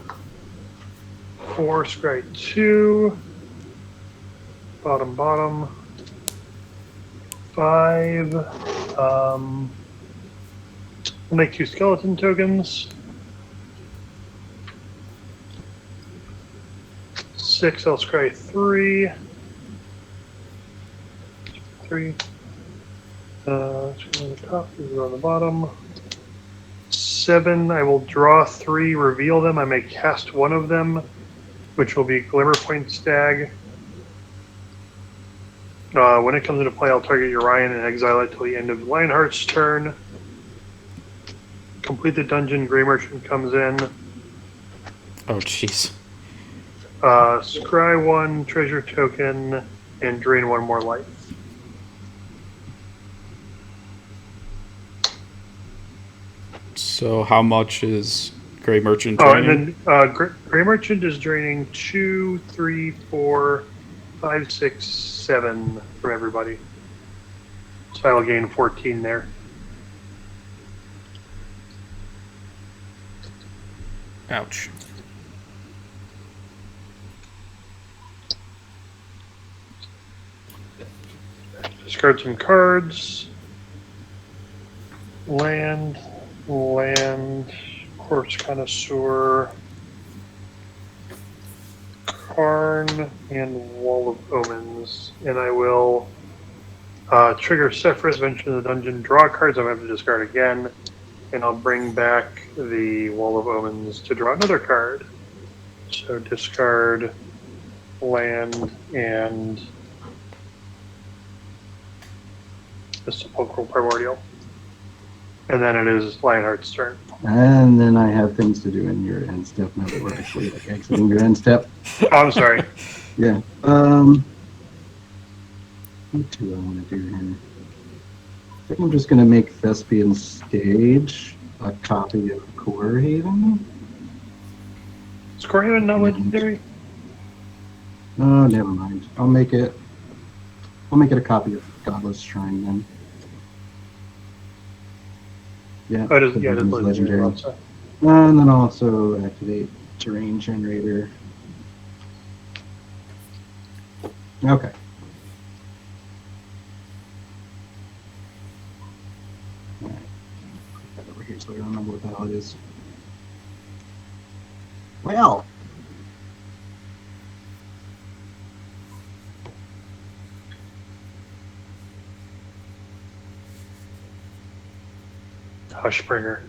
4, scry 2. Bottom. 5. I'll make 2 skeleton tokens. 6, I'll scry 3. 3. Two on the top, these are on the bottom. 7, I will draw 3, reveal them. I may cast one of them, which will be Glimmerpoint Stag. When it comes into play, I'll target Urian and exile it till the end of Lionheart's turn. Complete the dungeon, Grey Merchant comes in. Oh, jeez. Scry 1, treasure token, and drain 1 more life. So how much is Grey Merchant Oh, draining? and then Grey Merchant is draining 2, 3, 4, 5, 6, 7 from everybody. So I will gain 14 there. Ouch. Discard some cards. Land, Corpse Connoisseur, Karn, and Wall of Omens. And I will trigger Sephiroth, Venture to the Dungeon, draw cards. I'm going to have to discard again. And I'll bring back the Wall of Omens to draw another card. So discard land and the Sepulchral Primordial. And then it is Lionheart's turn. And then I have things to do in your end step now that we're actually like exiting your end step. Oh, I'm sorry. Yeah. What do I want to do here? think I'm just going to make Thespian Stage a copy of Core Haven. Is Corhaven not legendary? Oh, never mind. I'll make it a copy of Godless Shrine then. Yeah, Oh, it is, the yeah, it is Burn's legendary. Also. And then also activate Terrain Generator. Okay. Alright. Put that over here so I remember what the hell it is. Well. Hushbringer.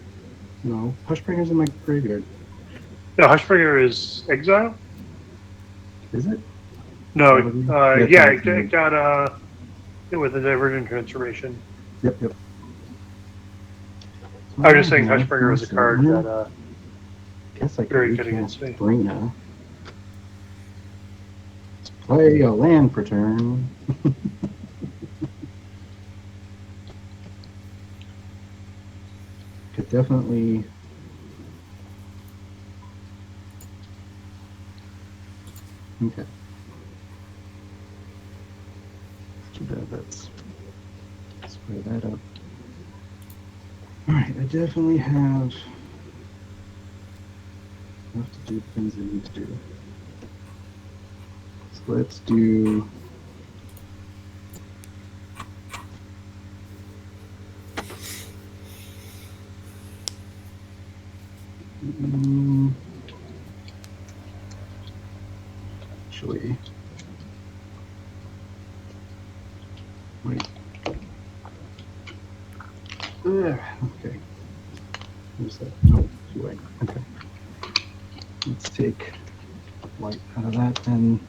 No, Hushbringer's in my graveyard. No, Hushbringer is exile? Is it? No, Probably. yeah, it's it got it with a Divergent transformation. Yep. I was just saying Hushbringer was a card that guess I could very good recast against me. Brina. Let's play a land per turn. Could definitely. Okay. Too bad that's. Spray that up. Alright, I definitely have enough to do the things I need to do. So let's do. Actually, wait. Okay. Where's that? Oh, two-way. Okay. Let's take white out of that then.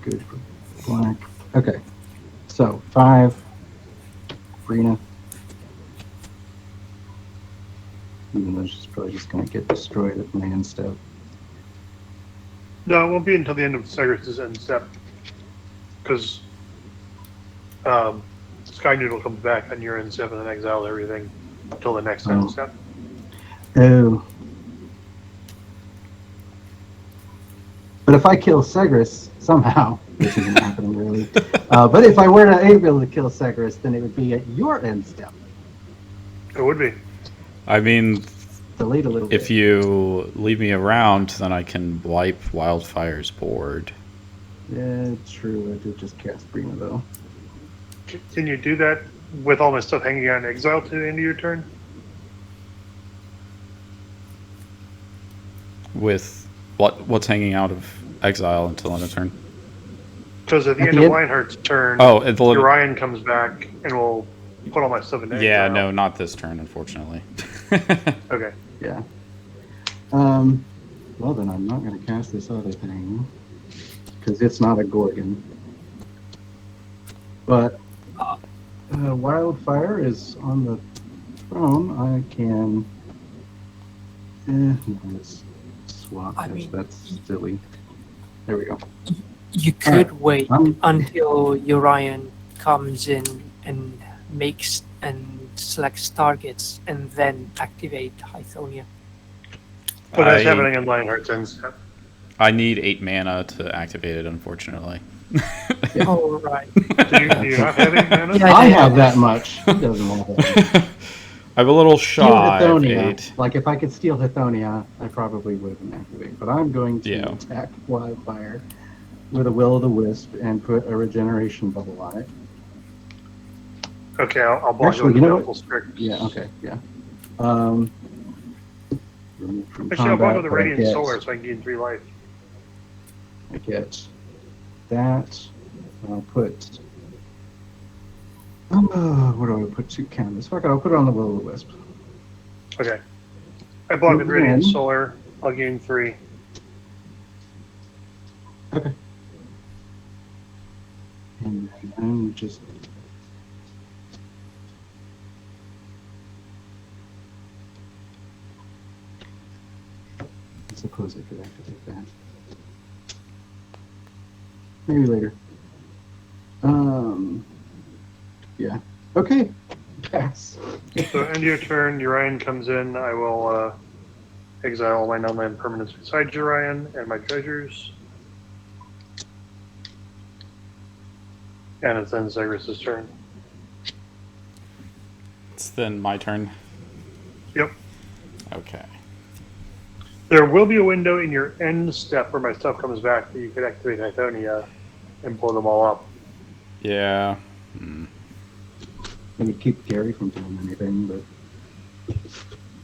Good for black. Okay. So 5. Brina. Even though she's probably just going to get destroyed at land step. No, it won't be until the end of Cyrus's end step. Because Sky Noodle comes back on your end step and then exiles everything until the next end step. Oh. But if I kill Segris somehow, which isn't happening really, but if I were not able to kill Segris, then it would be at your end step. It would be. I mean, delayed a little bit. if you leave me around, then I can wipe Wildfire's board. Yeah, true. I did just cast Brina though. Can you do that with all my stuff hanging out in exile to the end of your turn? With what's hanging out of exile until end of turn? Because at the At end the of end- Lionheart's turn, Oh, at the Orion comes back and will put all my stuff in yeah, exile. no, not this turn, unfortunately. Okay. Yeah. Well then, I'm not going to cast this other thing because it's not a Gorgon. But Wildfire is on the throne. I can. Let's swap. I mean- That's silly. There we go. You could wait I'm- until Orion comes in and makes and selects targets and then activate Hythonia. But that's I- happening in Lionheart's end step. I need 8 mana to activate it, unfortunately. Oh, right. Do you not have any mana? Yeah, I have that much. He doesn't have that. I'm a little Steal shy of Hithonia. 8. Like if I could steal Hithonia, I probably would have been activated. But I'm going to Yeah. attack Wildfire with a Will-o'-the-Wisp and put a regeneration bubble on it. Okay, I'll block Actually, it with you know Baleful Strict. Yeah. Okay. Yeah. Remove from Actually, I'll block combat, with the but Radiant Solar so I can gain 3 life. I get that. I'll put. What do I put? 2 canvas. Fuck it. I'll put it on the Will-o'-the-Wisp. Okay. I block with Radiant Then- Solar. I'll gain 3. Okay. And then I'm just. I suppose I could activate that. Maybe later. Yeah. Okay. Pass. So end of your turn, Urian comes in. I will exile all my non-land permanents besides Urian and my treasures. And it's then Zagreus' turn. It's then my turn. Yep. Okay. There will be a window in your end step where my stuff comes back that you could activate Tithonia and pull them all up. Yeah. It would keep Gary from doing anything, but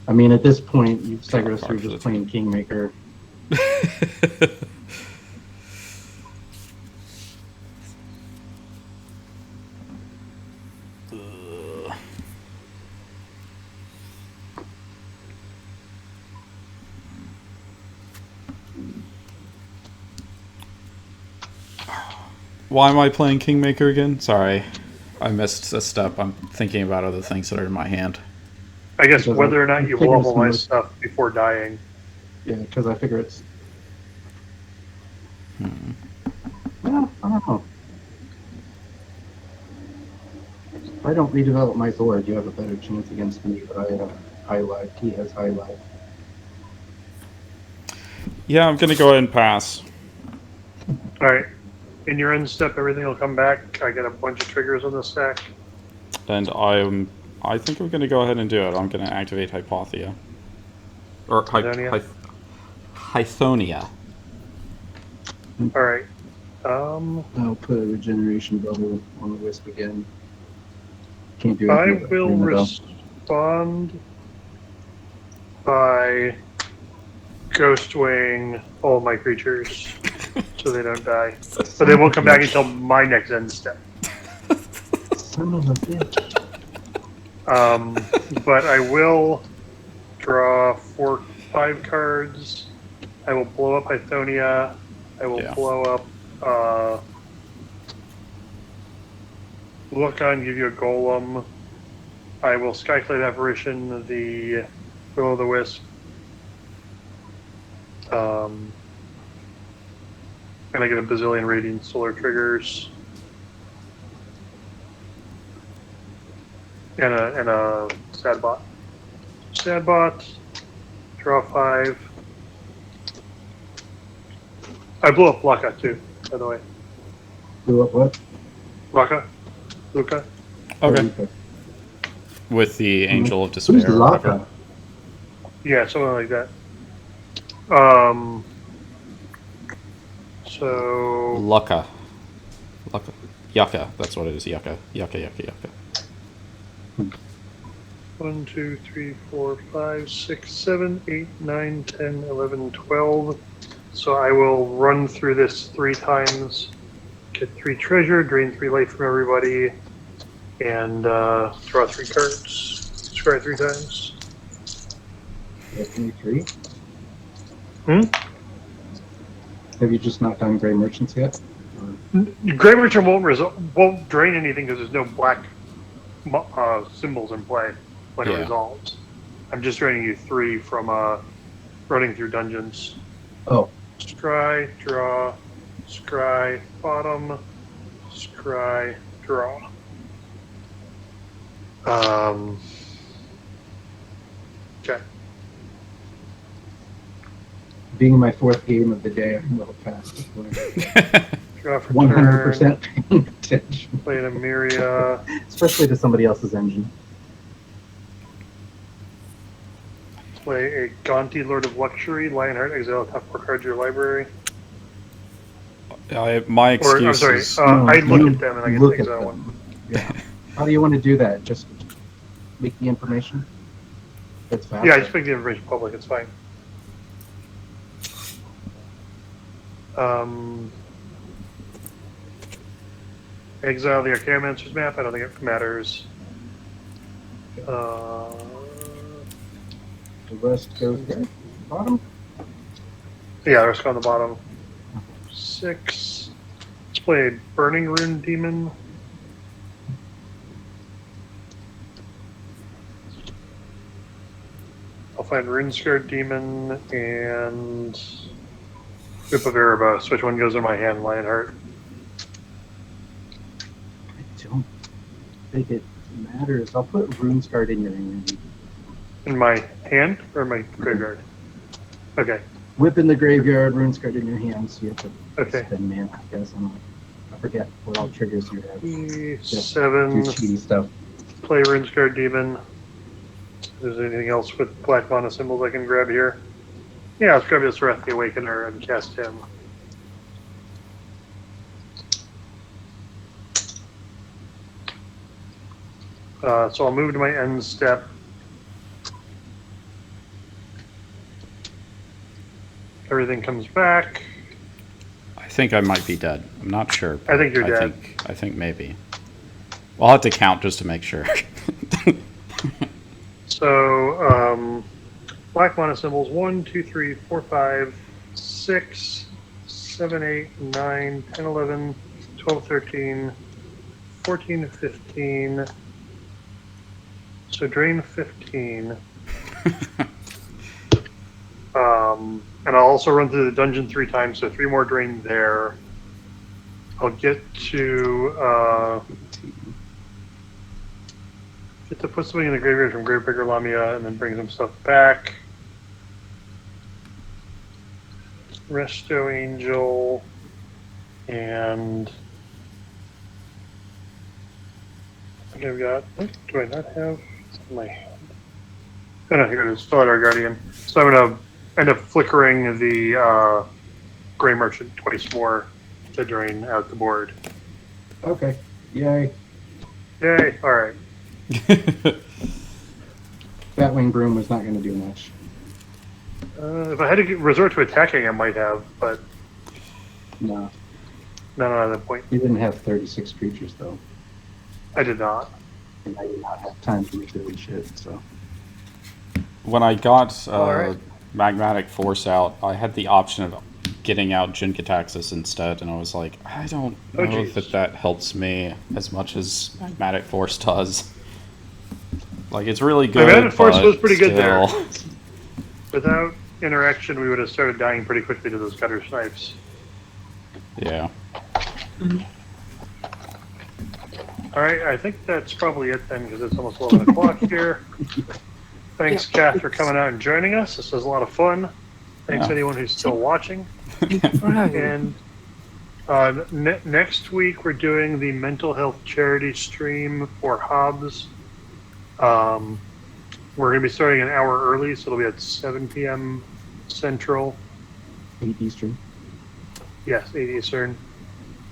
I mean, at this point, you Zagreus, you're just playing Kingmaker. Why am I playing Kingmaker again? Sorry. I missed a step. I'm thinking about other things that are in my hand. I guess Because whether or not I you figure blow up it's all my most- stuff before dying. Yeah, because I figure it's. Well, I don't know. If I don't redevelop my Zord, you have a better chance against me, but I have high life. He has high life. Yeah, I'm gonna go ahead and pass. Alright. In your end step, everything will come back. I get a bunch of triggers on the stack. And I think I'm gonna go ahead and do it. I'm gonna activate Hypothea. Or Hythonia? Hythonia. Alright. I'll put a regeneration bubble on the Wisp again. Can't do I anything with will Prima, though. respond by Ghostwing all my creatures so they don't die. But they won't come back until my next end step. Son of a bitch. But I will draw 5 cards. I will blow up Hythonia. I will blow up Lukon, give you a golem. I will Skyclade Apparition, the Will-o'-the-Wisp. And I get a bazillion Radiant Solar triggers. And a Sadbot. Sadbot, draw 5. I blew up Luca too, by the way. Blew up what? Luca. Okay. With the Angel of Who's Despair or whatever. Laka? Yeah, something like that. So Lucka. Yucca. That's what it is. Yucca. 1, 2, 3, 4, 5, 6, 7, 8, 9, 10, 11, 12. So I will run through this 3 times, get 3 treasure, drain 3 life from everybody, and draw 3 cards. Scry 3 times. Only 3? Hmm? Have you just not done Grey Merchants yet? Grey Merchant won't drain anything because there's no black symbols in play when it resolves. I'm just draining you 3 from running through dungeons. Oh. Scry, draw, scry, bottom, scry, draw. Okay. Being my 4th game of the day, I'm a little fast. Draw for 100% turn. paying attention. Play an Emiria. Especially to somebody else's engine. Play a Gonti, Lord of Luxury. Lionheart, exile top 4 cards of your library. My excuse Or, I'm sorry, is... I look at them and I get look to at exile them. one. Yeah. How do you want to do that? Just make the information? That's fast. Yeah, I just make the information public, it's fine. Exile the Archaeomancer's map, I don't think it matters. The rest goes there. Bottom? Yeah, the rest go on the bottom. 6. Let's play a Burning Rune Demon. I'll find Runescarred Demon and Whip of Erebos. Which one goes in my hand, Lionheart? think it matters. I'll put Rune's Guard in your hand. In my hand or my graveyard? Okay. Whip in the graveyard, Rune's Guard in your hand, so you have to Okay. spend mana, I guess. I forget what all triggers you have. Do 7. cheaty stuff. Play Rune's Guard Demon. If there's anything else with black mana symbols I can grab here? Yeah, let's grab this Wrath the Awakener and cast him. So I'll move to my end step. Everything comes back. I think I might be dead. I'm not sure. I think you're dead. I think maybe. Well, I'll have to count just to make sure. So, black mana symbols 1, 2, 3, 4, 5, 6, 7, 8, 9, 10, 11, 12, 13, 14, 15. So drain 15. And I'll also run through the dungeon 3 times, so 3 more drain there. I'll get to put something in the graveyard from Gravedigger Lamia and then bring some stuff back. Resto Angel and I think I've got. What do I not have in my hand? Oh no, here it is. Stellar Guardian. So I'm gonna end up flickering the Grey Merchant twice more to drain out the board. Okay. Yay. Yay! All right. Batwing Broom was not going to do much. If I had to resort to attacking, I might have, but No. not at that point. You didn't have 36 creatures, though. I did not. And I did not have time to really shit, so. When I got Alright. Magmatic Force out, I had the option of getting out Jin-Kataxis instead, and I was like, I don't Oh, know geez. that helps me as much as Magmatic Force does. Like, it's really good, Magmatic Force but was pretty good there. still. Without interaction, we would have started dying pretty quickly to those gutter snipes. Yeah. All right, I think that's probably it then, because it's almost 11 o'clock here. Thanks, Kath, for coming out and joining us. This was a lot of fun. Thanks Yeah. anyone who's still watching. Right. And next week, we're doing the mental health charity stream for Hobbs. We're going to be starting an hour early, so it'll be at 7 p.m. Central. 8 Eastern. Yes, 8 Eastern.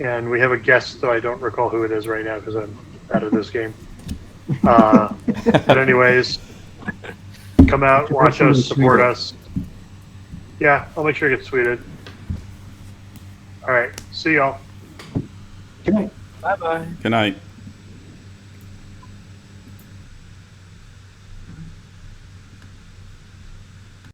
And we have a guest, though I don't recall who it is right now because I'm out of this game. But anyways, come out, watch us, support us. Yeah, I'll make sure it gets tweeted. All right, see y'all. Good night. Bye bye. Good night.